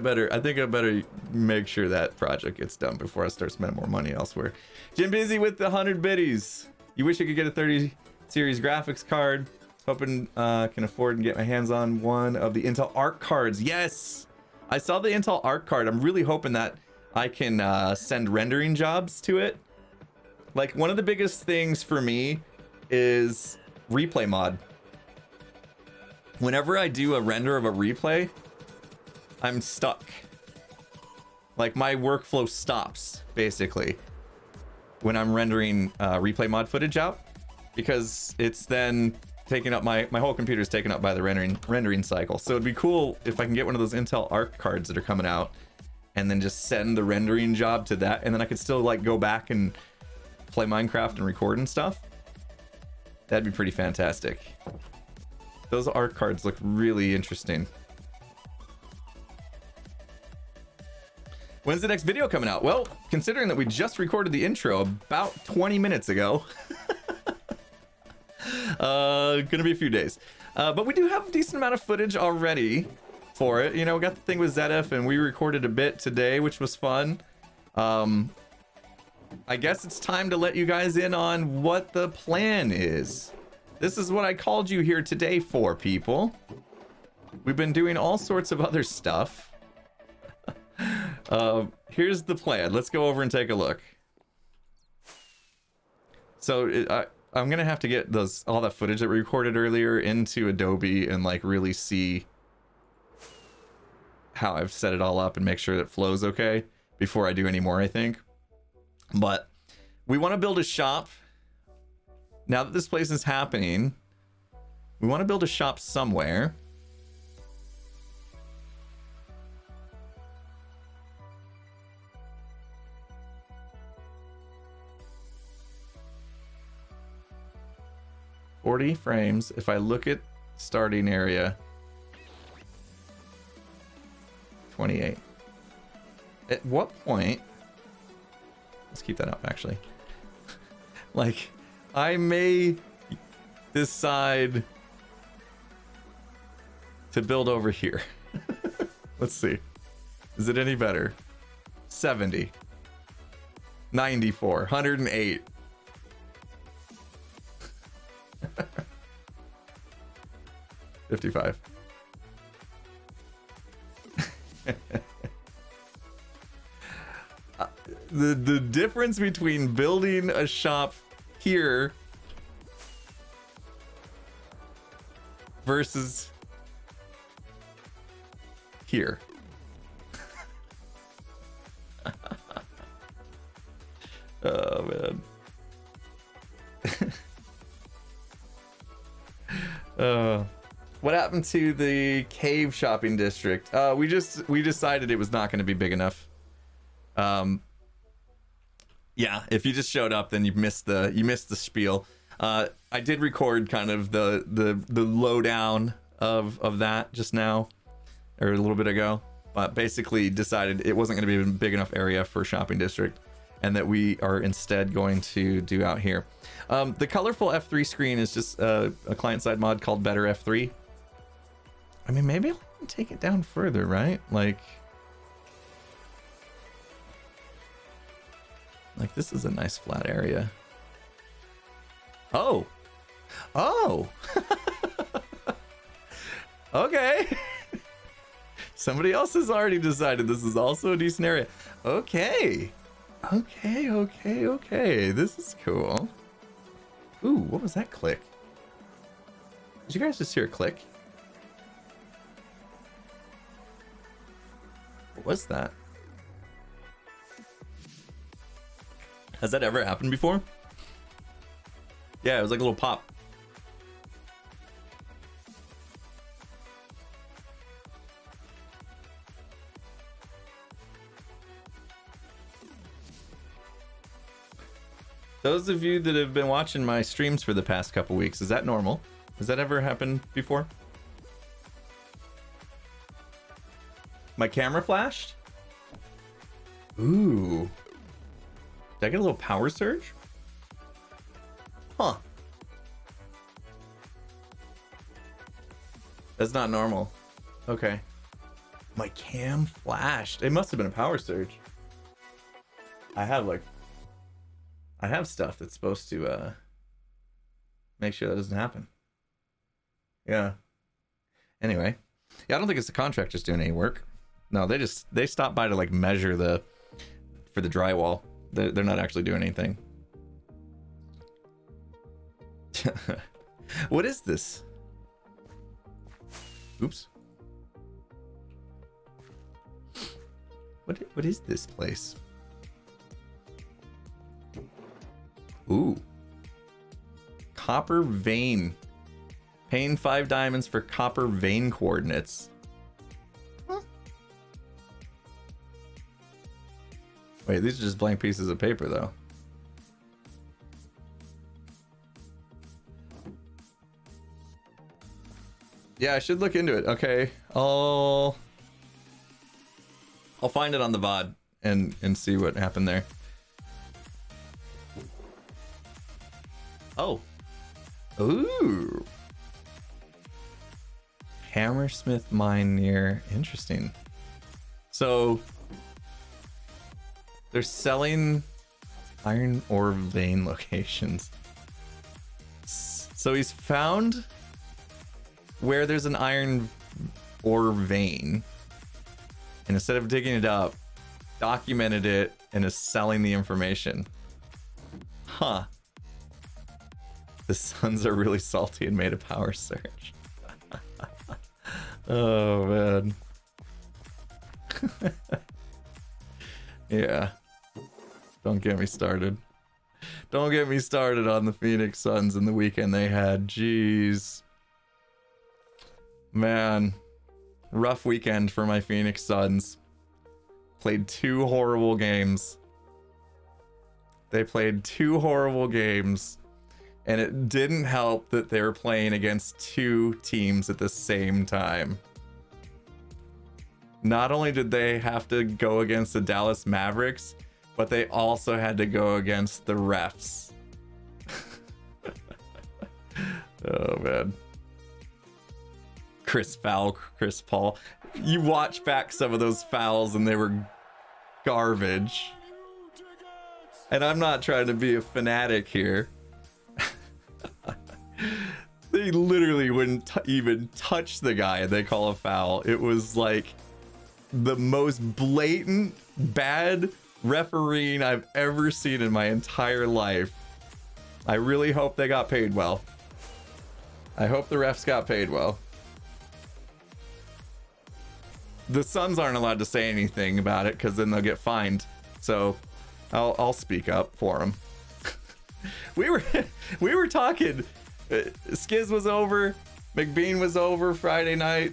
better make sure that project gets done before I start spending more money elsewhere. Jim Busy with the 100 biddies. You wish I could get a 30 series graphics card. Hoping can afford and get my hands on one of the Intel Arc cards. Yes, I saw the Intel Arc card. I'm really hoping that I can send rendering jobs to it. Like, one of the biggest things for me is replay mod. Whenever I do a render of a replay, I'm stuck. Like, my workflow stops, basically, when I'm rendering replay mod footage out, because it's then taking up my whole computer is taken up by the rendering cycle. So it'd be cool if I can get one of those Intel Arc cards that are coming out and then just send the rendering job to that, and then I could still like go back and play Minecraft and record and stuff. That'd be pretty fantastic. Those Arc cards look really interesting. When's the next video coming out? Well, considering that we just recorded the intro about 20 minutes ago, gonna be a few days. But we do have a decent amount of footage already for it. You know, we got the thing with ZF and we recorded a bit today, which was fun. I guess it's time to let you guys in on what the plan is. This is what I called you here today for, people. We've been doing all sorts of other stuff. Here's the plan. Let's go over and take a look. So I'm gonna have to get all that footage that we recorded earlier into Adobe and like really see how I've set it all up and make sure that it flows okay before I do any more, I think. But we want to build a shop. Now that this place is happening, we want to build a shop somewhere. $40 frames. If I look at starting area, 28. At what point? Let's keep that up, actually. Like, I may decide to build over here. Let's see. Is it any better? 70. 94. 108. 55. The difference between building a shop here versus here. Oh man. What happened to the cave shopping district? We decided it was not going to be big enough. Yeah, if you just showed up, then you missed the spiel. I did record kind of the lowdown of that just now, or a little bit ago, but basically decided it wasn't going to be a big enough area for shopping district, and that we are instead going to do out here. The colorful F3 screen is just a client-side mod called Better F3. I mean, maybe I'll take it down further, right? Like this is a nice flat area. Oh. Okay. Somebody else has already decided this is also a decent area. Okay. This is cool. Ooh, what was that click? Did you guys just hear a click? What was that? Has that ever happened before? Yeah, it was like a little pop. Those of you that have been watching my streams for the past couple weeks, is that normal? Has that ever happened before? My camera flashed? Ooh. Did I get a little power surge? Huh. That's not normal. Okay. My cam flashed. It must have been a power surge. I have stuff that's supposed to make sure that doesn't happen. Yeah. Anyway. Yeah, I don't think it's the contractors doing any work. No, they stopped by to like measure for the drywall. They're not actually doing anything. What is this? Oops. What is this place? Ooh. Copper vein. Paying 5 diamonds for copper vein coordinates. Huh. Wait, these are just blank pieces of paper, though. Yeah, I should look into it. Okay, I'll find it on the VOD and see what happened there. Oh. Ooh. Hammersmith mine near. Interesting. So they're selling iron ore vein locations. So he's found where there's an iron ore vein, and instead of digging it up, documented it and is selling the information. Huh. The Suns are really salty and made a power surge. Oh man. Yeah. Don't get me started. Don't get me started on the Phoenix Suns and the weekend they had. Jeez. Man. Rough weekend for my Phoenix Suns. Played 2 horrible games. They played 2 horrible games. And it didn't help that they were playing against 2 teams at the same time. Not only did they have to go against the Dallas Mavericks, but they also had to go against the refs. Oh man. Chris Paul. You watch back some of those fouls and they were garbage. And I'm not trying to be a fanatic here. They literally wouldn't even touch the guy and they call a foul. It was like the most blatant bad refereeing I've ever seen in my entire life. I really hope they got paid well. I hope the refs got paid well. The Suns aren't allowed to say anything about it because then they'll get fined. So I'll speak up for them. we were talking. Skiz was over, McBean was over Friday night,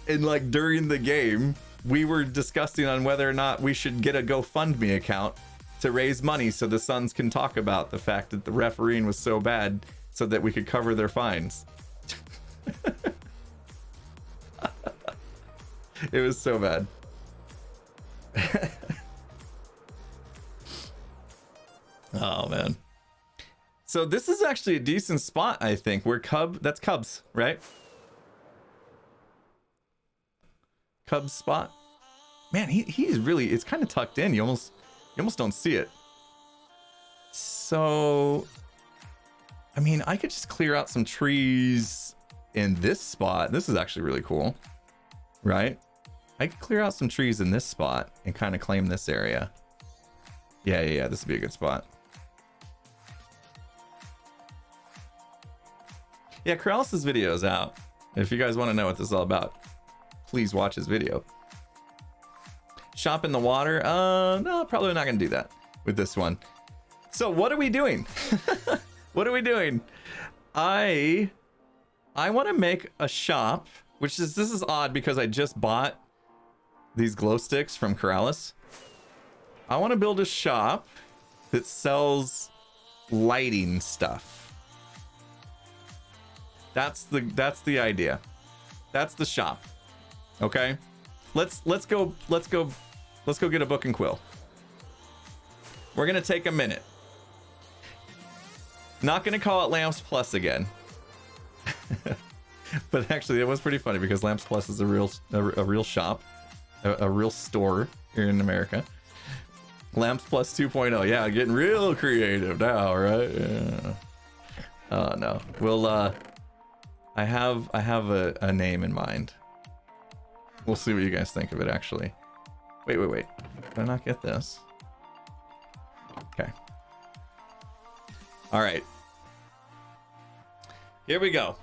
and like during the game, we were discussing on whether or not we should get a GoFundMe account to raise money so the Suns can talk about the fact that the refereeing was so bad so that we could cover their fines. It was so bad. Oh man. So this is actually a decent spot, I think. That's Cubs, right? Cubs spot. Man, he's really, it's kind of tucked in. You almost don't see it. So, I mean, I could just clear out some trees in this spot. This is actually really cool, right? I could clear out some trees in this spot and kind of claim this area. Yeah, this would be a good spot. Yeah, Corrales' video is out. If you guys want to know what this is all about, please watch his video. Shop in the water? No, probably not going to do that with this one. So what are we doing? What are we doing? I want to make a shop, this is odd because I just bought these glow sticks from Corrales. I want to build a shop that sells lighting stuff. That's the idea. That's the shop. Okay? Let's go get a book and quill. We're going to take a minute. Not going to call it Lamps Plus again. But actually it was pretty funny because Lamps Plus is a real shop, a real store here in America. Lamps Plus 2.0. Yeah, getting real creative now, right? Yeah. Oh no. We'll I have a name in mind. We'll see what you guys think of it actually. Wait. Did I not get this? Okay. All right. Here we go.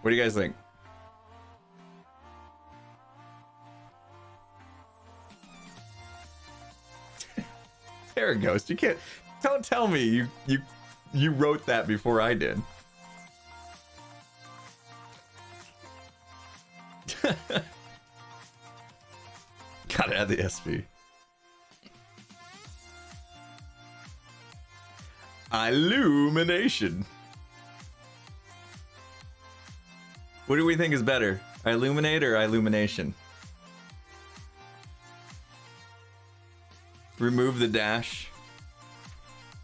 What do you guys think? There it goes. You can't. Don't tell me you wrote that before I did. Gotta add the SV. Illumination. What do we think is better? Illuminate or illumination? Remove the dash.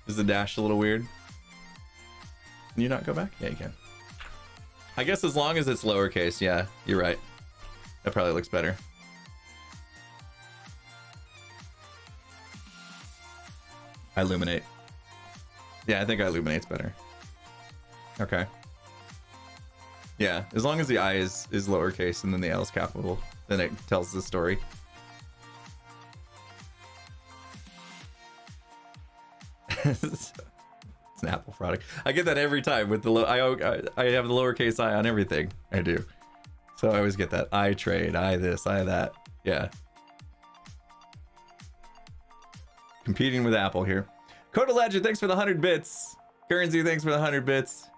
Is the dash a little weird? Can you not go back? Yeah, you can. I guess as long as it's lowercase, yeah, you're right. That probably looks better. Illuminate. Yeah, I think illuminate's better. Okay. Yeah, as long as the I is lowercase and then the L is capital, then it tells the story. It's an Apple product. I get that every time with the I have the lowercase I on everything. I do. So I always get that. I trade, I this, I that. Yeah. Competing with Apple here. Coda Legend, thanks for the 100 bits. Guernsey, thanks for the 100 bits.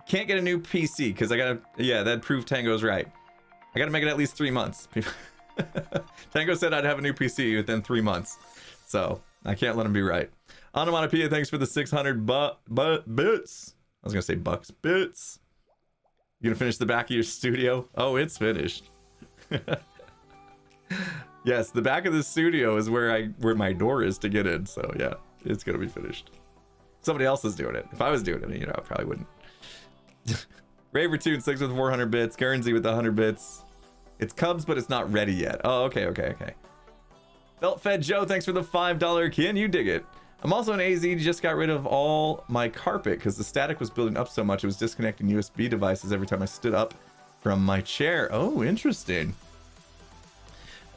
Can't get a new PC because I gotta, yeah, that proved Tango's right. I gotta make it at least 3 months. Tango said I'd have a new PC within 3 months. So I can't let him be right. Onomatopoeia, thanks for the 600 bits. I was gonna say bucks. Bits. You gonna finish the back of your studio? Oh, it's finished. Yes, the back of the studio is where my door is to get in. So yeah, it's gonna be finished. Somebody else is doing it. If I was doing it, you know, I probably wouldn't. Ravertune, 6 with 400 bits. Guernsey with 100 bits. It's Cubs, but it's not ready yet. Oh, okay. Belt Fed Joe, thanks for the $5. Can you dig it? I'm also in AZ, just got rid of all my carpet because the static was building up so much it was disconnecting USB devices every time I stood up from my chair. Oh, interesting.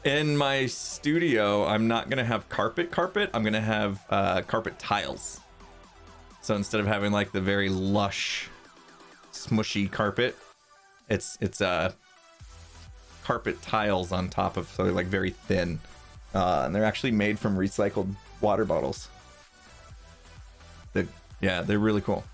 In my studio, I'm not gonna have carpet. I'm gonna have carpet tiles. So instead of having like the very lush, smushy carpet, it's carpet tiles on top of, so they're like very thin, and they're actually made from recycled water bottles. They're really cool.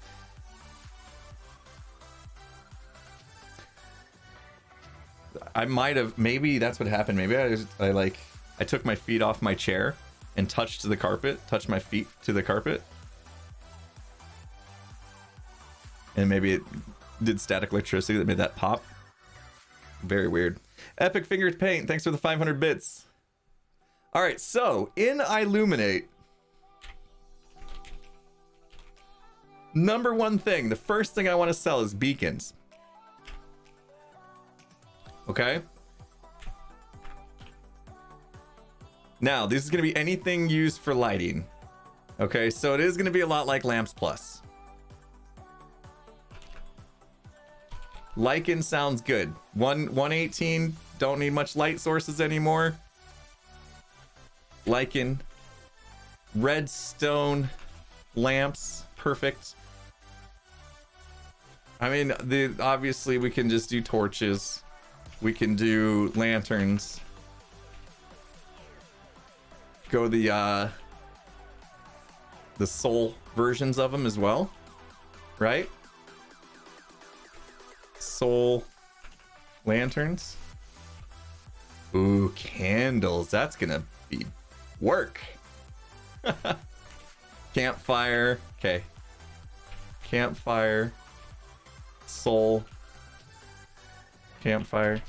I might have, maybe that's what happened. Maybe I took my feet off my chair and touched my feet to the carpet. And maybe it did static electricity that made that pop. Very weird. Epic Fingered Paint, thanks for the 500 bits. All right, so in Illuminate, number one thing, the first thing I want to sell is beacons. Okay. Now, this is going to be anything used for lighting. Okay, so it is going to be a lot like Lamps Plus. Lichen sounds good. 118, don't need much light sources anymore. Lichen. Redstone lamps, perfect. I mean, obviously we can just do torches. We can do lanterns. Go the soul versions of them as well, right? Soul lanterns. Ooh, candles. That's gonna be work. Campfire. Okay. Campfire. Soul. Campfire.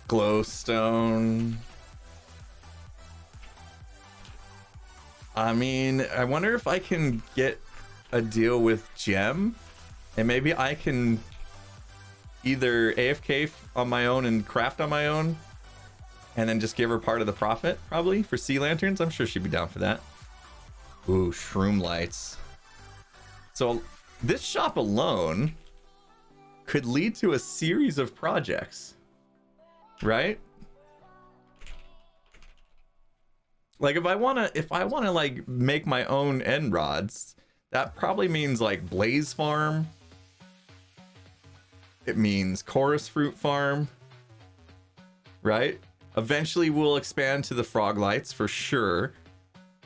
Glowstone. I mean, I wonder if I can get a deal with Gem, and maybe I can either AFK on my own and craft on my own, and then just give her part of the profit, probably, for sea lanterns. I'm sure she'd be down for that. Ooh, shroom lights. So this shop alone could lead to a series of projects. right? Like if I wanna like make my own end rods, that probably means like Blaze Farm. It means Chorus Fruit Farm, right? Eventually we'll expand to the Frog Lights for sure.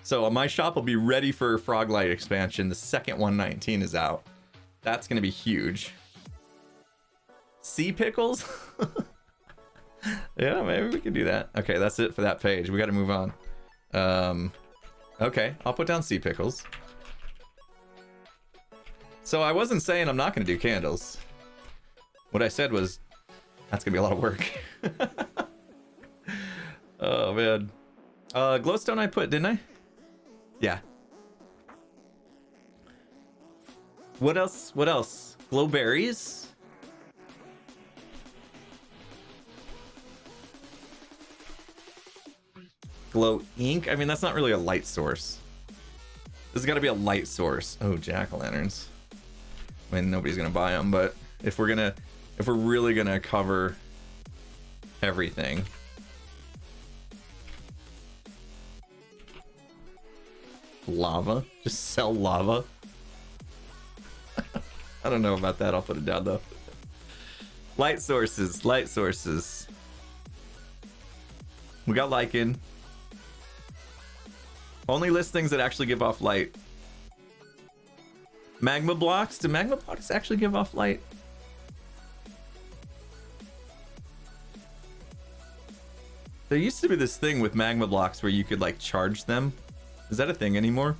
So my shop will be ready for Frog Light expansion the second 119 is out. That's gonna be huge. Sea pickles? Yeah, maybe we can do that. Okay, that's it for that page. We gotta move on. Okay, I'll put down sea pickles. So I wasn't saying I'm not gonna do candles. What I said was, that's gonna be a lot of work. Oh man. Glowstone I put, didn't I? Yeah. What else? What else? Glowberries? Glow ink? I mean, that's not really a light source. This has got to be a light source. Oh, jack-o'-lanterns. I mean, nobody's gonna buy them, but if we're really gonna cover everything. Lava? Just sell lava? I don't know about that. I'll put it down though. Light sources, light sources. We got lichen. Only list things that actually give off light. Magma blocks? Do magma blocks actually give off light? There used to be this thing with magma blocks where you could like charge them. Is that a thing anymore?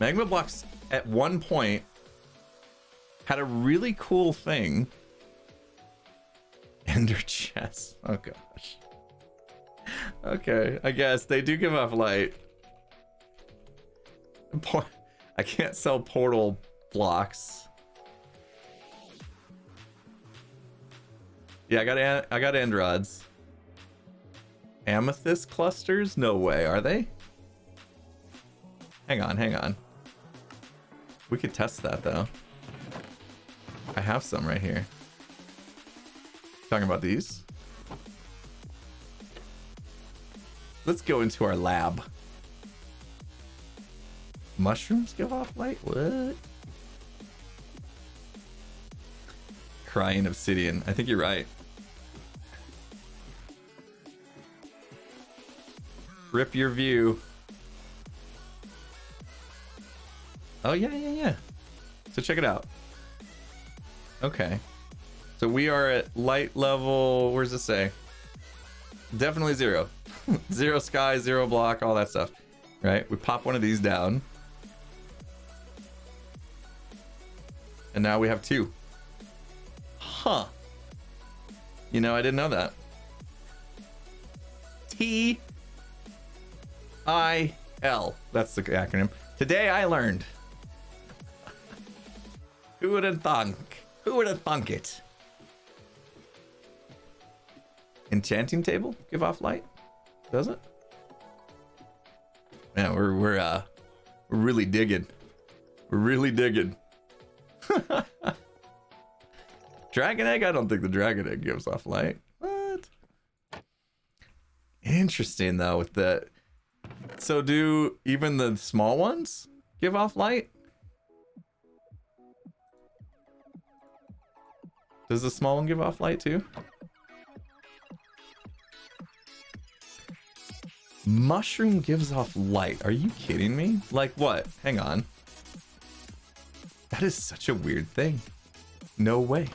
Magma blocks at one point had a really cool thing. Ender chest. Oh gosh. Okay, I guess they do give off light. I can't sell portal blocks. Yeah, I got end rods. Amethyst clusters? No way, are they? Hang on, hang on. We could test that though. I have some right here. Talking about these? Let's go into our lab. Mushrooms give off light? What? Crying obsidian. I think you're right. Rip your view. Oh, yeah. So check it out. Okay. So we are at light level, where's it say? Definitely 0. 0 sky, 0 block, all that stuff. Right? We pop one of these down. And now we have 2. Huh. You know, I didn't know that. T-I-L. That's the acronym. Today I learned. Who would have thunk? Who would have thunk it? Enchanting table? Give off light? Does it? Man, we're really digging. We're really digging. Dragon egg? I don't think the dragon egg gives off light. What? Interesting though with the. So do even the small ones give off light? Does the small one give off light too? Mushroom gives off light. Are you kidding me? Like what? Hang on. That is such a weird thing. No way.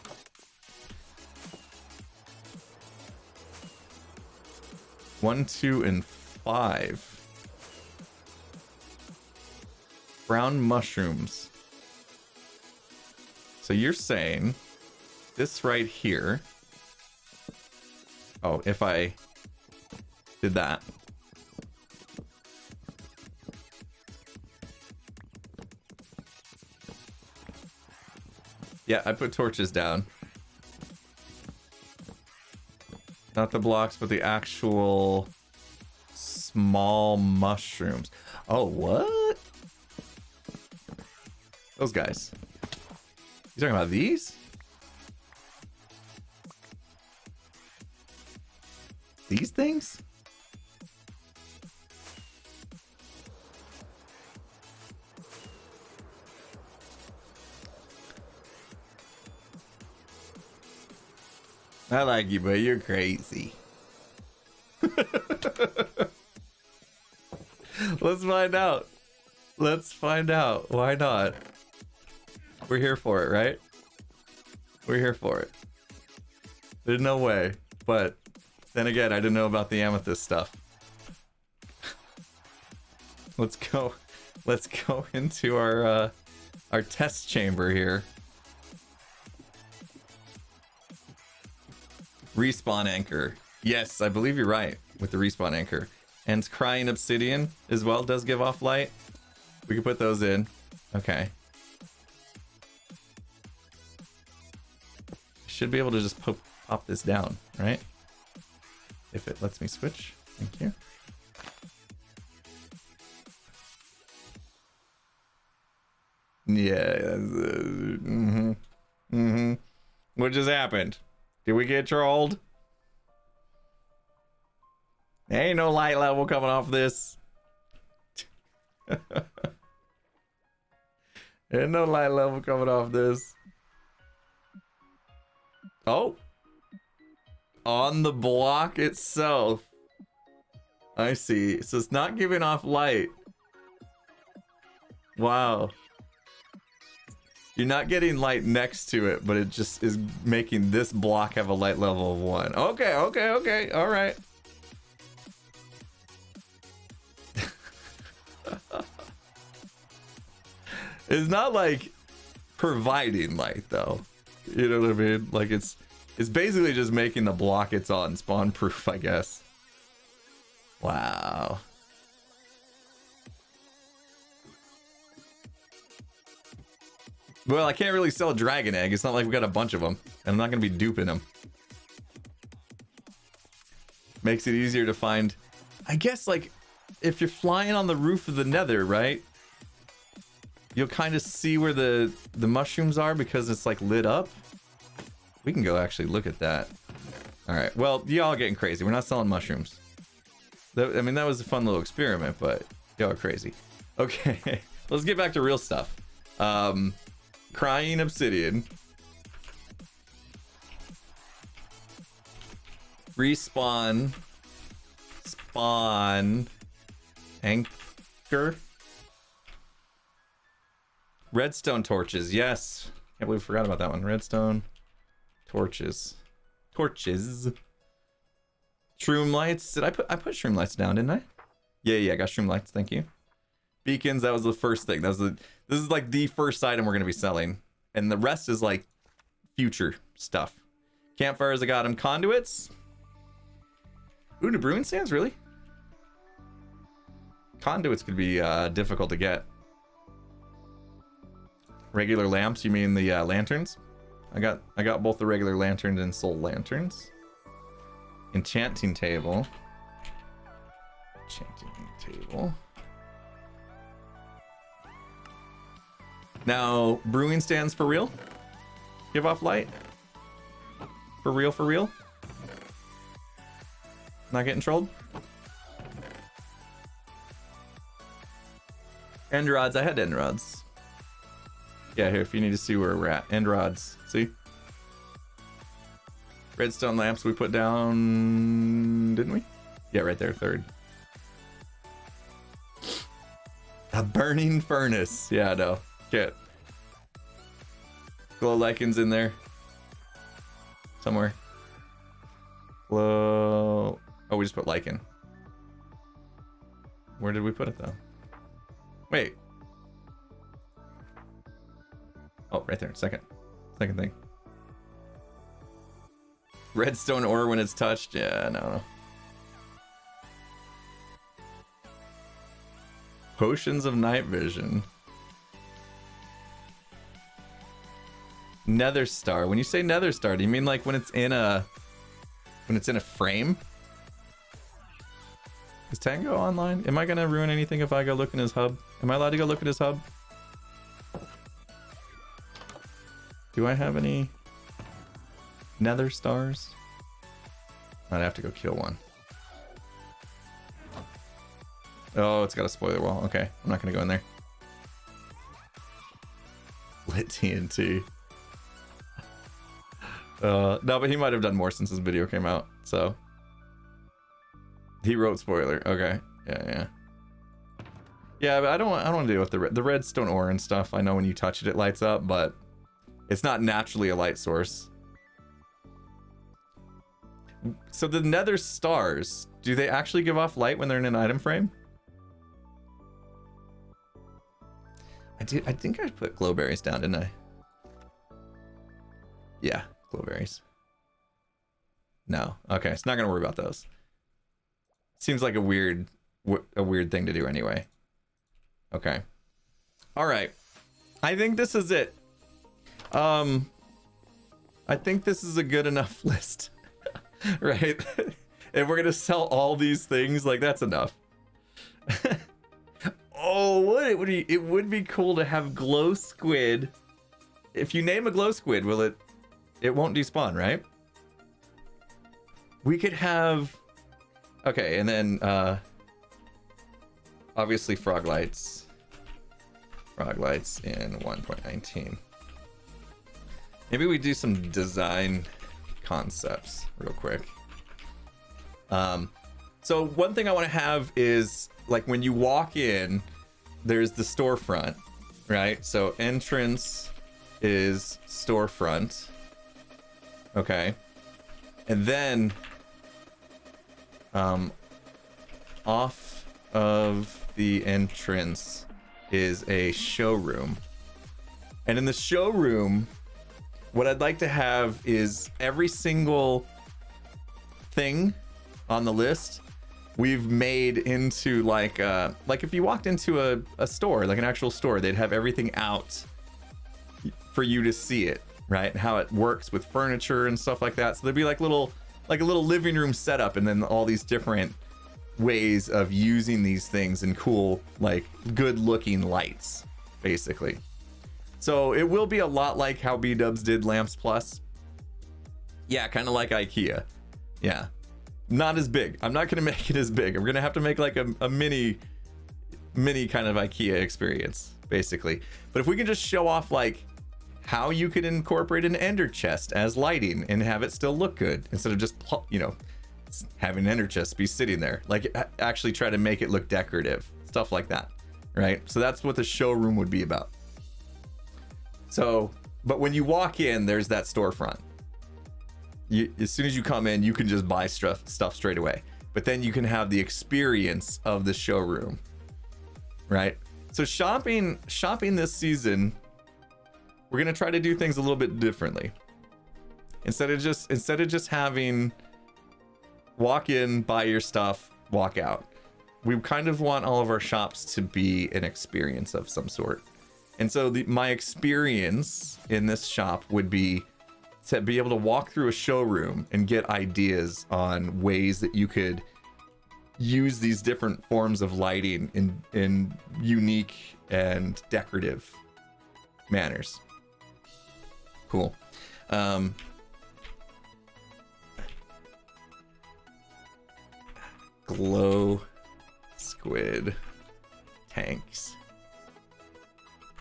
One, 2, and 5. Brown mushrooms. So you're saying this right here. Oh, if I did that. Yeah, I put torches down. Not the blocks, but the actual small mushrooms. Oh, what? Those guys. You talking about these? These things? I like you, but you're crazy. Let's find out. Let's find out. Why not? We're here for it, right? We're here for it. There's no way. But then again, I didn't know about the amethyst stuff. Let's go. Let's go into our test chamber here. Respawn anchor. Yes, I believe you're right with the respawn anchor. And crying obsidian as well does give off light. We can put those in. Okay. Should be able to just pop this down, right? If it lets me switch. Thank you. Yeah. What just happened? Did we get trolled? There ain't no light level coming off this. There's no light level coming off this. Oh. On the block itself. I see. So it's not giving off light. Wow. You're not getting light next to it, but it just is making this block have a light level of 1. Okay, okay, okay. All right. It's not like providing light though. You know what I mean? Like it's basically just making the block it's on spawn proof, I guess. Wow. Well, I can't really sell a dragon egg. It's not like we got a bunch of them, and I'm not gonna be duping them. Makes it easier to find. I guess like if you're flying on the roof of the nether, right? You'll kind of see where the mushrooms are because it's like lit up. We can go actually look at that. All right. Well, y'all are getting crazy. We're not selling mushrooms. I mean, that was a fun little experiment, but y'all are crazy. Okay. Let's get back to real stuff. Crying obsidian. Respawn. Spawn. Anchor. Redstone torches, yes. Can't believe I forgot about that one. Redstone torches. Torches. Shroom lights. Did I put shroom lights down, didn't I? Yeah, I got shroom lights, thank you. Beacons, that was the first thing. This is like the first item we're gonna be selling. And the rest is like future stuff. Campfires, I got them. Conduits. Ooh, the brewing stands, really? Conduits could be difficult to get. Regular lamps, you mean the lanterns? I got both the regular lanterns and soul lanterns. Enchanting table. Enchanting table. Now, brewing stands for real? Give off light? For real, for real? Not getting trolled? End rods, I had end rods. Yeah, here, if you need to see where we're at. End rods, see? Redstone lamps we put down, didn't we? Yeah, right there, third. A burning furnace. Yeah, I know. Shit. Glow lichens in there. Somewhere. Glow. Oh, we just put lichen. Where did we put it though? Wait. Oh, right there. Second thing. Redstone ore when it's touched. Yeah, no. Potions of night vision. Nether star. When you say nether star, do you mean like when it's in a frame? Is Tango online? Am I gonna ruin anything if I go look in his hub? Am I allowed to go look at his hub? Do I have any nether stars? I'd have to go kill one. Oh, it's got a spoiler wall. Okay, I'm not gonna go in there. Lit TNT. No, but he might have done more since his video came out. So he wrote spoiler. Okay, yeah. But I don't want to deal with the redstone ore and stuff. I know when you touch it, it lights up, but it's not naturally a light source. So the nether stars, do they actually give off light when they're in an item frame? I think I put glowberries down, didn't I? Yeah, glowberries. No. Okay, so not gonna worry about those. Seems like a weird thing to do anyway. Okay. All right. I think this is it. I think this is a good enough list. Right? If we're gonna sell all these things, like, that's enough. Oh, it would be cool to have glow squid. If you name a glow squid, it won't despawn, right? We could have, okay, and then obviously frog lights in 1.19. Maybe we do some design concepts real quick. So one thing I want to have is, like, when you walk in, there's the storefront, right? So entrance is storefront. Okay. And then off of the entrance is a showroom. And in the showroom, what I'd like to have is every single thing on the list we've made into like if you walked into a store, like an actual store, they'd have everything out for you to see it, right? And how it works with furniture and stuff like that. So there'd be like a little living room setup, and then all these different ways of using these things and cool, like, good looking lights, basically. So it will be a lot like how B-dubs did Lamps Plus. Yeah, kind of like IKEA. Yeah. Not as big. I'm not going to make it as big. I'm going to have to make like a mini kind of IKEA experience, basically. But if we can just show off like how you could incorporate an ender chest as lighting and have it still look good, instead of just, you know, having an ender chest be sitting there, like, actually try to make it look decorative, stuff like that, right? So that's what the showroom would be about. So, but when you walk in, there's that storefront. As soon as you come in, you can just buy stuff straight away. But then you can have the experience of the showroom, right? So shopping this season, we're gonna try to do things a little bit differently. Instead of just having walk in, buy your stuff, walk out. We kind of want all of our shops to be an experience of some sort. And so my experience in this shop would be to be able to walk through a showroom and get ideas on ways that you could use these different forms of lighting in unique and decorative manners. Cool. Glow squid tanks.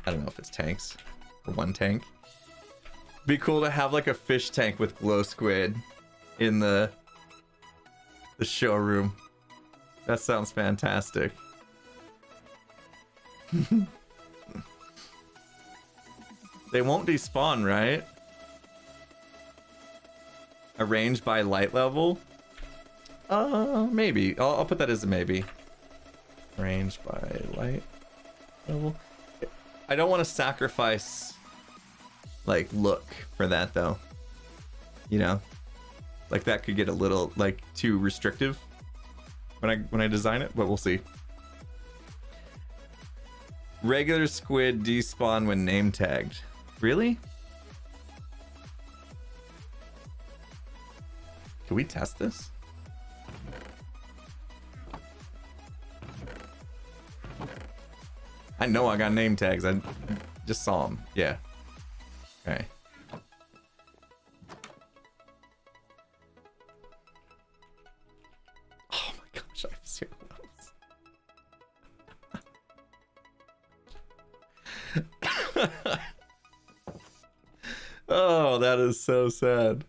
I don't know if it's tanks or one tank. Be cool to have like a fish tank with glow squid in the showroom. That sounds fantastic. They won't despawn, right? Arranged by light level? Maybe. I'll put that as a maybe. Arranged by light level. I don't want to sacrifice like look for that though. You know? Like that could get a little like too restrictive when I design it, but we'll see. Regular squid despawn when name tagged. Really? Can we test this? I know I got name tags. I just saw them. Yeah. Okay. Oh, that is so sad.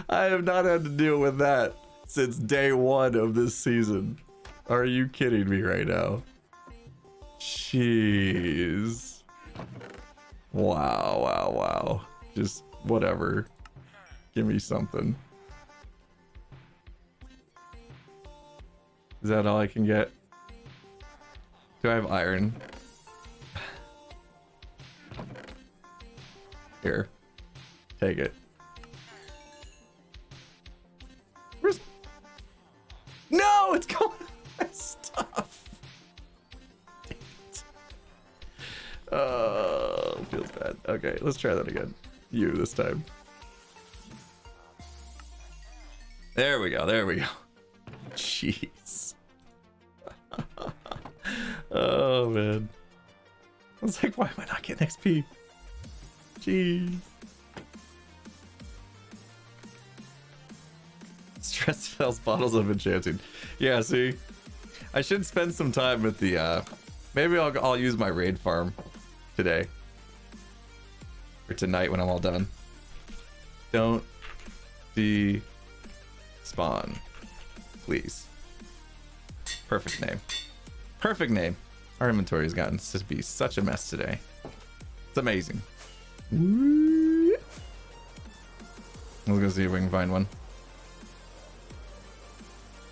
I have not had to deal with that since day one of this season. Are you kidding me right now? Jeez. Wow, wow, wow. Just whatever. Give me something. Is that all I can get? Do I have iron? Here. Take it. Where's... No, it's going to my stuff. Damn it. Feels bad. Okay, let's try that again. You this time. There we go. There we go. Jeez. Oh man. I was like, why am I not getting XP? Jeez. Stress spells, bottles of enchanting. Yeah, see, I should spend some time with the. Maybe I'll use my raid farm today or tonight when I'm all done. Don't despawn, please. Perfect name. Perfect name. Our inventory has gotten to be such a mess today. It's amazing. Let's go see if we can find one.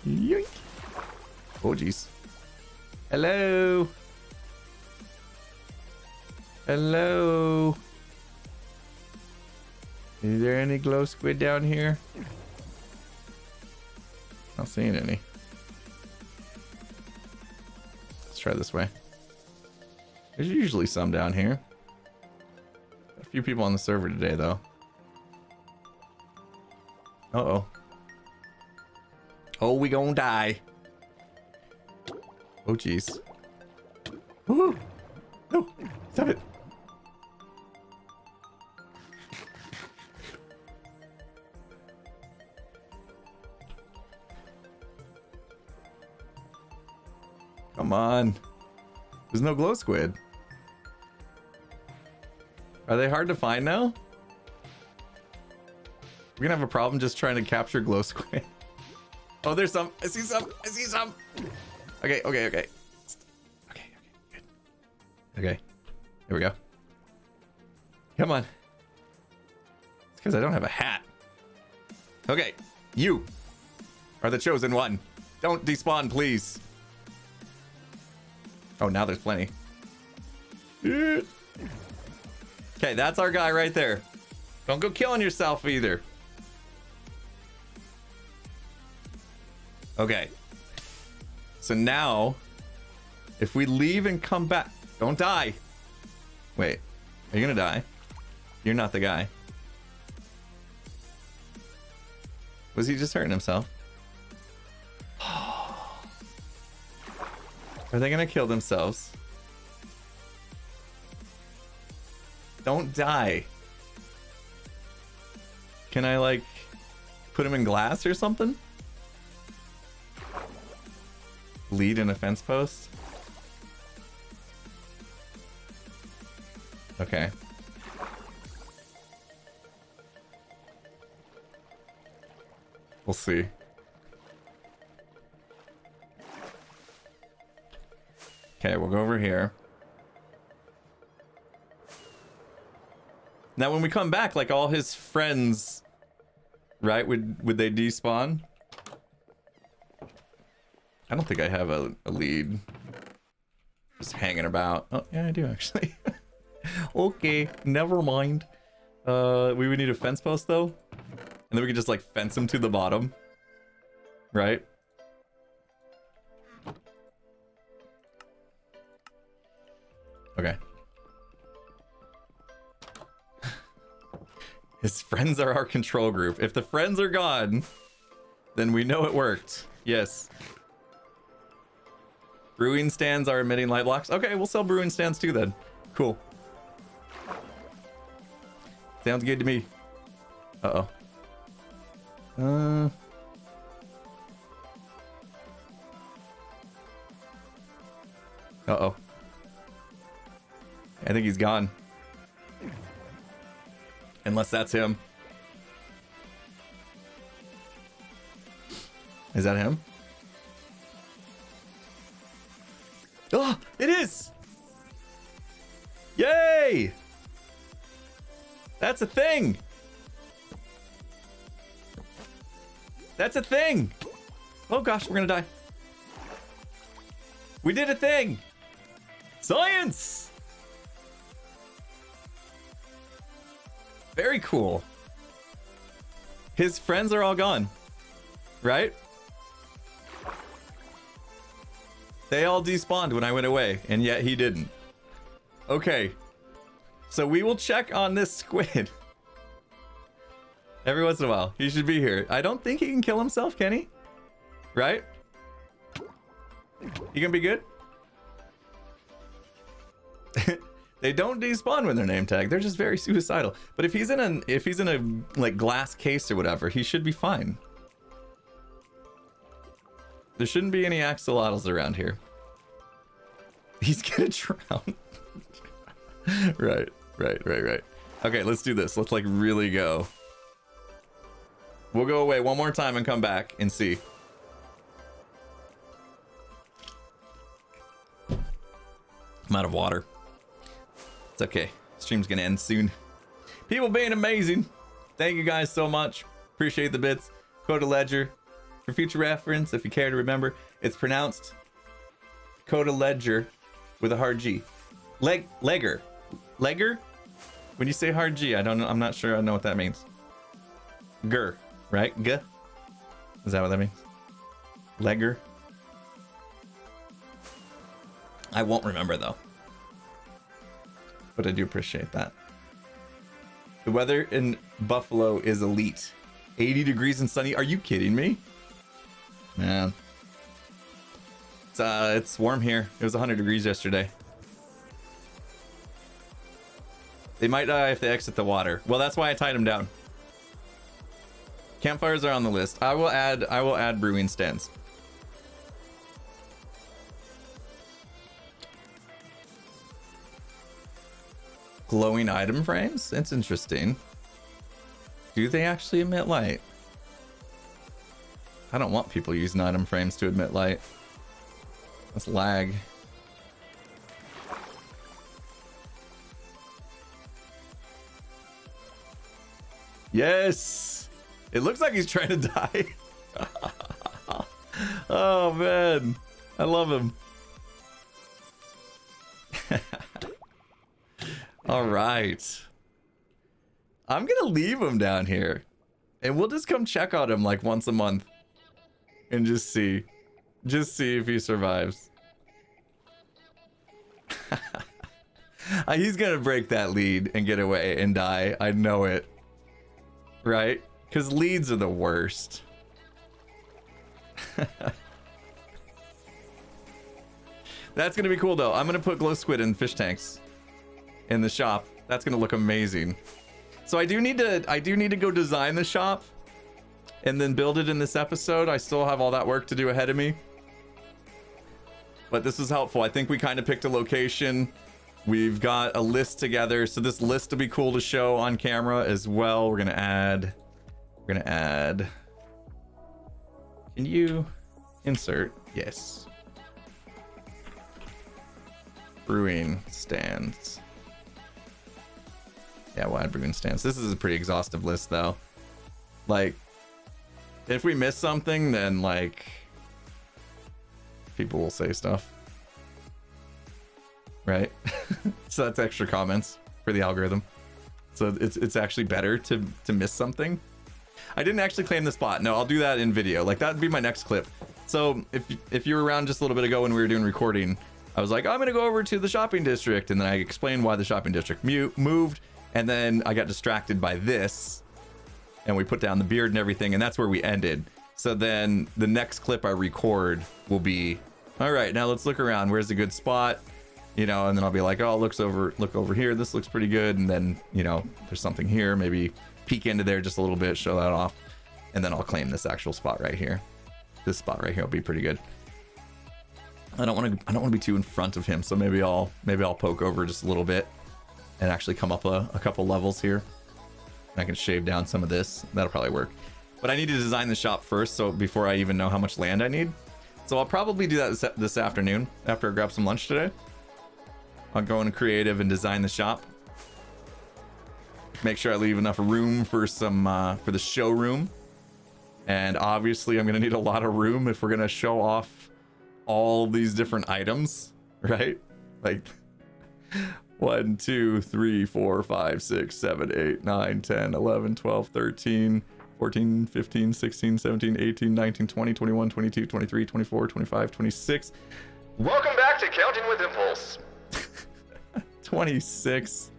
Yoink. Oh jeez. Hello. Hello. Is there any glow squid down here? Not seeing any. Let's try this way. There's usually some down here. A few people on the server today though. Uh-oh. Oh, we gonna die. Oh, jeez. Woo! No! Stop it! Come on. There's no glow squid. Are they hard to find now? We're gonna have a problem just trying to capture glow squid. Oh, there's some. I see some. I see some. Okay, okay, okay. Okay, good. Okay. Here we go. Come on. It's because I don't have a hat. Okay, you are the chosen one. Don't despawn, please. Oh, now there's plenty. Okay, that's our guy right there. Don't go killing yourself either. Okay. So now, if we leave and come back, don't die. Wait, are you gonna die? You're not the guy. Was he just hurting himself? Are they gonna kill themselves? Don't die. Can I like put him in glass or something? Lead in a fence post? Okay. We'll see. Okay, we'll go over here. Now when we come back, like all his friends, right, would they despawn? I don't think I have a lead. Just hanging about. Oh, yeah, I do actually. Okay, never mind. We would need a fence post though. And then we could just like fence him to the bottom. Right? Okay. His friends are our control group. If the friends are gone, then we know it worked. Yes. Brewing stands are emitting light blocks. Okay, we'll sell brewing stands too then. Cool. Sounds good to me. Uh-oh. Uh-oh. I think he's gone. Unless that's him. Is that him? Oh, it is! Yay! That's a thing! That's a thing! Oh gosh, we're gonna die. We did a thing! Science! Very cool. His friends are all gone, right? They all despawned when I went away, and yet he didn't. Okay. So we will check on this squid. Every once in a while. He should be here. I don't think he can kill himself, can he? Right? You gonna be good? They don't despawn when they're name tagged. They're just very suicidal. But if he's in a like glass case or whatever, he should be fine. There shouldn't be any axolotls around here. He's gonna drown. Right. Okay, let's do this. Let's like really go. We'll go away one more time and come back and see. I'm out of water. It's okay. Stream's gonna end soon. People being amazing. Thank you guys so much. Appreciate the bits. Coda Ledger. For future reference, if you care to remember, it's pronounced Coda Ledger with a hard G. Legger. When you say hard G, I don't know. I'm not sure I know what that means. Gur, right? G. Is that what that means? Legger. I won't remember though. But I do appreciate that. The weather in Buffalo is elite. 80 degrees and sunny. Are you kidding me? Man. It's warm here. It was 100 degrees yesterday. They might die if they exit the water. Well, that's why I tied them down. Campfires are on the list. I will add brewing stands. Glowing item frames? That's interesting. Do they actually emit light? I don't want people using item frames to emit light. That's lag. Yes! It looks like he's trying to die. Oh man. I love him. All right. I'm gonna leave him down here. And we'll just come check on him like once a month. And just see if he survives. He's gonna break that lead and get away and die. I know it. Right? Because leads are the worst. That's gonna be cool though. I'm gonna put glow squid in fish tanks in the shop. That's gonna look amazing. So I do need to go design the shop and then build it in this episode. I still have all that work to do ahead of me. But this is helpful. I think we kind of picked a location. We've got a list together. So this list will be cool to show on camera as well. We're gonna add. Can you insert? Yes. Brewing stands. Yeah, we'll add brewing stands. This is a pretty exhaustive list though. Like, if we miss something, then like people will say stuff. Right? So that's extra comments for the algorithm. So it's actually better to miss something. I didn't actually claim the spot. No, I'll do that in video. Like that'd be my next clip. So if you were around just a little bit ago when we were doing recording, I was like, I'm gonna go over to the shopping district, and then I explained why the shopping district moved, and then I got distracted by this, and we put down the beard and everything, and that's where we ended. So then the next clip I record will be, all right, now let's look around. Where's a good spot? You know, and then I'll be like, oh, look over here. This looks pretty good. And then, you know, there's something here. Maybe peek into there just a little bit, show that off. And then I'll claim this actual spot right here. This spot right here will be pretty good. I don't want to be too in front of him, so maybe I'll poke over just a little bit and actually come up a couple levels here. I can shave down some of this. That'll probably work. But I need to design the shop first, so before I even know how much land I need. So I'll probably do that this afternoon after I grab some lunch today. I'll go into creative and design the shop. Make sure I leave enough room for some for the showroom. And obviously I'm gonna need a lot of room if we're gonna show off all these different items, right? Like 1, 2, 3, 4, 5, 6, 7, 8, 9, 10, 11, 12, 13, 14, 15, 16, 17, 18, 19, 20, 21, 22, 23, 24, 25, 26. Welcome back to Counting with Impulse. 26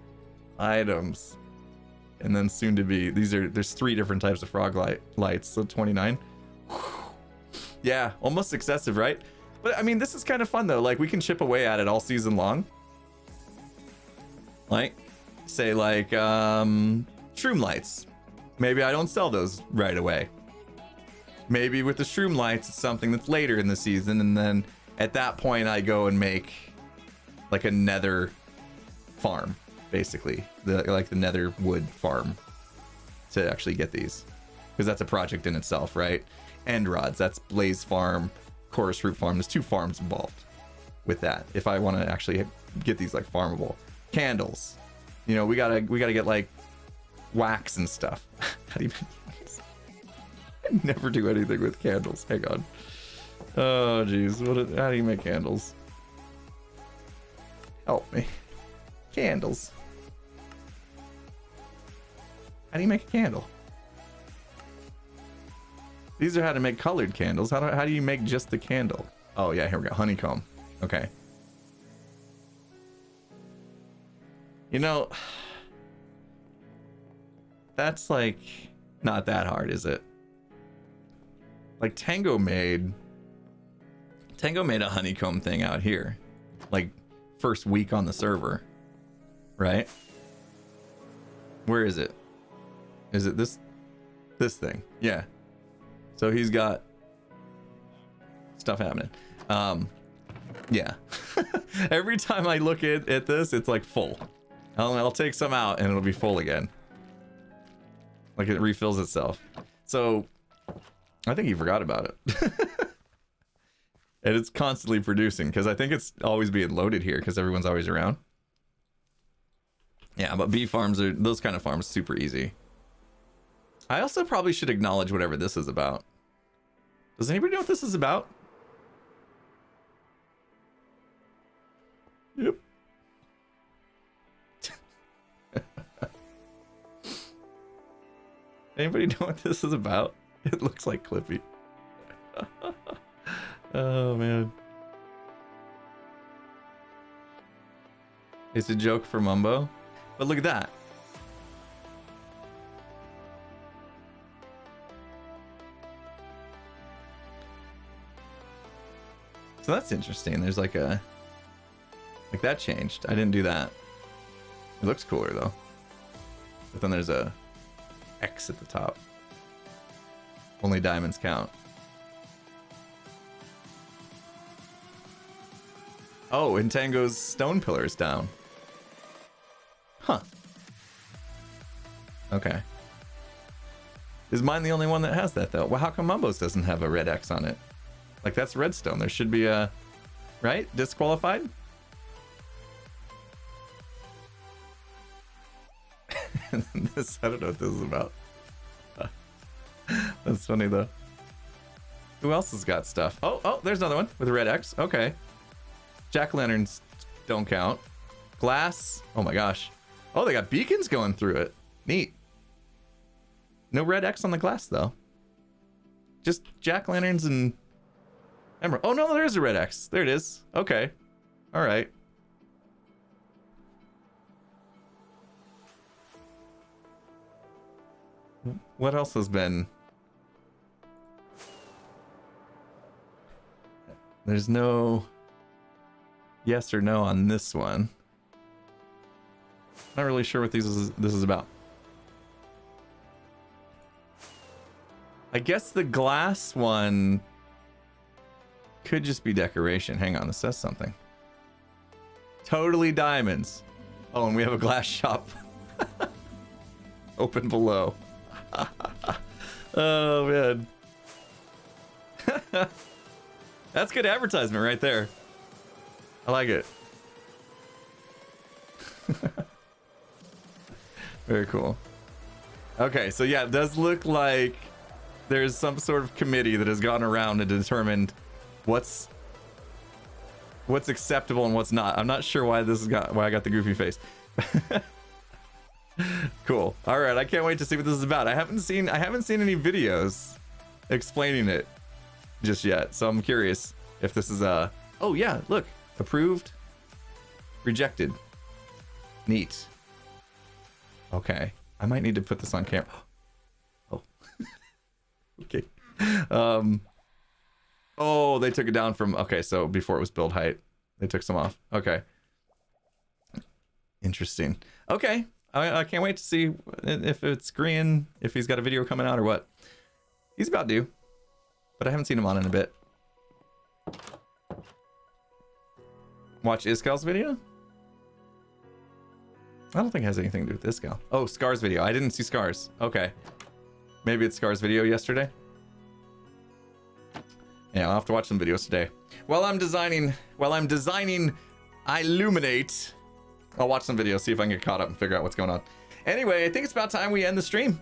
items. And then soon to be, there's 3 different types of frog lights, so 29. Yeah, almost excessive, right? But I mean, this is kind of fun though. Like we can chip away at it all season long. Like, say like shroom lights. Maybe I don't sell those right away. Maybe with the shroom lights, it's something that's later in the season, and then at that point I go and make like a nether farm, basically, like the nether wood farm to actually get these, because that's a project in itself, right? End rods, that's blaze farm, chorus root farm. There's 2 farms involved with that. If I want to actually get these like farmable candles, you know, we gotta get like wax and stuff. How do you make candles? I never do anything with candles. Hang on. Oh geez, how do you make candles? Help me. Candles. How do you make a candle? These are how to make colored candles. How do you make just the candle? Oh yeah, here we go. Honeycomb. Okay. You know, that's like not that hard, is it? Like Tango made a honeycomb thing out here, like first week on the server, right? Where is it? Is it this thing? Yeah. So he's got stuff happening. Yeah. Every time I look at this, it's like full. I'll take some out and it'll be full again. Like it refills itself. So I think he forgot about it. And it's constantly producing because I think it's always being loaded here because everyone's always around. Yeah, but bee farms are, those kind of farms, super easy. I also probably should acknowledge whatever this is about. Does anybody know what this is about? Yep. Anybody know what this is about? It looks like Clippy. Oh man. It's a joke for Mumbo. But look at that. So that's interesting. There's like a... Like that changed. I didn't do that. It looks cooler though. But then there's a X at the top. Only diamonds count. Oh, and Tango's stone pillar is down. Huh. Okay. Is mine the only one that has that though? Well, how come Mumbo's doesn't have a red X on it? Like that's redstone. There should be a... Right? Disqualified? This, I don't know what this is about. That's funny though. Who else has got stuff? Oh, there's another one with a red X. Okay. Jack-o'-lanterns don't count. Glass. Oh my gosh. Oh, they got beacons going through it. Neat. No red X on the glass though. Just jack-o'-lanterns and emerald. Oh no, there is a red X. There it is. Okay. All right. What else has been? There's no yes or no on this one. Not really sure what this is about. I guess the glass one Could just be decoration. Hang on, this says something. Totally diamonds. Oh, and we have a glass shop. Open below. Oh, man. That's good advertisement right there. I like it. Very cool. Okay, so yeah, it does look like there's some sort of committee that has gone around and determined what's acceptable and what's not. I'm not sure why why I got the goofy face. Cool. All right, I can't wait to see what this is about. I haven't seen any videos explaining it just yet, so I'm curious if this is a. Oh yeah, look, approved, rejected. Neat. Okay, I might need to put this on camera. Oh. Okay. Oh, they took it down from. Okay, so before it was build height, they took some off. Okay. Interesting. Okay. I can't wait to see if it's green, if he's got a video coming out or what. He's about due, but I haven't seen him on in a bit. Watch Iskal's video? I don't think it has anything to do with Iskal. Oh, Scar's video. I didn't see Scar's. Okay. Maybe it's Scar's video yesterday. Yeah, I'll have to watch some videos today. While I'm designing Illuminate, I'll watch some videos, see if I can get caught up and figure out what's going on. Anyway, I think it's about time we end the stream.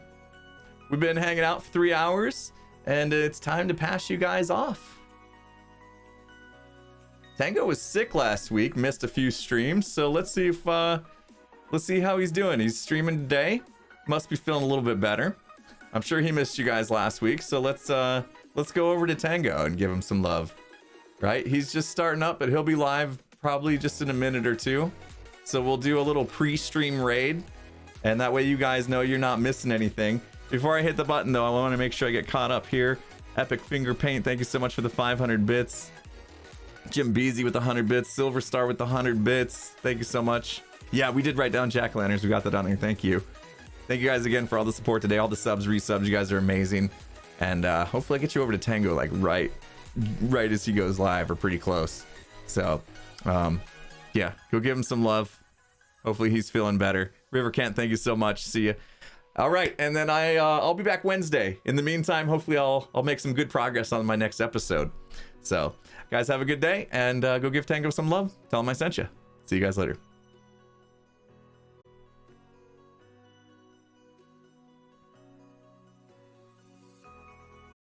We've been hanging out for 3 hours, and it's time to pass you guys off. Tango was sick last week, missed a few streams, so let's see how he's doing. He's streaming today. Must be feeling a little bit better. I'm sure he missed you guys last week, so let's go over to Tango and give him some love. Right? He's just starting up, but he'll be live probably just in a minute or two. So we'll do a little pre-stream raid, and that way you guys know you're not missing anything. Before I hit the button though, I want to make sure I get caught up here. Epic Finger Paint, thank you so much for the 500 bits. Jim Beasy with the 100 bits. Silver Star with the 100 bits. Thank you so much. Yeah, we did write down jack-o'-lanterns. We got that on here. Thank you. Thank you guys again for all the support today, all the subs, resubs. You guys are amazing. And hopefully I get you over to Tango like right as he goes live or pretty close. So yeah, go give him some love. Hopefully he's feeling better. River Kent, thank you so much. See you. All right, and then I'll be back Wednesday. In the meantime, hopefully I'll make some good progress on my next episode. So guys, have a good day, and go give Tango some love. Tell him I sent you. See you guys later.